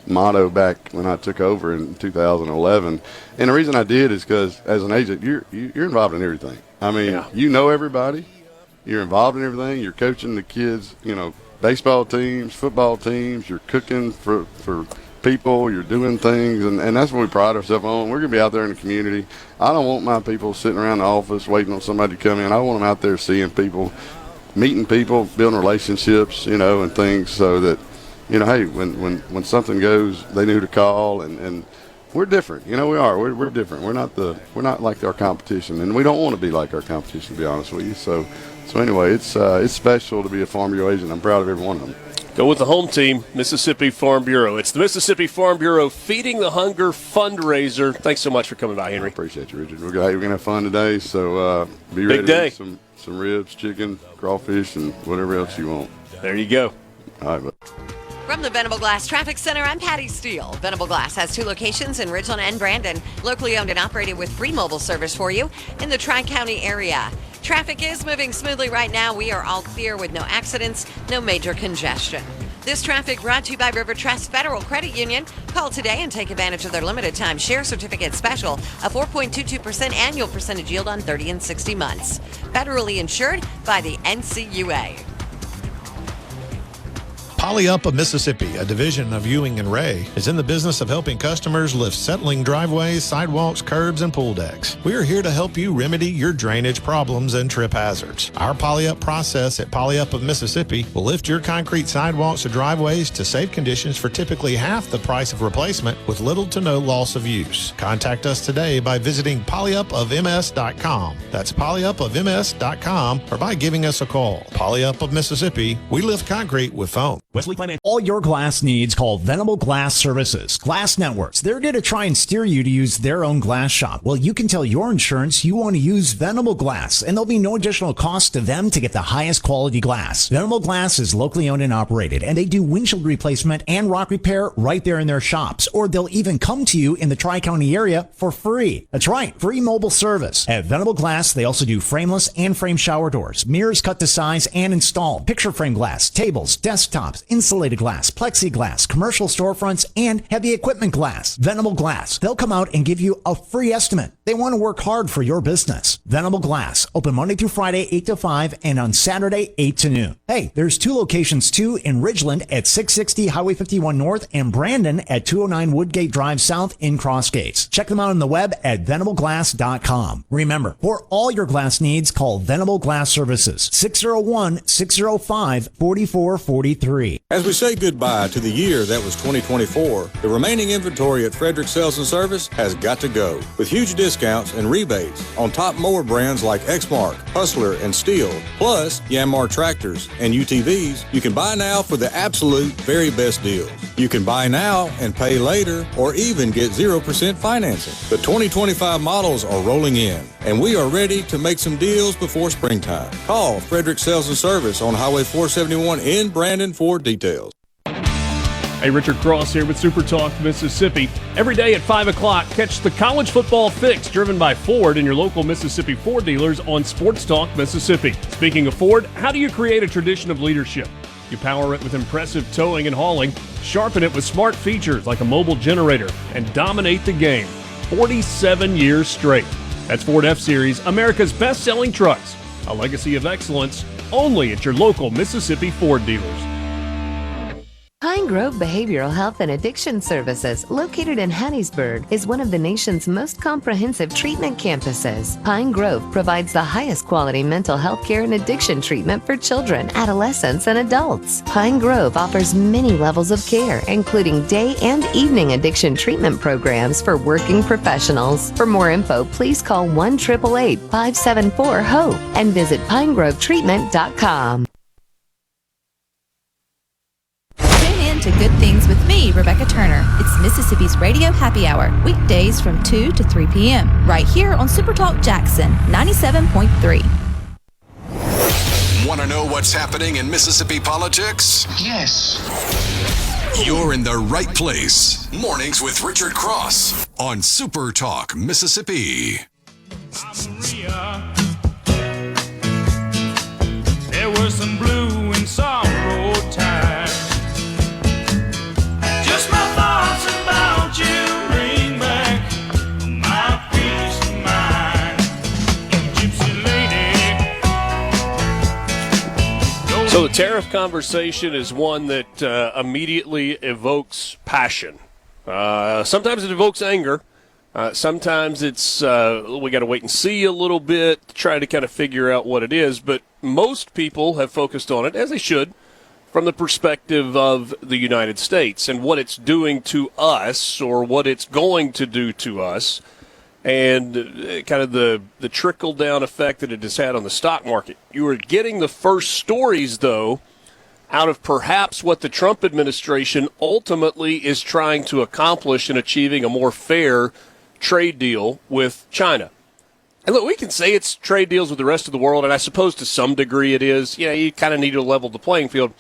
S10: motto back when I took over in 2011. And the reason I did is because as an agent, you're involved in everything. I mean, you know everybody. You're involved in everything. You're coaching the kids, baseball teams, football teams. You're cooking for people, you're doing things, and that's what we pride ourselves on. We're going to be out there in the community. I don't want my people sitting around the office waiting on somebody to come in. I want them out there seeing people, meeting people, building relationships, and things so that, hey, when something goes, they know who to call, and we're different. We are. We're different. We're not like our competition, and we don't want to be like our competition, to be honest with you. So anyway, it's special to be a Farm Bureau agent. I'm proud of every one of them.
S4: Go with the home team, Mississippi Farm Bureau. It's the Mississippi Farm Bureau Feeding the Hunger fundraiser. Thanks so much for coming by, Henry.
S10: I appreciate you, Richard. We're going to have fun today, so be ready to eat some ribs, chicken, crawfish, and whatever else you want.
S4: There you go.
S10: All right, bud.
S6: From the Venable Glass Traffic Center, I'm Patty Steele. Venable Glass has 2 locations in Ridgeland and Brandon, locally owned and operated with free mobile service for you in the Tri-County area. Traffic is moving smoothly right now. We are all clear with no accidents, no major congestion. This traffic brought to you by River Trust Federal Credit Union. Call today and take advantage of their limited time share certificate special, a 4.22% annual percentage yield on 30 and 60 months. Federally insured by the NCUA.
S9: Poly Up of Mississippi, a division of Ewing and Ray, is in the business of helping customers lift settling driveways, sidewalks, curbs, and pool decks. We are here to help you remedy your drainage problems and trip hazards. Our Poly Up process at Poly Up of Mississippi will lift your concrete sidewalks or driveways to safe conditions for typically half the price of replacement with little to no loss of use. Contact us today by visiting polyupofms.com. That's polyupofms.com, or by giving us a call. Poly Up of Mississippi, we lift concrete with foam.
S8: Wesley Finance. All your glass needs, call Venable Glass Services. Glass Networks. They're going to try and steer you to use their own glass shop. Well, you can tell your insurance you want to use Venable Glass, and there'll be no additional cost to them to get the highest quality glass. Venable Glass is locally owned and operated, and they do windshield replacement and rock repair right there in their shops, or they'll even come to you in the Tri-County area for free. That's right, free mobile service. At Venable Glass, they also do frameless and frame shower doors, mirrors cut to size and installed, picture frame glass, tables, desktops, insulated glass, plexiglass, commercial storefronts, and heavy equipment glass. Venable Glass. They'll come out and give you a free estimate. They want to work hard for your business. Venable Glass. Open Monday through Friday, 8 to 5, and on Saturday, 8 to noon. Hey, there's 2 locations too, in Ridgeland at 660 Highway 51 North and Brandon at 209 Woodgate Drive South in Cross Gates. Check them out on the web at venableglass.com. Remember, for all your glass needs, call Venable Glass Services. 601-605-4443.
S11: As we say goodbye to the year that was 2024, the remaining inventory at Frederick Sales and Service has got to go. With huge discounts and rebates on top mower brands like Exmark, Hustler, and Steel, plus Yanmar tractors and UTVs, you can buy now for the absolute very best deals. You can buy now and pay later, or even get 0% financing. The 2025 models are rolling in, and we are ready to make some deals before springtime. Call Frederick Sales and Service on Highway 471 in Brandon for details.
S4: Hey, Richard Cross here with SuperTalk Mississippi. Every day at 5 o'clock, catch the College Football Fix driven by Ford and your local Mississippi Ford dealers on Sports Talk Mississippi. Speaking of Ford, how do you create a tradition of leadership? You power it with impressive towing and hauling, sharpen it with smart features like a mobile generator, and dominate the game 47 years straight. That's Ford F-Series, America's best-selling trucks. A legacy of excellence only at your local Mississippi Ford dealers.
S23: Pine Grove Behavioral Health and Addiction Services, located in Hattiesburg, is one of the nation's most comprehensive treatment campuses. Pine Grove provides the highest quality mental health care and addiction treatment for children, adolescents, and adults. Pine Grove offers many levels of care, including day and evening addiction treatment programs for working professionals. For more info, please call 1-888-574-HOPE and visit pinegrovetreatment.com.
S24: To Good Things with me, Rebecca Turner. It's Mississippi's Radio Happy Hour, weekdays from 2 to 3 p.m. right here on SuperTalk Jackson 97.3.
S1: Want to know what's happening in Mississippi politics?
S25: Yes.
S1: You're in the right place. Mornings with Richard Cross on SuperTalk Mississippi.
S3: There was some blue and sorrow times. Just my thoughts about you bring back my peace of mind. Gypsy lady.
S4: So the tariff conversation is one that immediately evokes passion. Sometimes it evokes anger. Sometimes it's we got to wait and see a little bit to try to kind of figure out what it is. But most people have focused on it, as they should, from the perspective of the United States and what it's doing to us or what it's going to do to us, and kind of the trickle-down effect that it has had on the stock market. You are getting the first stories, though, out of perhaps what the Trump administration ultimately is trying to accomplish in achieving a more fair trade deal with China. And look, we can say it's trade deals with the rest of the world, and I suppose to some degree it is. Yeah, you kind of need to level the playing field.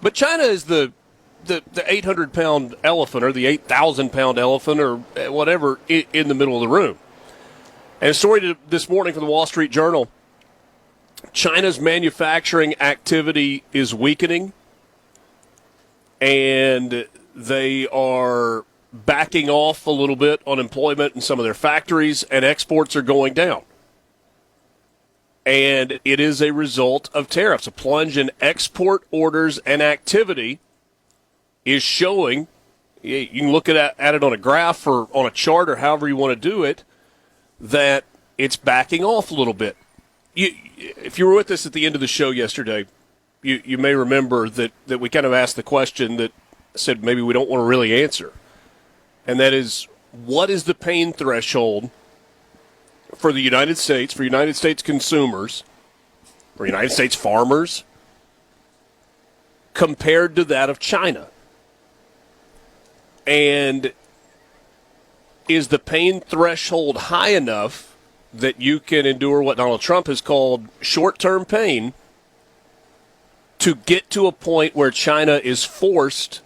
S4: But China is the 800-pound elephant or the 8,000-pound elephant or whatever in the middle of the room. And a story this morning from the Wall Street Journal, China's manufacturing activity is weakening, and they are backing off a little bit on employment in some of their factories, and exports are going down. And it is a result of tariffs. A plunge in export orders and activity is showing, you can look at it on a graph or on a chart or however you want to do it, that it's backing off a little bit. If you were with us at the end of the show yesterday, you may remember that we kind of asked the question that said maybe we don't want to really answer. And that is, what is the pain threshold for the United States, for United States consumers, for United States farmers, compared to that of China. And is the pain threshold high enough that you can endure what Donald Trump has called short-term pain to get to a point where China is forced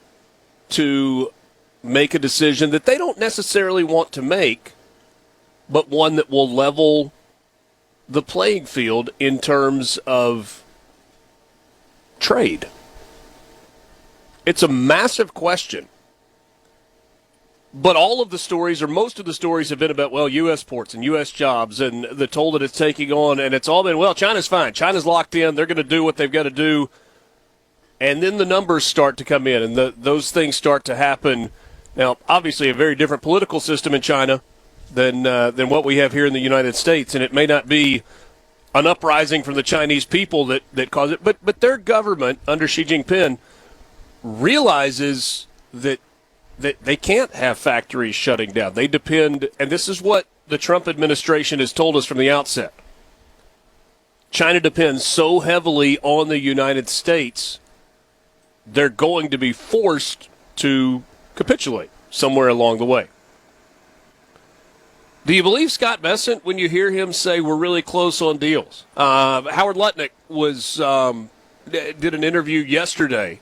S4: to make a decision that they don't necessarily want to make, but one that will level the playing field in terms of trade? It's a massive question. But all of the stories, or most of the stories, have been about, well, U.S. ports and U.S. jobs and the toll that it's taking on, and it's all been, well, China's fine. China's locked in. They're going to do what they've got to do. And then the numbers start to come in, and those things start to happen. Now, obviously, a very different political system in China than what we have here in the United States, and it may not be an uprising from the Chinese people that caused it, but their government under Xi Jinping realizes that they can't have factories shutting down. They depend, and this is what the Trump administration has told us from the outset. China depends so heavily on the United States, they're going to be forced to capitulate somewhere along the way. Do you believe Scott Bessent when you hear him say we're really close on deals? Howard Lutnick did an interview yesterday,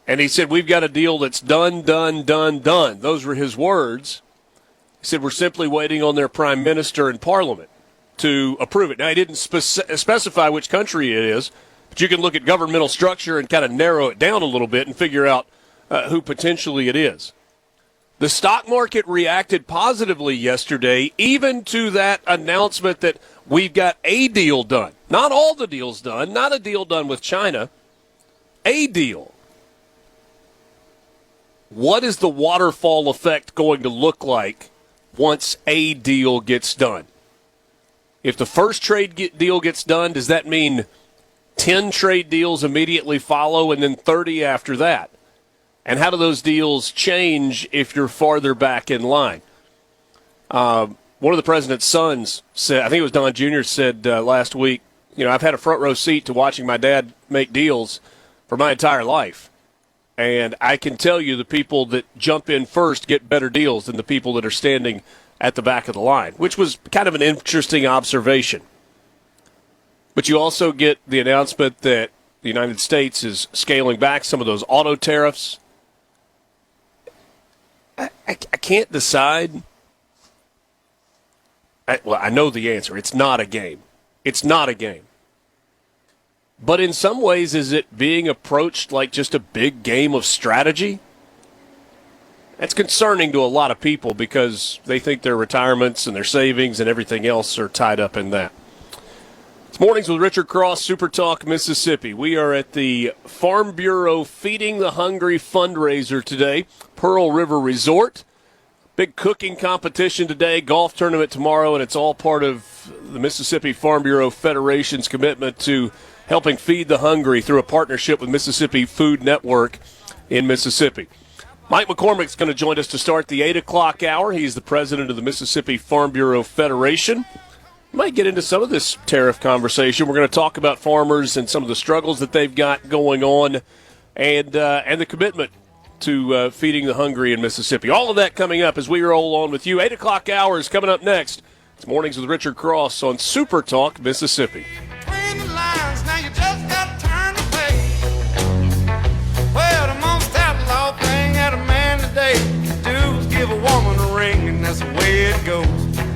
S4: and he said, we've got a deal that's done. Those were his words. He said, we're simply waiting on their prime minister and parliament to approve it. Now, he didn't specify which country it is, but you can look at governmental structure and kind of narrow it down a little bit and figure out who potentially it is. The stock market reacted positively yesterday, even to that announcement that we've got a deal done. Not all the deals done, not a deal done with China, a deal. What is the waterfall effect going to look like once a deal gets done? If the first trade deal gets done, does that mean 10 trade deals immediately follow and then 30 after that? And how do those deals change if you're farther back in line? One of the president's sons said, I think it was Don Jr., said last week, I've had a front row seat to watching my dad make deals for my entire life. And I can tell you the people that jump in first get better deals than the people that are standing at the back of the line, which was kind of an interesting observation. But you also get the announcement that the United States is scaling back some of those auto tariffs. I can't decide. I know the answer. It's not a game. It's not a game. But in some ways, is it being approached like just a big game of strategy? That's concerning to a lot of people because they think their retirements and their savings and everything else are tied up in that. It's Mornings with Richard Cross, SuperTalk, Mississippi. We are at the Farm Bureau Feeding the Hungry fundraiser today, Pearl River Resort. Big cooking competition today, golf tournament tomorrow, and it's all part of the Mississippi Farm Bureau Federation's commitment to helping feed the hungry through a partnership with Mississippi Food Network in Mississippi. Mike McCormick is going to join us to start the 8 o'clock hour. He's the president of the Mississippi Farm Bureau Federation. We might get into some of this tariff conversation. We're going to talk about farmers and some of the struggles that they've got going on and the commitment to feeding the hungry in Mississippi. All of that coming up as we roll on with you. 8 o'clock hour is coming up next. It's Mornings with Richard Cross on SuperTalk, Mississippi.
S3: Now you just gotta turn the page. Well, the most outlaw thing that a man today can do is give a woman a ring, and that's the way it goes.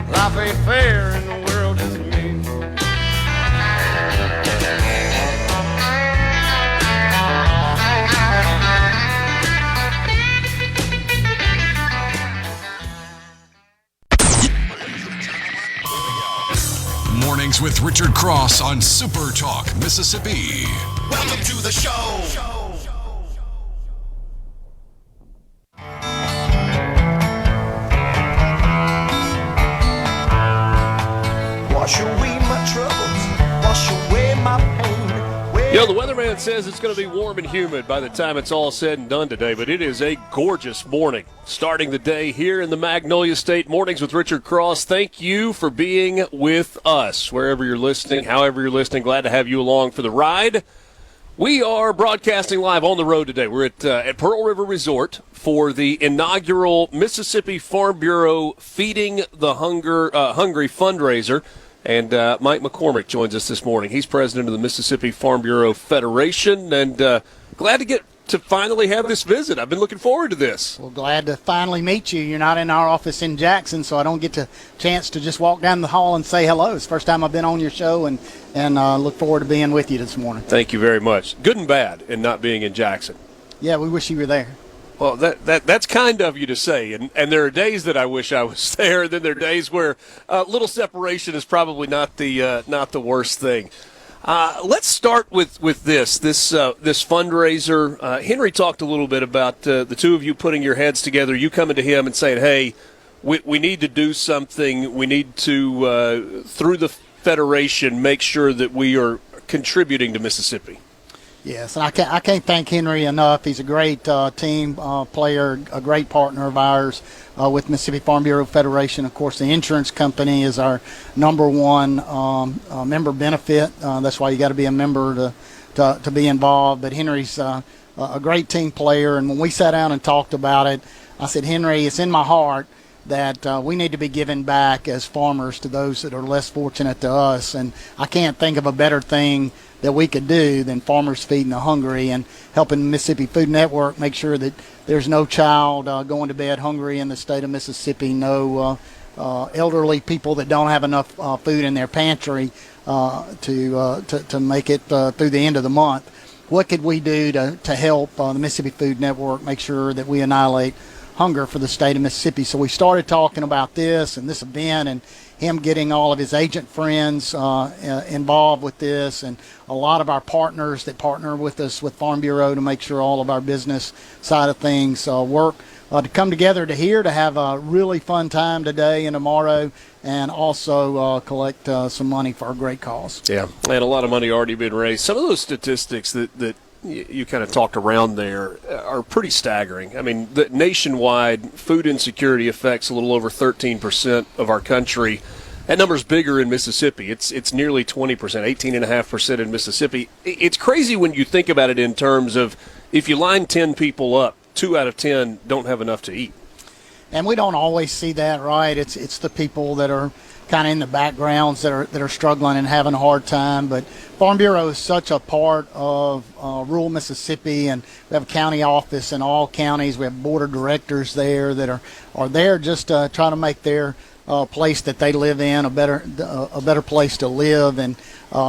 S3: Life ain't fair and the world isn't mean.
S1: Mornings with Richard Cross on Super Talk, Mississippi.
S21: Welcome to the show.
S3: Wash away my troubles, wash away my pain.
S4: The weatherman says it's going to be warm and humid by the time it's all said and done today, but it is a gorgeous morning. Starting the day here in the Magnolia State. Mornings with Richard Cross. Thank you for being with us. Wherever you're listening, however you're listening, glad to have you along for the ride. We are broadcasting live on the road today. We're at Pearl River Resort for the inaugural Mississippi Farm Bureau Feeding the Hungry fundraiser. And Mike McCormick joins us this morning. He's president of the Mississippi Farm Bureau Federation, and glad to get to finally have this visit. I've been looking forward to this.
S12: Well, glad to finally meet you. You're not in our office in Jackson, so I don't get a chance to just walk down the hall and say hello. It's the first time I've been on your show, and look forward to being with you this morning.
S4: Thank you very much. Good and bad in not being in Jackson.
S12: Yeah, we wish you were there.
S4: Well, that's kind of you to say, and there are days that I wish I was there. Then there are days where a little separation is probably not the worst thing. Let's start with this fundraiser. Henry talked a little bit about the two of you putting your heads together, you coming to him and saying, hey, we need to do something. We need to, through the Federation, make sure that we are contributing to Mississippi.
S12: Yes, and I can't thank Henry enough. He's a great team player, a great partner of ours with Mississippi Farm Bureau Federation. Of course, the insurance company is our number one member benefit. That's why you got to be a member to be involved. But Henry's a great team player, and when we sat down and talked about it, I said, Henry, it's in my heart that we need to be giving back as farmers to those that are less fortunate to us. And I can't think of a better thing that we could do than Farmers Feeding the Hungry and helping the Mississippi Food Network make sure that there's no child going to bed hungry in the state of Mississippi, no elderly people that don't have enough food in their pantry to make it through the end of the month. What could we do to help the Mississippi Food Network make sure that we annihilate hunger for the state of Mississippi? So we started talking about this and this event and him getting all of his agent friends involved with this, and a lot of our partners that partner with us with Farm Bureau to make sure all of our business side of things work to come together to have a really fun time today and tomorrow, and also collect some money for a great cause.
S4: Yeah, and a lot of money already been raised. Some of those statistics that you kind of talked around there are pretty staggering. I mean, the nationwide food insecurity affects a little over 13% of our country. That number's bigger in Mississippi. It's nearly 20%, 18.5% in Mississippi. It's crazy when you think about it in terms of if you line 10 people up, 2 out of 10 don't have enough to eat.
S12: And we don't always see that, right? It's the people that are kind of in the backgrounds that are struggling and having a hard time. But Farm Bureau is such a part of rural Mississippi, and we have a county office in all counties. We have board of directors there that are there just trying to make their place that they live in a better place to live. And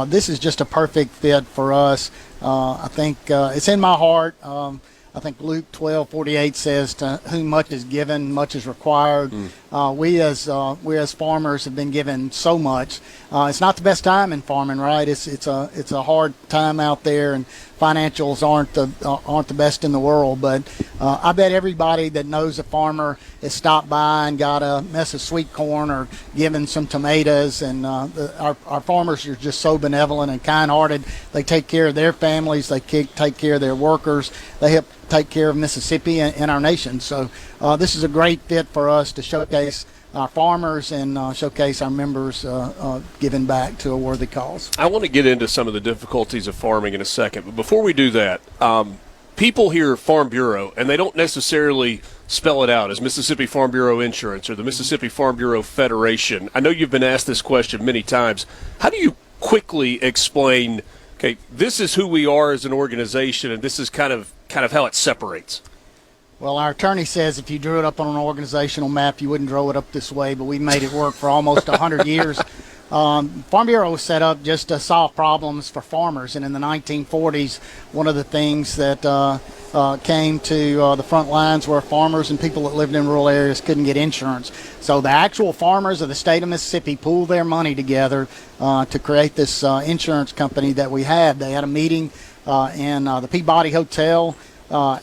S12: this is just a perfect fit for us. I think it's in my heart. I think Luke 12:48 says, "To whom much is given, much is required." We as farmers have been given so much. It's not the best time in farming, right? It's a hard time out there, and financials aren't the best in the world. But I bet everybody that knows a farmer has stopped by and got a mess of sweet corn or given some tomatoes. And our farmers are just so benevolent and kind-hearted. They take care of their families. They take care of their workers. They help take care of Mississippi and our nation. So this is a great fit for us to showcase our farmers and showcase our members giving back to a worthy cause.
S4: I want to get into some of the difficulties of farming in a second, but before we do that, people hear Farm Bureau and they don't necessarily spell it out as Mississippi Farm Bureau Insurance or the Mississippi Farm Bureau Federation. I know you've been asked this question many times. How do you quickly explain, okay, this is who we are as an organization and this is kind of how it separates?
S12: Well, our attorney says if you drew it up on an organizational map, you wouldn't draw it up this way, but we made it work for almost 100 years. Farm Bureau was set up just to solve problems for farmers, and in the 1940s, one of the things that came to the front lines were farmers and people that lived in rural areas couldn't get insurance. So the actual farmers of the state of Mississippi pooled their money together to create this insurance company that we had. They had a meeting in the Peabody Hotel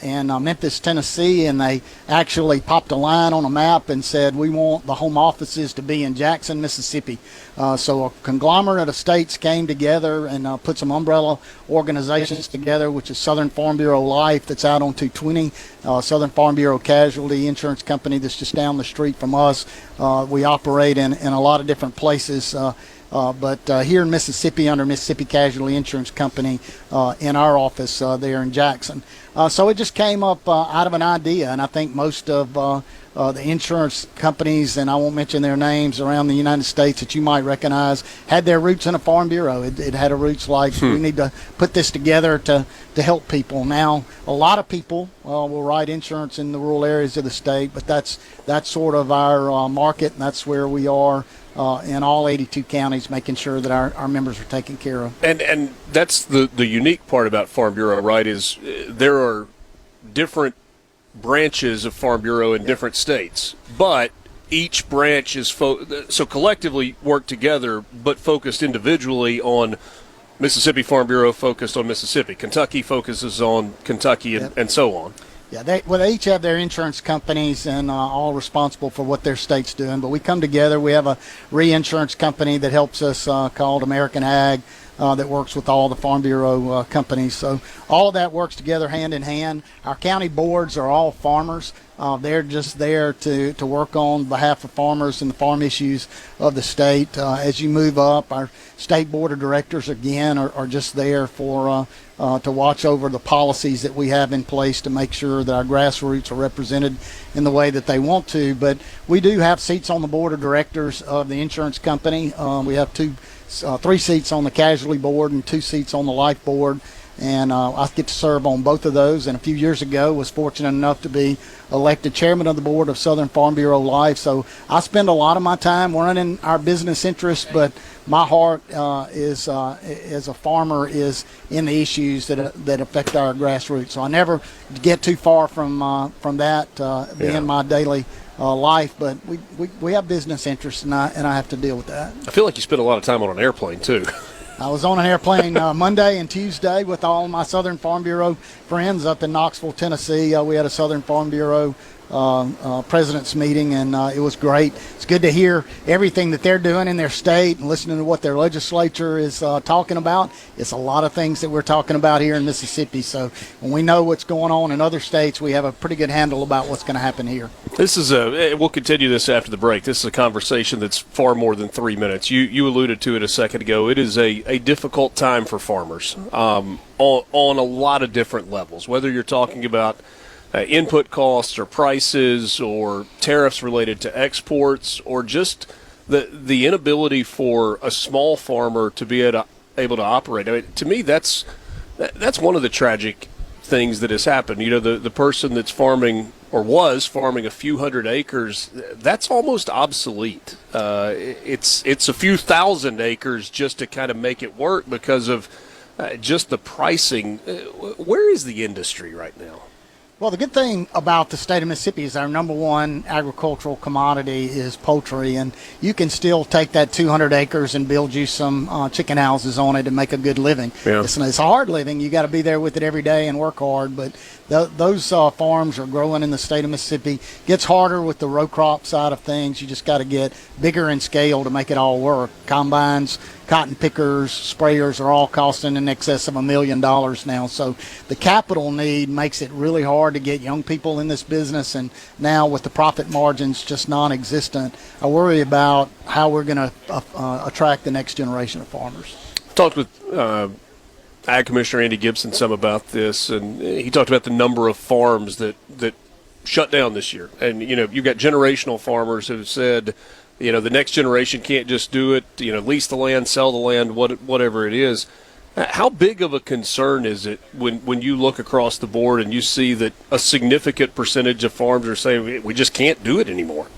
S12: in Memphis, Tennessee, and they actually popped a line on a map and said, we want the home offices to be in Jackson, Mississippi. So a conglomerate of states came together and put some umbrella organizations together, which is Southern Farm Bureau Life that's out on 220, Southern Farm Bureau Casualty insurance company that's just down the street from us. We operate in a lot of different places But here in Mississippi, under Mississippi Casualty Insurance Company, in our office there in Jackson. So it just came up out of an idea, and I think most of the insurance companies, and I won't mention their names, around the United States that you might recognize, had their roots in a farm bureau. It had a roots like we need to put this together to help people. Now, a lot of people will write insurance in the rural areas of the state, but that's sort of our market, and that's where we are in all 82 counties, making sure that our members are taken care of.
S4: And that's the unique part about Farm Bureau, right, is there are different branches of Farm Bureau in different states, but each branch is so collectively work together, but focused individually on Mississippi Farm Bureau focused on Mississippi, Kentucky focuses on Kentucky, and so on.
S12: Yeah, they each have their insurance companies and all responsible for what their state's doing. But we come together. We have a reinsurance company that helps us called American Ag that works with all the Farm Bureau companies. So all of that works together hand in hand. Our county boards are all farmers. They're just there to work on behalf of farmers and the farm issues of the state. As you move up, our state board of directors, again, are just there for to watch over the policies that we have in place to make sure that our grassroots are represented in the way that they want to. But we do have seats on the board of directors of the insurance company. We have 3 seats on the casualty board and 2 seats on the life board. And I get to serve on both of those. And a few years ago was fortunate enough to be elected chairman of the board of Southern Farm Bureau Life. So I spend a lot of my time running our business interests, but my heart is as a farmer is in the issues that affect our grassroots. So I never get too far from that being my daily life, but we have business interests, and I have to deal with that.
S4: I feel like you spend a lot of time on an airplane too.
S12: I was on an airplane Monday and Tuesday with all my Southern Farm Bureau friends up in Knoxville, Tennessee. We had a Southern Farm Bureau president's meeting, and it was great. It's good to hear everything that they're doing in their state and listening to what their legislature is talking about. It's a lot of things that we're talking about here in Mississippi. So when we know what's going on in other states, we have a pretty good handle about what's going to happen here.
S4: This is we'll continue this after the break. This is a conversation that's far more than 3 minutes. You alluded to it a second ago. It is a difficult time for farmers on a lot of different levels, whether you're talking about input costs or prices or tariffs related to exports, or just the inability for a small farmer to be able to operate. I mean, to me, that's one of the tragic things that has happened. You know, the person that's farming or was farming a few hundred acres, that's almost obsolete. It's a few thousand acres just to kind of make it work because of just the pricing. Where is the industry right now?
S12: Well, the good thing about the state of Mississippi is our number one agricultural commodity is poultry, and you can still take that 200 acres and build you some chicken houses on it and make a good living. Yeah. It's a hard living. You got to be there with it every day and work hard, but those farms are growing in the state of Mississippi. Gets harder with the row crop side of things. You just got to get bigger in scale to make it all work. Combines, cotton pickers, sprayers are all costing in excess of $1 million now. So the capital need makes it really hard to get young people in this business. And now with the profit margins just non-existent, I worry about how we're going to attract the next generation of farmers.
S4: Talked with Ag Commissioner Andy Gibson some about this, and he talked about the number of farms that shut down this year. And, you know, you've got generational farmers who have said, you know, the next generation can't just do it, you know, lease the land, sell the land, whatever it is. How big of a concern is it when you look across the board and you see that a significant percentage of farms are saying we just can't do it anymore?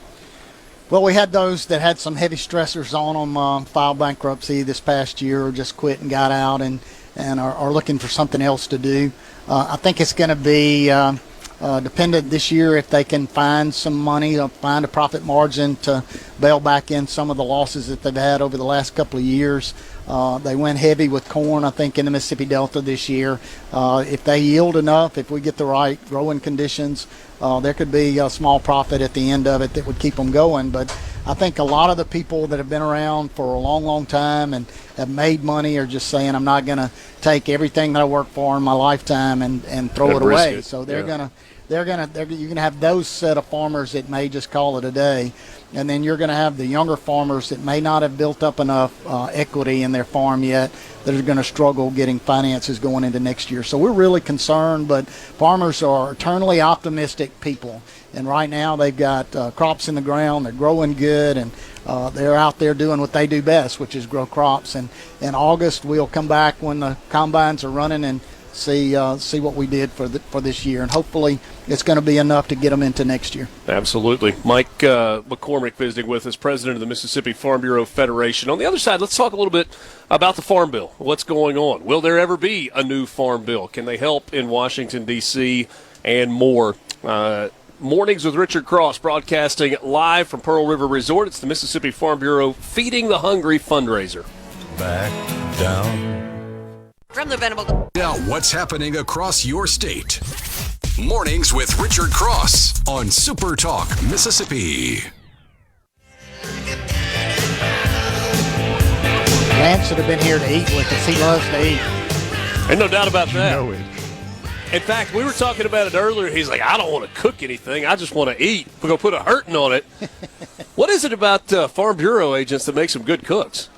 S12: Well, we had those that had some heavy stressors on them, filed bankruptcy this past year, or just quit and got out and are looking for something else to do. I think it's going to be dependent this year if they can find some money, find a profit margin to bail back in some of the losses that they've had over the last couple of years. They went heavy with corn, I think, in the Mississippi Delta this year. If they yield enough, if we get the right growing conditions, there could be a small profit at the end of it that would keep them going. But I think a lot of the people that have been around for a long, long time and have made money are just saying, I'm not going to take everything that I worked for in my lifetime and throw it away. So they're going you're gonna have those set of farmers that may just call it a day, and then you're gonna have the younger farmers that may not have built up enough equity in their farm yet, that are going to struggle getting finances going into next year. So we're really concerned, but farmers are eternally optimistic people. And right now they've got crops in the ground, they're growing good, and they're out there doing what they do best, which is grow crops. And in August we'll come back when the combines are running and see what we did for this year, and hopefully it's going to be enough to get them into next year.
S4: Absolutely. Mike McCormick visiting with us, president of the Mississippi Farm Bureau Federation. On the other side, let's talk a little bit about the Farm Bill. What's going on? Will there ever be a new Farm Bill? Can they help in Washington, D.C., and more? Mornings with Richard Cross, broadcasting live from Pearl River Resort. It's the Mississippi Farm Bureau Feeding the Hungry fundraiser.
S1: Back down.
S6: From the Venable.
S1: Now, what's happening across your state? Mornings with Richard Cross on SuperTalk, Mississippi.
S12: Lance should have been here to eat with us. He loves to eat.
S4: Ain't no doubt about that.
S5: You know it.
S4: In fact, we were talking about it earlier. He's like, I don't want to cook anything. I just want to eat. We're going to put a hurting on it. What is it about Farm Bureau agents that makes them good cooks?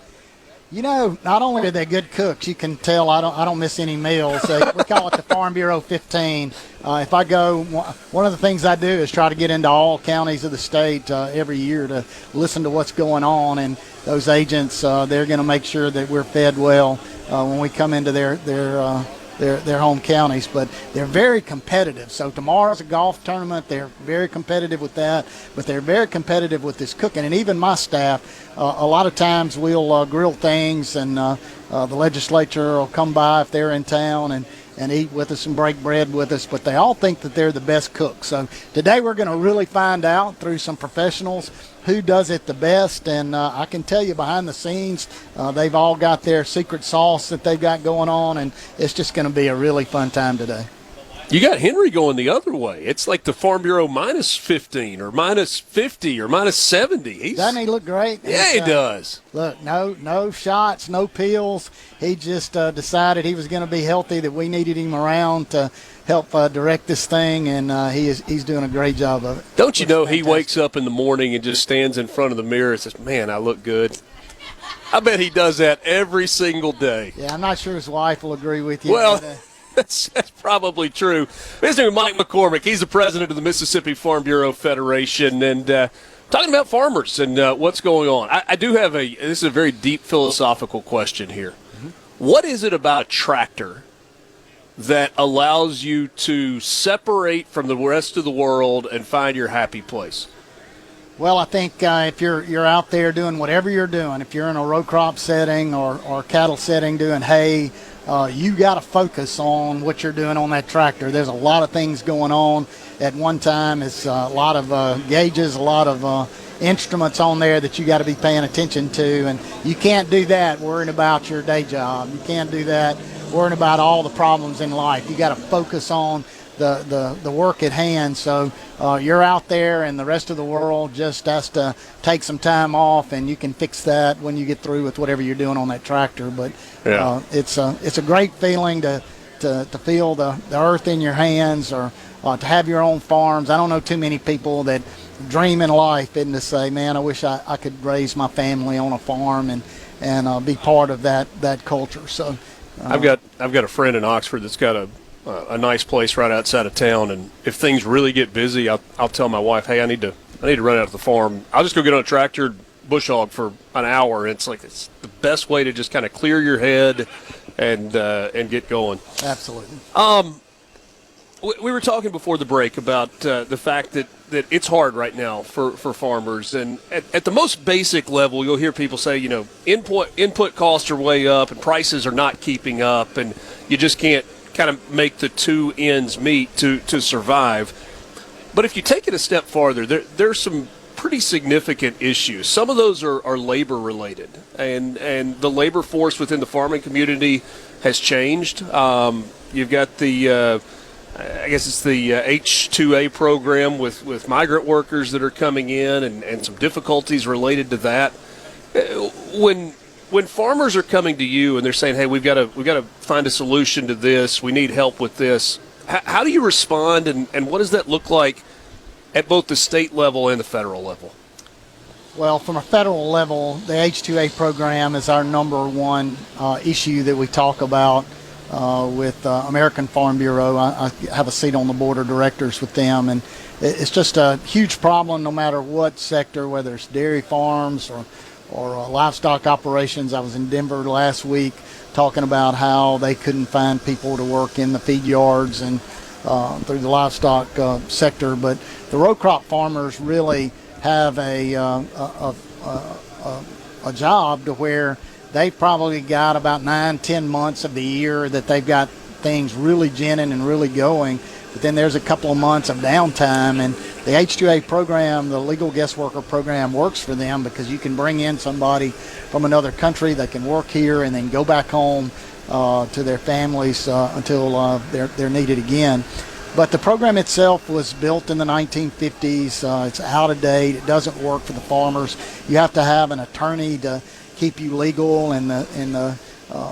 S12: You know, not only are they good cooks, you can tell I don't miss any meals. We call it the Farm Bureau 15. If I go, one of the things I do is try to get into all counties of the state every year to listen to what's going on, and those agents, they're going to make sure that we're fed well when we come into their home counties. But they're very competitive. So tomorrow's a golf tournament. They're very competitive with that, but they're very competitive with this cooking. And even my staff, a lot of times we'll grill things, and the legislature will come by if they're in town and eat with us and break bread with us, but they all think that they're the best cooks. So today we're going to really find out through some professionals who does it the best, and I can tell you behind the scenes, they've all got their secret sauce that they've got going on, and it's just going to be a really fun time today.
S4: You got Henry going the other way. It's like the Farm Bureau minus 15 or minus 50 or minus 70.
S12: Doesn't he look great?
S4: Yeah, he does.
S12: Look, no shots, no pills. He just decided he was going to be healthy, that we needed him around to help direct this thing, and he's doing a great job of it.
S4: Don't you know he wakes up in the morning and just stands in front of the mirror and says, man, I look good. I bet he does that every single day.
S12: Yeah, I'm not sure his wife will agree with you.
S4: Well,
S12: but,
S4: that's probably true. Visiting with Mike McCormick. He's the president of the Mississippi Farm Bureau Federation, and talking about farmers and what's going on. I do have this is a very deep philosophical question here. Mm-hmm. What is it about a tractor that allows you to separate from the rest of the world and find your happy place?
S12: Well, I think if you're out there doing whatever you're doing, if you're in a row crop setting or cattle setting doing hay, you got to focus on what you're doing on that tractor. There's a lot of things going on at one time. It's a lot of gauges, a lot of instruments on there that you got to be paying attention to, and you can't do that worrying about your day job. You can't do that worrying about all the problems in life. You got to focus on the work at hand. So you're out there, and the rest of the world just has to take some time off, and you can fix that when you get through with whatever you're doing on that tractor. But it's a great feeling to feel the earth in your hands, or to have your own farms. I don't know too many people that dream in life and to say, man, I wish I could raise my family on a farm and be part of that culture. So
S4: I've got a friend in Oxford that's got a nice place right outside of town, and if things really get busy, I'll tell my wife, hey, I need to run out to the farm. I'll just go get on a tractor, bush hog for an hour. It's like it's the best way to just kind of clear your head and get going.
S12: Absolutely.
S4: We were talking before the break about the fact that it's hard right now for farmers, and at the most basic level, you'll hear people say, you know, input costs are way up and prices are not keeping up, and you just can't kind of make the two ends meet to survive. But if you take it a step farther, there's some pretty significant issues. Some of those are labor related, and the labor force within the farming community has changed. You've got the I guess it's the H-2A program with migrant workers that are coming in, and some difficulties related to that. When farmers are coming to you and they're saying, hey, we've got to find a solution to this, we need help with this, How do you respond, and what does that look like at both the state level and the federal level?
S12: Well, from a federal level, the H-2A program is our number one issue that we talk about with American Farm Bureau. I have a seat on the board of directors with them, and it's just a huge problem no matter what sector, whether it's dairy farms or livestock operations. I was in Denver last week talking about how they couldn't find people to work in the feed yards and through the livestock sector. But the row crop farmers really have a job to where they've probably got about 9-10 months of the year that they've got things really ginning and really going. But then there's a couple of months of downtime, and the H-2A program, the legal guest worker program, works for them because you can bring in somebody from another country that can work here and then go back home to their families until they're needed again. But the program itself was built in the 1950s. It's out of date. It doesn't work for the farmers. You have to have an attorney to keep you legal, and the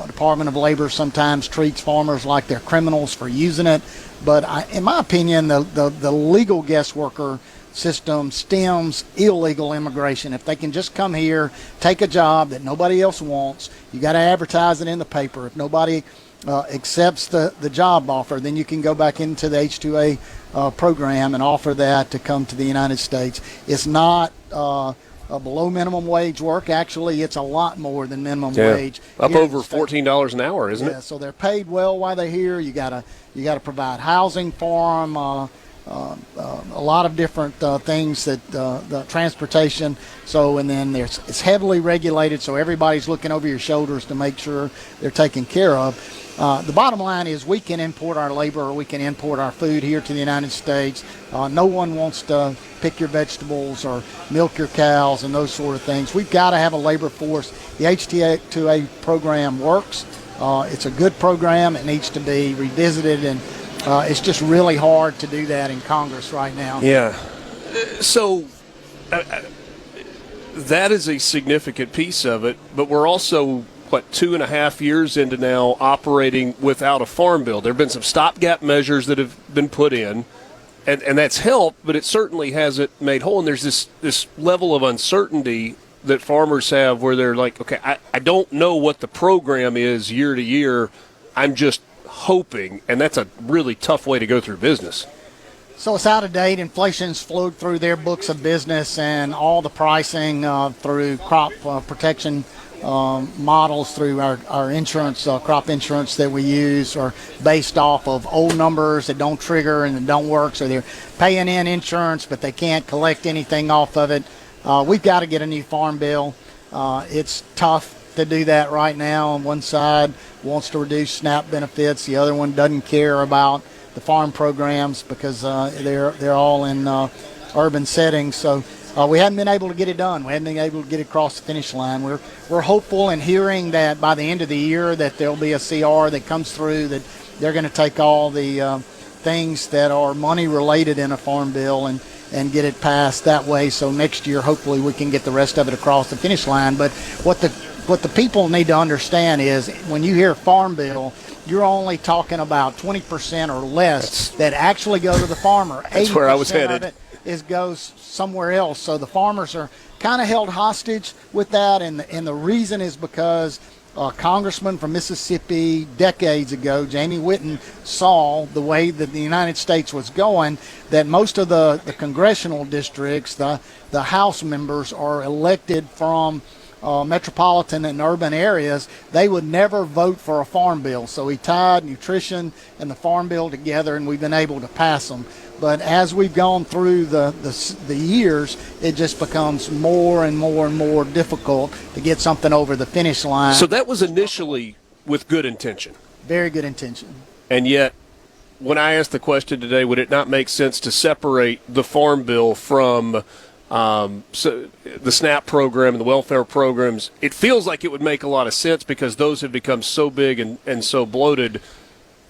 S12: Department of Labor sometimes treats farmers like they're criminals for using it. But in my opinion, the legal guest worker system stems illegal immigration. If they can just come here, take a job that nobody else wants, you got to advertise it in the paper. If nobody accepts the job offer, then you can go back into the H-2A program and offer that to come to the United States. It's not below minimum wage work. Actually, it's a lot more than minimum wage.
S4: Up over $14 an hour, isn't it?
S12: Yeah, so they're paid well while they're here. You gotta provide housing for them, a lot of different things that the transportation. So, and then it's heavily regulated, so everybody's looking over your shoulders to make sure they're taken care of. The bottom line is we can import our labor, or we can import our food here to the United States. No one wants to pick your vegetables or milk your cows and those sort of things. We've got to have a labor force. The H-2A program works. It's a good program. It needs to be revisited, and it's just really hard to do that in Congress right now.
S4: Yeah. So that is a significant piece of it, but we're also 2.5 years into now operating without a farm bill. There have been some stopgap measures that have been put in, and that's helped, but it certainly hasn't made whole. And there's this level of uncertainty that farmers have where they're like, okay, I don't know what the program is year to year. I'm just hoping, and that's a really tough way to go through business.
S12: So it's out of date. Inflation's flowed through their books of business, and all the pricing through crop protection models through our insurance, crop insurance that we use, are based off of old numbers that don't trigger and that don't work. So they're paying in insurance, but they can't collect anything off of it. We've got to get a new farm bill. It's tough to do that right now. On one side wants to reduce SNAP benefits, the other one doesn't care about the farm programs because they're all in urban settings. So we haven't been able to get it done. We haven't been able to get it across the finish line. We're hopeful and hearing that by the end of the year that there'll be a CR that comes through, that they're going to take all the things that are money related in a farm bill and get it passed that way. So next year, hopefully, we can get the rest of it across the finish line. But what the people need to understand is when you hear farm bill, you're only talking about 20% or less that actually go to the farmer.
S4: That's where I was headed.
S12: Of it goes somewhere else. So the farmers are kind of held hostage with that, and the reason is because a congressman from Mississippi decades ago, Jamie Whitten, saw the way that the United States was going, that most of the congressional districts, the House members are elected from metropolitan and urban areas. They would never vote for a farm bill. So he tied nutrition and the farm bill together, and we've been able to pass them. But as we've gone through the years, it just becomes more and more and more difficult to get something over the finish line.
S4: So that was initially with good intention.
S12: Very good intention.
S4: And yet, when I asked the question today, would it not make sense to separate the farm bill from the SNAP program and the welfare programs? It feels like it would make a lot of sense because those have become so big and so bloated.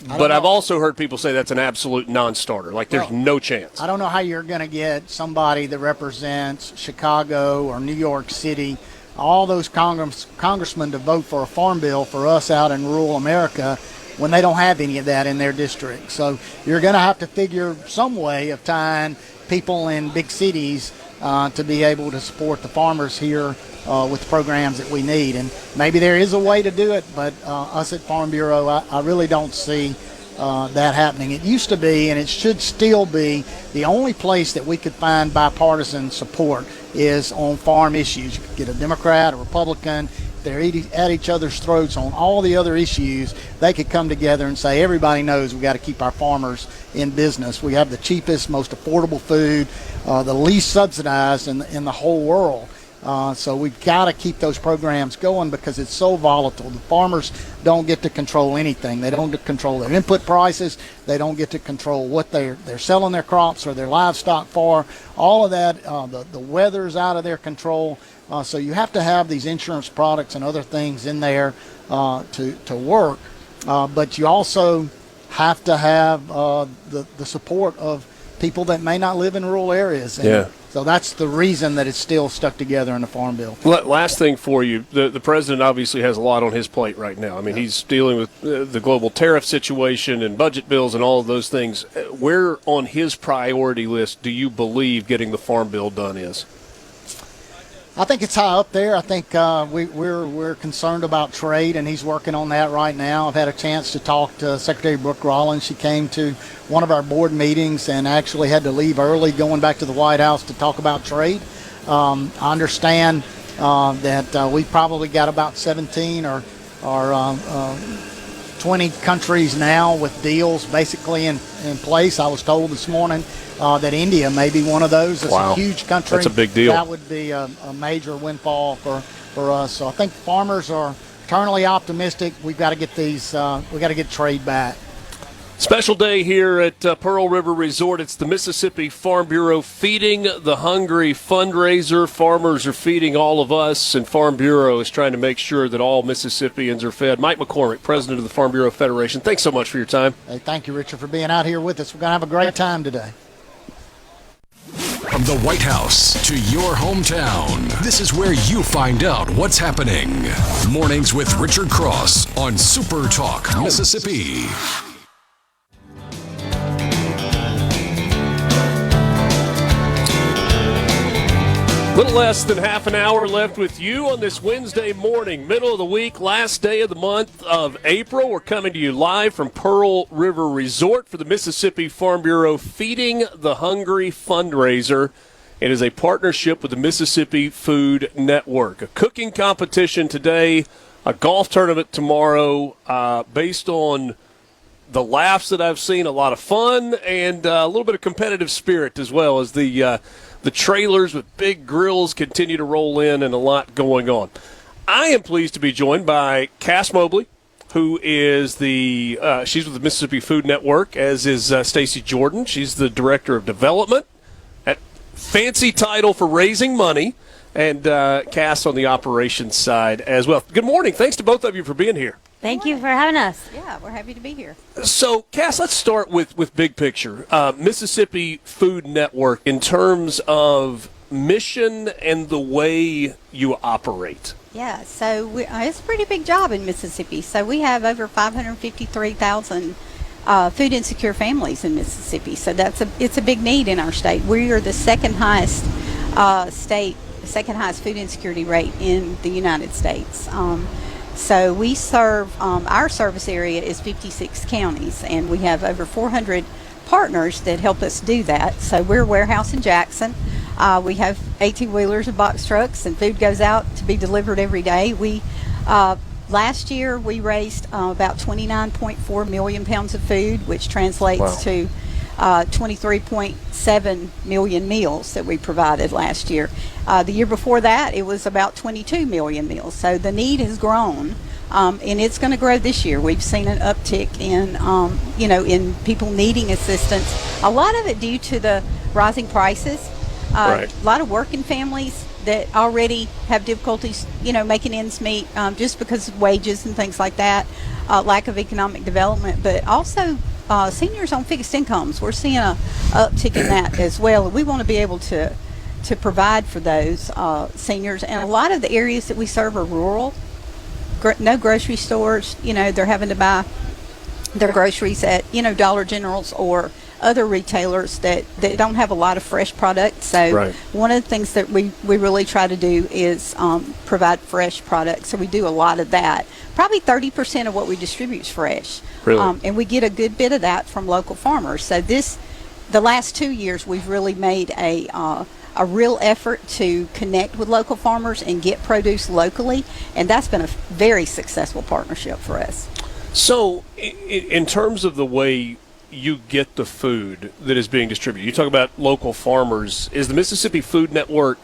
S4: But I've also heard people say that's an absolute non-starter. Like there's no chance.
S12: I don't know how you're going to get somebody that represents Chicago or New York City, all those congressmen to vote for a farm bill for us out in rural America when they don't have any of that in their district. So you're going to have to figure some way of tying people in big cities to be able to support the farmers here with the programs that we need. And maybe there is a way to do it, but us at Farm Bureau, I really don't see that happening. It used to be, and it should still be, the only place that we could find bipartisan support is on farm issues. You could get a Democrat, a Republican. They're at each other's throats on all the other issues. They could come together and say, everybody knows we got to keep our farmers in business. We have the cheapest, most affordable food, the least subsidized in the whole world. So we've got to keep those programs going because it's so volatile. The farmers don't get to control anything. They don't get to control their input prices. They don't get to control what they're selling their crops or their livestock for. All of that, the weather's out of their control. So you have to have these insurance products and other things in there to work. But you also have to have the support of people that may not live in rural areas. And so that's the reason that it's still stuck together in the Farm Bill.
S4: Last thing for you, the president obviously has a lot on his plate right now. I mean, he's dealing with the global tariff situation and budget bills and all of those things. Where on his priority list do you believe getting the Farm Bill done is?
S12: I think it's high up there. I think we're concerned about trade, and he's working on that right now. I've had a chance to talk to Secretary Brooke Rollins. She came to one of our board meetings and actually had to leave early going back to the White House to talk about trade. I understand that we've probably got about 17 or 20 countries now with deals basically in place. I was told this morning that India may be one of those. It's a huge country.
S4: That's a big deal.
S12: That would be a major windfall for us. So I think farmers are eternally optimistic. We've got to get we got to get trade back.
S4: Special day here at Pearl River Resort. It's the Mississippi Farm Bureau Feeding the Hungry fundraiser. Farmers are feeding all of us, and Farm Bureau is trying to make sure that all Mississippians are fed. Mike McCormick, president of the Farm Bureau Federation, thanks so much for your time.
S12: Hey, thank you, Richard, for being out here with us. We're going to have a great time today.
S1: From the White House to your hometown, this is where you find out what's happening. Mornings with Richard Cross on Super Talk, Mississippi.
S4: Little less than half an hour left with you on this Wednesday morning, middle of the week, last day of the month of April. We're coming to you live from Pearl River Resort for the Mississippi Farm Bureau Feeding the Hungry fundraiser. It is a partnership with the Mississippi Food Network. A cooking competition today, a golf tournament tomorrow, based on the laughs that I've seen, a lot of fun, and a little bit of competitive spirit as well as the trailers with big grills continue to roll in and a lot going on. I am pleased to be joined by Cass Mobley, who is she's with the Mississippi Food Network, as is Stacey Jordan. She's the Director of Development. That fancy title for raising money. And Cass on the operations side as well. Good morning. Thanks to both of you for being here.
S13: Thank you for having us.
S22: Yeah, we're happy to be here.
S4: So, Cass, let's start with big picture. Mississippi Food Network, in terms of mission and the way you operate.
S22: Yeah, so it's a pretty big job in Mississippi. So we have over 553,000 food insecure families in Mississippi. So it's a big need in our state. We are the second highest second highest food insecurity rate in the United States. So we serve, our service area is 56 counties, and we have over 400 partners that help us do that. So we're a warehouse in Jackson. We have 18-wheelers and box trucks, and food goes out to be delivered every day. Last year we raised about 29.4 million pounds of food, which translates to 23.7 million meals that we provided last year. The year before that, it was about 22 million meals. So the need has grown, and it's going to grow this year. We've seen an uptick in, in people needing assistance. A lot of it due to the rising prices. A lot of working families that already have difficulties, making ends meet, just because of wages and things like that, lack of economic development, but also seniors on fixed incomes. We're seeing a uptick in that as well. We want to be able to provide for those seniors. And a lot of the areas that we serve are rural. No grocery stores. They're having to buy
S13: their groceries at, Dollar Generals or other retailers that don't have a lot of fresh products. So one of the things that we really try to do is provide fresh products. So we do a lot of that. Probably 30% of what we distribute is fresh.
S4: Really?
S13: And we get a good bit of that from local farmers. So the last 2 years, we've really made a real effort to connect with local farmers and get produce locally. And that's been a very successful partnership for us.
S4: So in terms of the way you get the food that is being distributed, you talk about local farmers. Is the Mississippi Food Network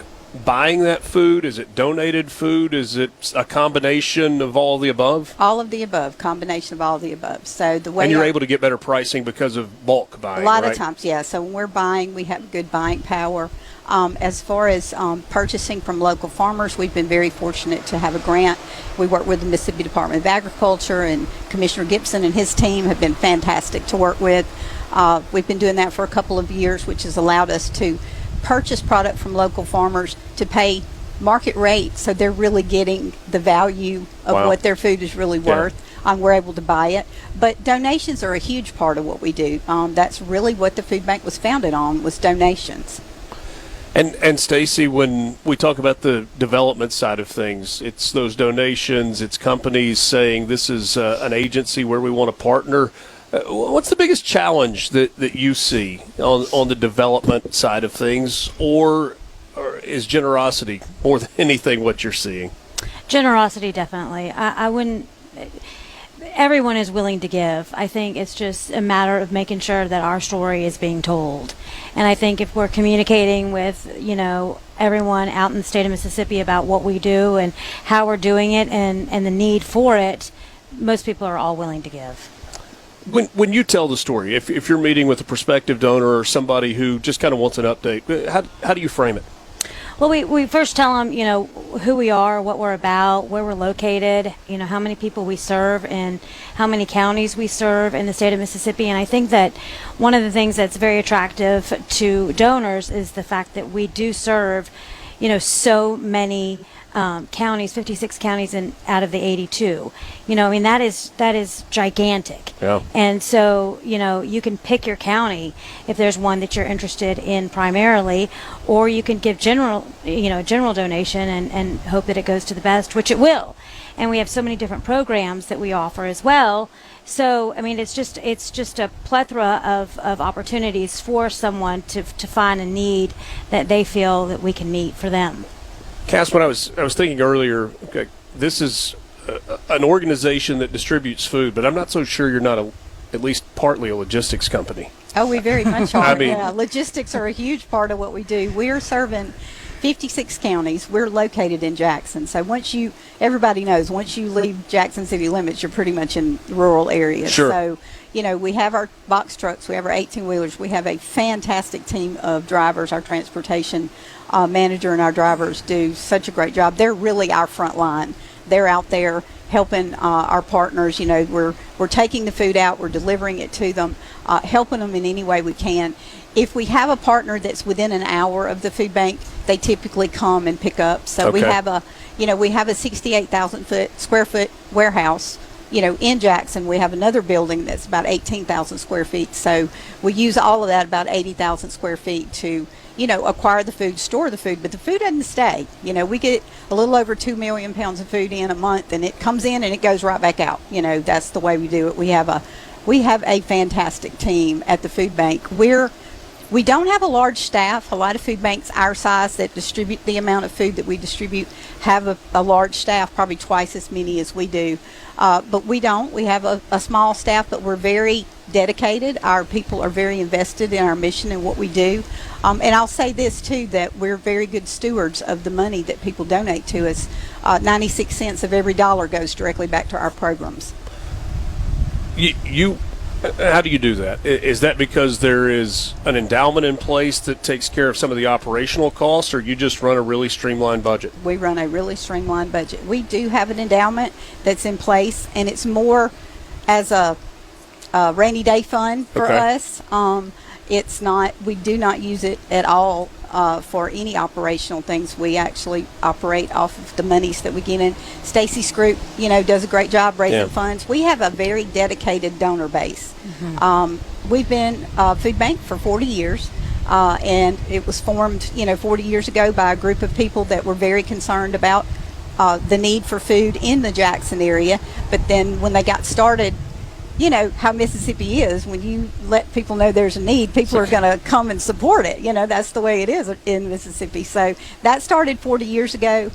S4: buying that food? Is it donated food? Is it a combination of all of the above?
S13: All of the above, combination of all of the above. So the way
S4: and you're able to get better pricing because of bulk buying,
S13: a lot
S4: right?
S13: of times, yeah. So when we're buying, we have good buying power. As far as purchasing from local farmers, we've been very fortunate to have a grant. We work with the Mississippi Department of Agriculture, and Commissioner Gibson and his team have been fantastic to work with. We've been doing that for a couple of years, which has allowed us to purchase product from local farmers to pay market rate, so they're really getting the value of what their food is really worth. We're able to buy it. But donations are a huge part of what we do. That's really what the food bank was founded on, was donations.
S4: And Stacey, when we talk about the development side of things, it's those donations, it's companies saying this is an agency where we want to partner. What's the biggest challenge that you see on the development side of things, or is generosity more than anything what you're seeing?
S14: Generosity, definitely. I wouldn't. Everyone is willing to give. I think it's just a matter of making sure that our story is being told. And I think if we're communicating with, everyone out in the state of Mississippi about what we do and how we're doing it and the need for it, most people are all willing to give.
S4: When you tell the story, if you're meeting with a prospective donor or somebody who just kind of wants an update, how do you frame it?
S14: Well, we first tell them, who we are, what we're about, where we're located, how many people we serve, and how many counties we serve in the state of Mississippi. And I think that one of the things that's very attractive to donors is the fact that we do serve, so many counties, 56 counties out of the 82. That is gigantic.
S4: Yeah.
S14: And so, you can pick your county if there's one that you're interested in primarily, or you can give general donation and hope that it goes to the best, which it will. And we have so many different programs that we offer as well. So, it's just a plethora of opportunities for someone to find a need that they feel that we can meet for them.
S4: Cass, when I was thinking earlier, okay, this is an organization that distributes food, but I'm not so sure you're not at least partly a logistics company.
S13: Oh, we very much are.
S4: I mean,
S13: logistics are a huge part of what we do. We are serving 56 counties. We're located in Jackson. So everybody knows, once you leave Jackson city limits, you're pretty much in rural areas.
S4: Sure.
S13: So, we have our box trucks, we have our 18-wheelers, we have a fantastic team of drivers. Our transportation manager and our drivers do such a great job. They're really our front line. They're out there helping our partners. We're taking the food out, we're delivering it to them, helping them in any way we can. If we have a partner that's within an hour of the food bank, they typically come and pick up. So we have a 68,000 square foot warehouse. In Jackson, we have another building that's about 18,000 square feet. So we use all of that, about 80,000 square feet, to, acquire the food, store the food. But the food doesn't stay. We get a little over 2 million pounds of food in a month, and it comes in and it goes right back out. That's the way we do it. We have a fantastic team at the food bank. We don't have a large staff. A lot of food banks our size that distribute the amount of food that we distribute have a large staff, probably twice as many as we do. But we don't. We have a small staff, but we're very dedicated. Our people are very invested in our mission and what we do. And I'll say this, too, that we're very good stewards of the money that people donate to us. 96 cents of every dollar goes directly back to our programs.
S4: How do you do that? Is that because there is an endowment in place that takes care of some of the operational costs, or you just run a really streamlined budget?
S13: We run a really streamlined budget. We do have an endowment that's in place, and it's more as a a rainy day fund for
S4: Okay.
S13: us. It's not. We do not use it at all for any operational things. We actually operate off of the monies that we get in. Stacey's group, does a great job raising funds. We have a very dedicated donor base. We've been a food bank for 40 years. And it was formed, 40 years ago by a group of people that were very concerned about the need for food in the Jackson area. But then when they got started, how Mississippi is. When you let people know there's a need, people are going to come and support it. That's the way it is in Mississippi. So that started 40 years ago.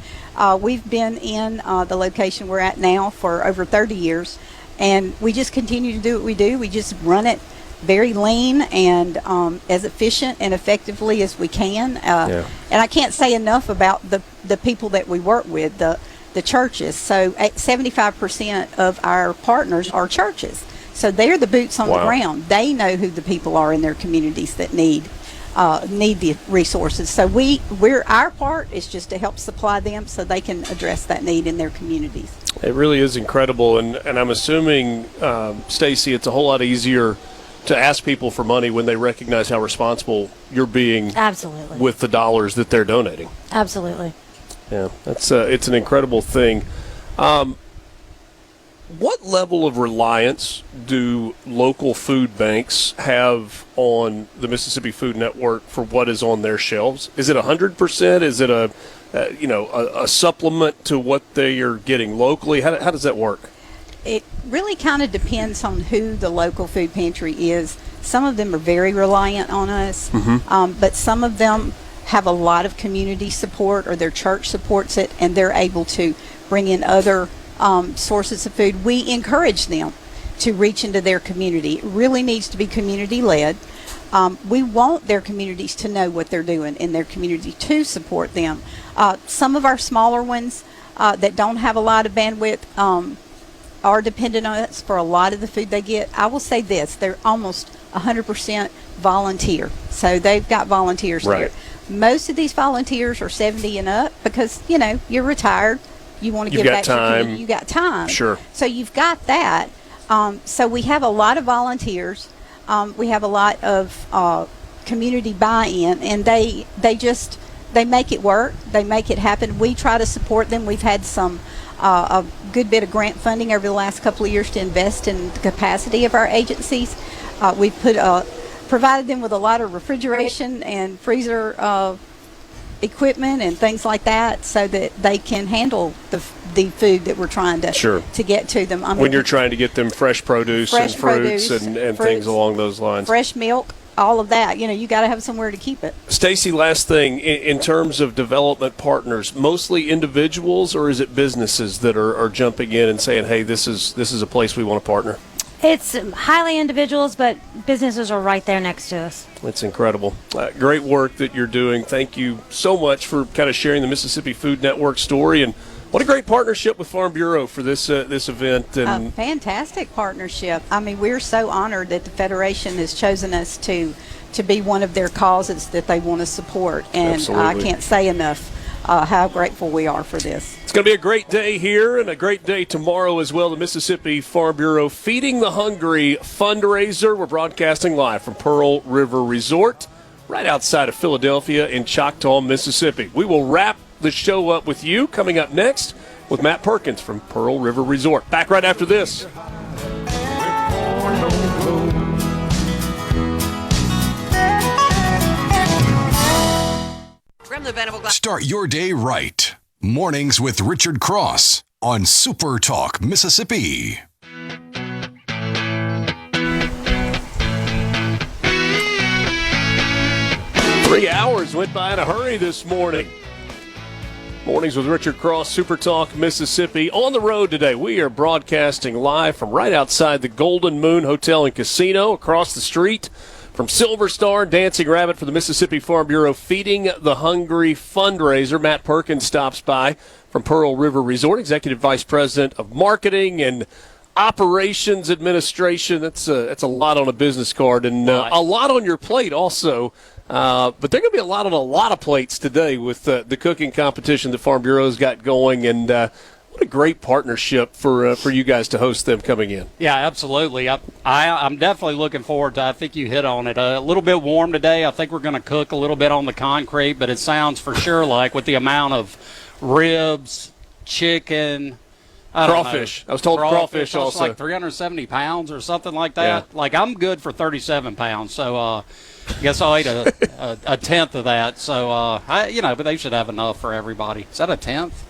S13: We've been in the location we're at now for over 30 years. And we just continue to do what we do. We just run it very lean and as efficient and effectively as we can. And I can't say enough about the people that we work with, the churches. So 75% of our partners are churches. So they're the boots on the ground. They know who the people are in their communities that need the resources. So our part is just to help supply them so they can address that need in their communities.
S4: It really is incredible. And I'm assuming, Stacey, it's a whole lot easier to ask people for money when they recognize how responsible you're being
S14: Absolutely.
S4: with the dollars that they're donating.
S14: Absolutely.
S4: Yeah, it's an incredible thing. What level of reliance do local food banks have on the Mississippi Food Network for what is on their shelves? Is it 100%? Is it a supplement to what they are getting locally? How does that work?
S13: It really kind of depends on who the local food pantry is. Some of them are very reliant on us, but some of them have a lot of community support or their church supports it, and they're able to bring in other sources of food. We encourage them to reach into their community. It really needs to be community-led. We want their communities to know what they're doing in their community to support them. Some of our smaller ones that don't have a lot of bandwidth are dependent on us for a lot of the food they get. I will say this, they're almost 100% volunteer. So they've got volunteers there. Most of these volunteers are 70 and up because, you're retired. You want to give back to your community. You got time.
S4: Sure.
S13: So you've got that. So we have a lot of volunteers. We have a lot of community buy-in, and they make it work. They make it happen. We try to support them. We've had a good bit of grant funding over the last couple of years to invest in the capacity of our agencies. We've provided them with a lot of refrigeration and freezer equipment and things like that so that they can handle the food that we're trying to get to them.
S4: When you're trying to get them fresh produce and fruits and things along those lines.
S13: Fresh milk, all of that. You got to have somewhere to keep it.
S4: Stacey, last thing, in terms of development partners, mostly individuals, or is it businesses that are jumping in and saying, hey, this is a place we want to partner?
S14: It's highly individuals, but businesses are right there next to us.
S4: It's incredible. Great work that you're doing. Thank you so much for kind of sharing the Mississippi Food Network story, and what a great partnership with Farm Bureau for this event. And
S13: fantastic partnership. I mean, we're so honored that the Federation has chosen us to be one of their causes that they want to support, and I can't say enough how grateful we are for this.
S4: It's going to be a great day here and a great day tomorrow as well. The Mississippi Farm Bureau Feeding the Hungry fundraiser. We're broadcasting live from Pearl River Resort right outside of Philadelphia in Choctaw, Mississippi. We will wrap the show up with you coming up next with Matt Perkins from Pearl River Resort. Back right after this.
S6: From the Venable Glass.
S1: Start your day right. Mornings with Richard Cross on SuperTalk, Mississippi.
S4: Three hours went by in a hurry this morning. Mornings with Richard Cross, SuperTalk, Mississippi. On the road today, we are broadcasting live from right outside the Golden Moon Hotel and Casino, across the street from Silver Star, Dancing Rabbit for the Mississippi Farm Bureau Feeding the Hungry fundraiser. Matt Perkins stops by from Pearl River Resort, Executive Vice President of Marketing and Operations Administration. That's a lot on a business card, and a lot on your plate also. But there are going to be a lot on a lot of plates today with the cooking competition that Farm Bureau's got going. And What a great partnership for you guys to host them coming in.
S15: Yeah, absolutely. I'm definitely looking forward to. I think you hit on it. A little bit warm today. I think we're going to cook a little bit on the concrete, but it sounds for sure like with the amount of ribs, chicken.
S4: Crawfish. I was told crawfish also.
S15: Like 370 pounds or something like that. Yeah. Like I'm good for 37 pounds, so I guess I'll eat a tenth of that. So but they should have enough for everybody. Is that a tenth?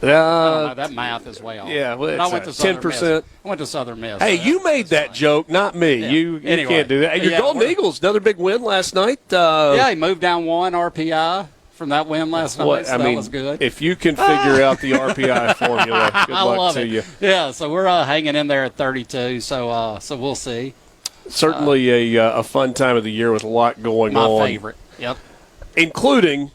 S15: I don't know, that math is way off.
S4: Yeah, well,
S15: I went to 10%. I went to Southern Miss.
S4: Hey, you made that joke, not me.
S15: Yeah.
S4: You
S15: Anyway,
S4: can't do that. Your Golden Eagles, another big win last night.
S15: He moved down 1 RPI from that win last night. So that was good.
S4: If you can figure out the RPI formula, good luck to you.
S15: Yeah, so we're hanging in there at 32. So we'll see.
S4: Certainly a fun time of the year with a lot going on.
S15: My favorite. Yep.
S4: Including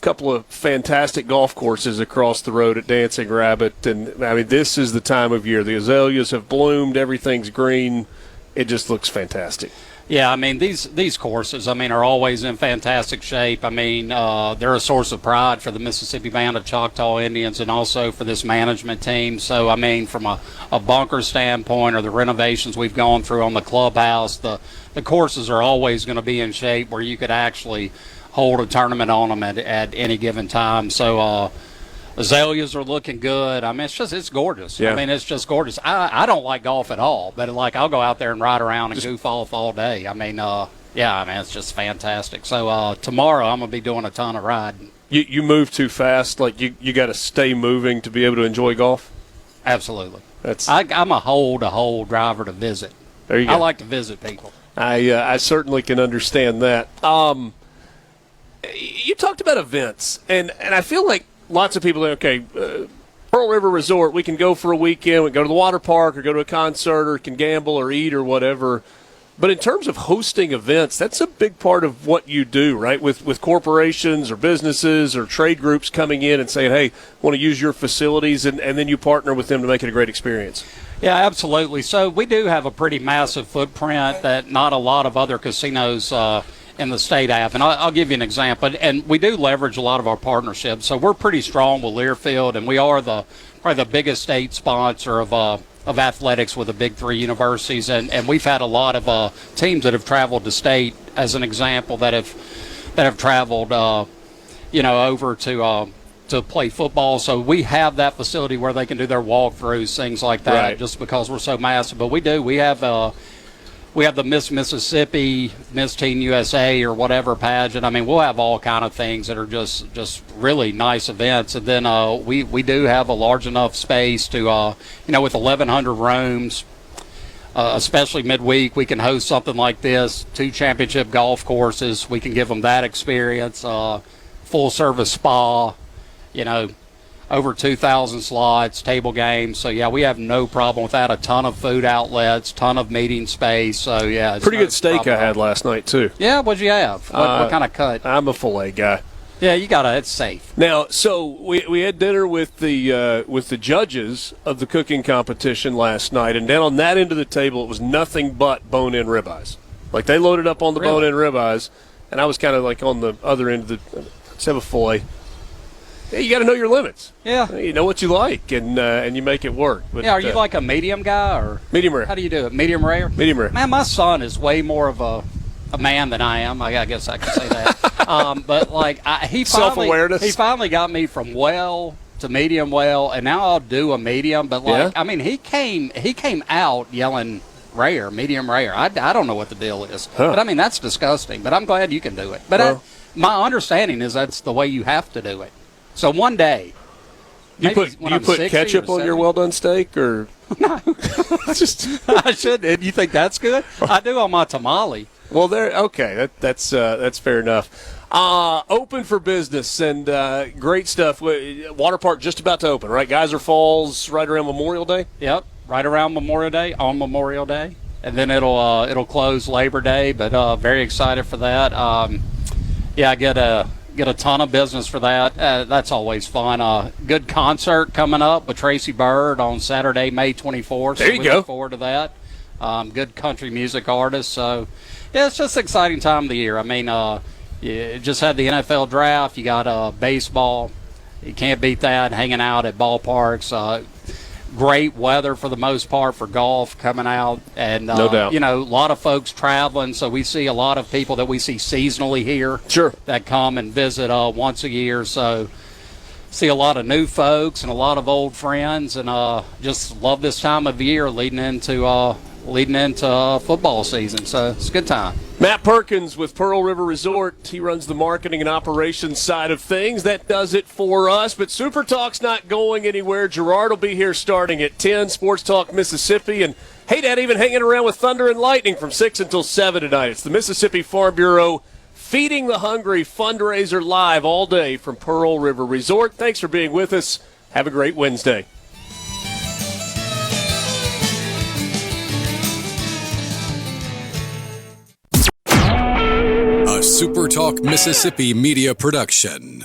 S4: couple of fantastic golf courses across the road at Dancing Rabbit, and I mean this is the time of year. The azaleas have bloomed, everything's green. It just looks fantastic.
S15: Yeah, I mean these courses, I mean, are always in fantastic shape. I mean, they're a source of pride for the Mississippi Band of Choctaw Indians and also for this management team. So I mean, from a bunker standpoint or the renovations we've gone through on the clubhouse, the courses are always going to be in shape where you could actually hold a tournament on them at any given time. So azaleas are looking good. I mean, it's gorgeous.
S4: Yeah.
S15: I mean, it's just gorgeous. I don't like golf at all, but I'll go out there and ride around and goof off all day. I mean, it's just fantastic. So tomorrow I'm going to be doing a ton of riding.
S4: You move too fast. Like you got to stay moving to be able to enjoy golf.
S15: Absolutely. I'm a hold driver to visit.
S4: There you go.
S15: I like to visit people.
S4: I certainly can understand that. You talked about events, and I feel like lots of people are, Pearl River Resort, we can go for a weekend, we can go to the water park or go to a concert or can gamble or eat or whatever. But in terms of hosting events, that's a big part of what you do, right? With corporations or businesses or trade groups coming in and saying, hey, want to use your facilities, and then you partner with them to make it a great experience.
S15: Yeah, absolutely. So we do have a pretty massive footprint that not a lot of other casinos in the state have. And I'll give you an example. And we do leverage a lot of our partnerships. So we're pretty strong with Learfield, and we are probably the biggest state sponsor of athletics with the big three universities. And we've had a lot of teams that have traveled to state, as an example, that have traveled, over to play football. So we have that facility where they can do their walkthroughs, things like that,
S4: right,
S15: just because we're so massive. But we have the Miss Mississippi, Miss Teen USA, or whatever pageant. I mean, we'll have all kind of things that are just really nice events. And then we do have a large enough space to, with 1,100 rooms, especially midweek, we can host something like this, 2 championship golf courses. We can give them that experience, full-service spa, over 2,000 slots, table games. So, yeah, we have no problem with that. A ton of food outlets, ton of meeting space. So, yeah.
S4: Pretty good steak I had last night, too.
S15: Yeah, what'd you have? What kind of cut?
S4: I'm a filet guy.
S15: Yeah, it's safe.
S4: Now, so we had dinner with the judges of the cooking competition last night, and down on that end of the table, it was nothing but bone-in ribeyes. Like, they loaded up on the bone-in ribeyes, and I was kind of like on the other end of let's have a filet. You got to know your limits.
S15: Yeah.
S4: You know what you like, and you make it work. But,
S15: are you like a medium guy or
S4: medium rare?
S15: How do you do it? Medium rare?
S4: Medium rare.
S15: Man, my son is way more of a man than I am. I guess I can say that. But he finally got me from well to medium well, and now I'll do a medium. But he came out yelling rare, medium rare. I don't know what the deal is, but I mean that's disgusting. But I'm glad you can do it. But my understanding is that's the way you have to do it. So one day,
S4: you put ketchup on your well done steak, or
S15: no? I should. You think that's good? I do on my tamale.
S4: Well, that's fair enough. Open for business and great stuff. Water park just about to open, right? Geyser Falls right around Memorial Day.
S15: Yep, right around Memorial Day, on Memorial Day, and then it'll close Labor Day. But very excited for that. I get a ton of business for that. That's always fun. Good concert coming up with Tracy Bird on Saturday, May 24th.
S4: There you go.
S15: Look forward to that. Good country music artist. So, yeah, it's just an exciting time of the year. I mean, you just had the NFL draft. You got baseball. You can't beat that. Hanging out at ballparks. great weather for the most part for golf coming out, and
S4: no doubt.
S15: a lot of folks traveling, so we see a lot of people that we see seasonally here.
S4: Sure.
S15: That come and visit once a year. So see a lot of new folks and a lot of old friends, and just love this time of year leading into football season. So it's a good time.
S4: Matt Perkins with Pearl River Resort. He runs the marketing and operations side of things. That does it for us. But Super Talk's not going anywhere. Gerard will be here starting at 10, Sports Talk Mississippi. And hey, Dad, even hanging around with Thunder and Lightning from 6 until 7 tonight. It's the Mississippi Farm Bureau Feeding the Hungry fundraiser live all day from Pearl River Resort. Thanks for being with us. Have a great Wednesday.
S1: SuperTalk Mississippi Media Production.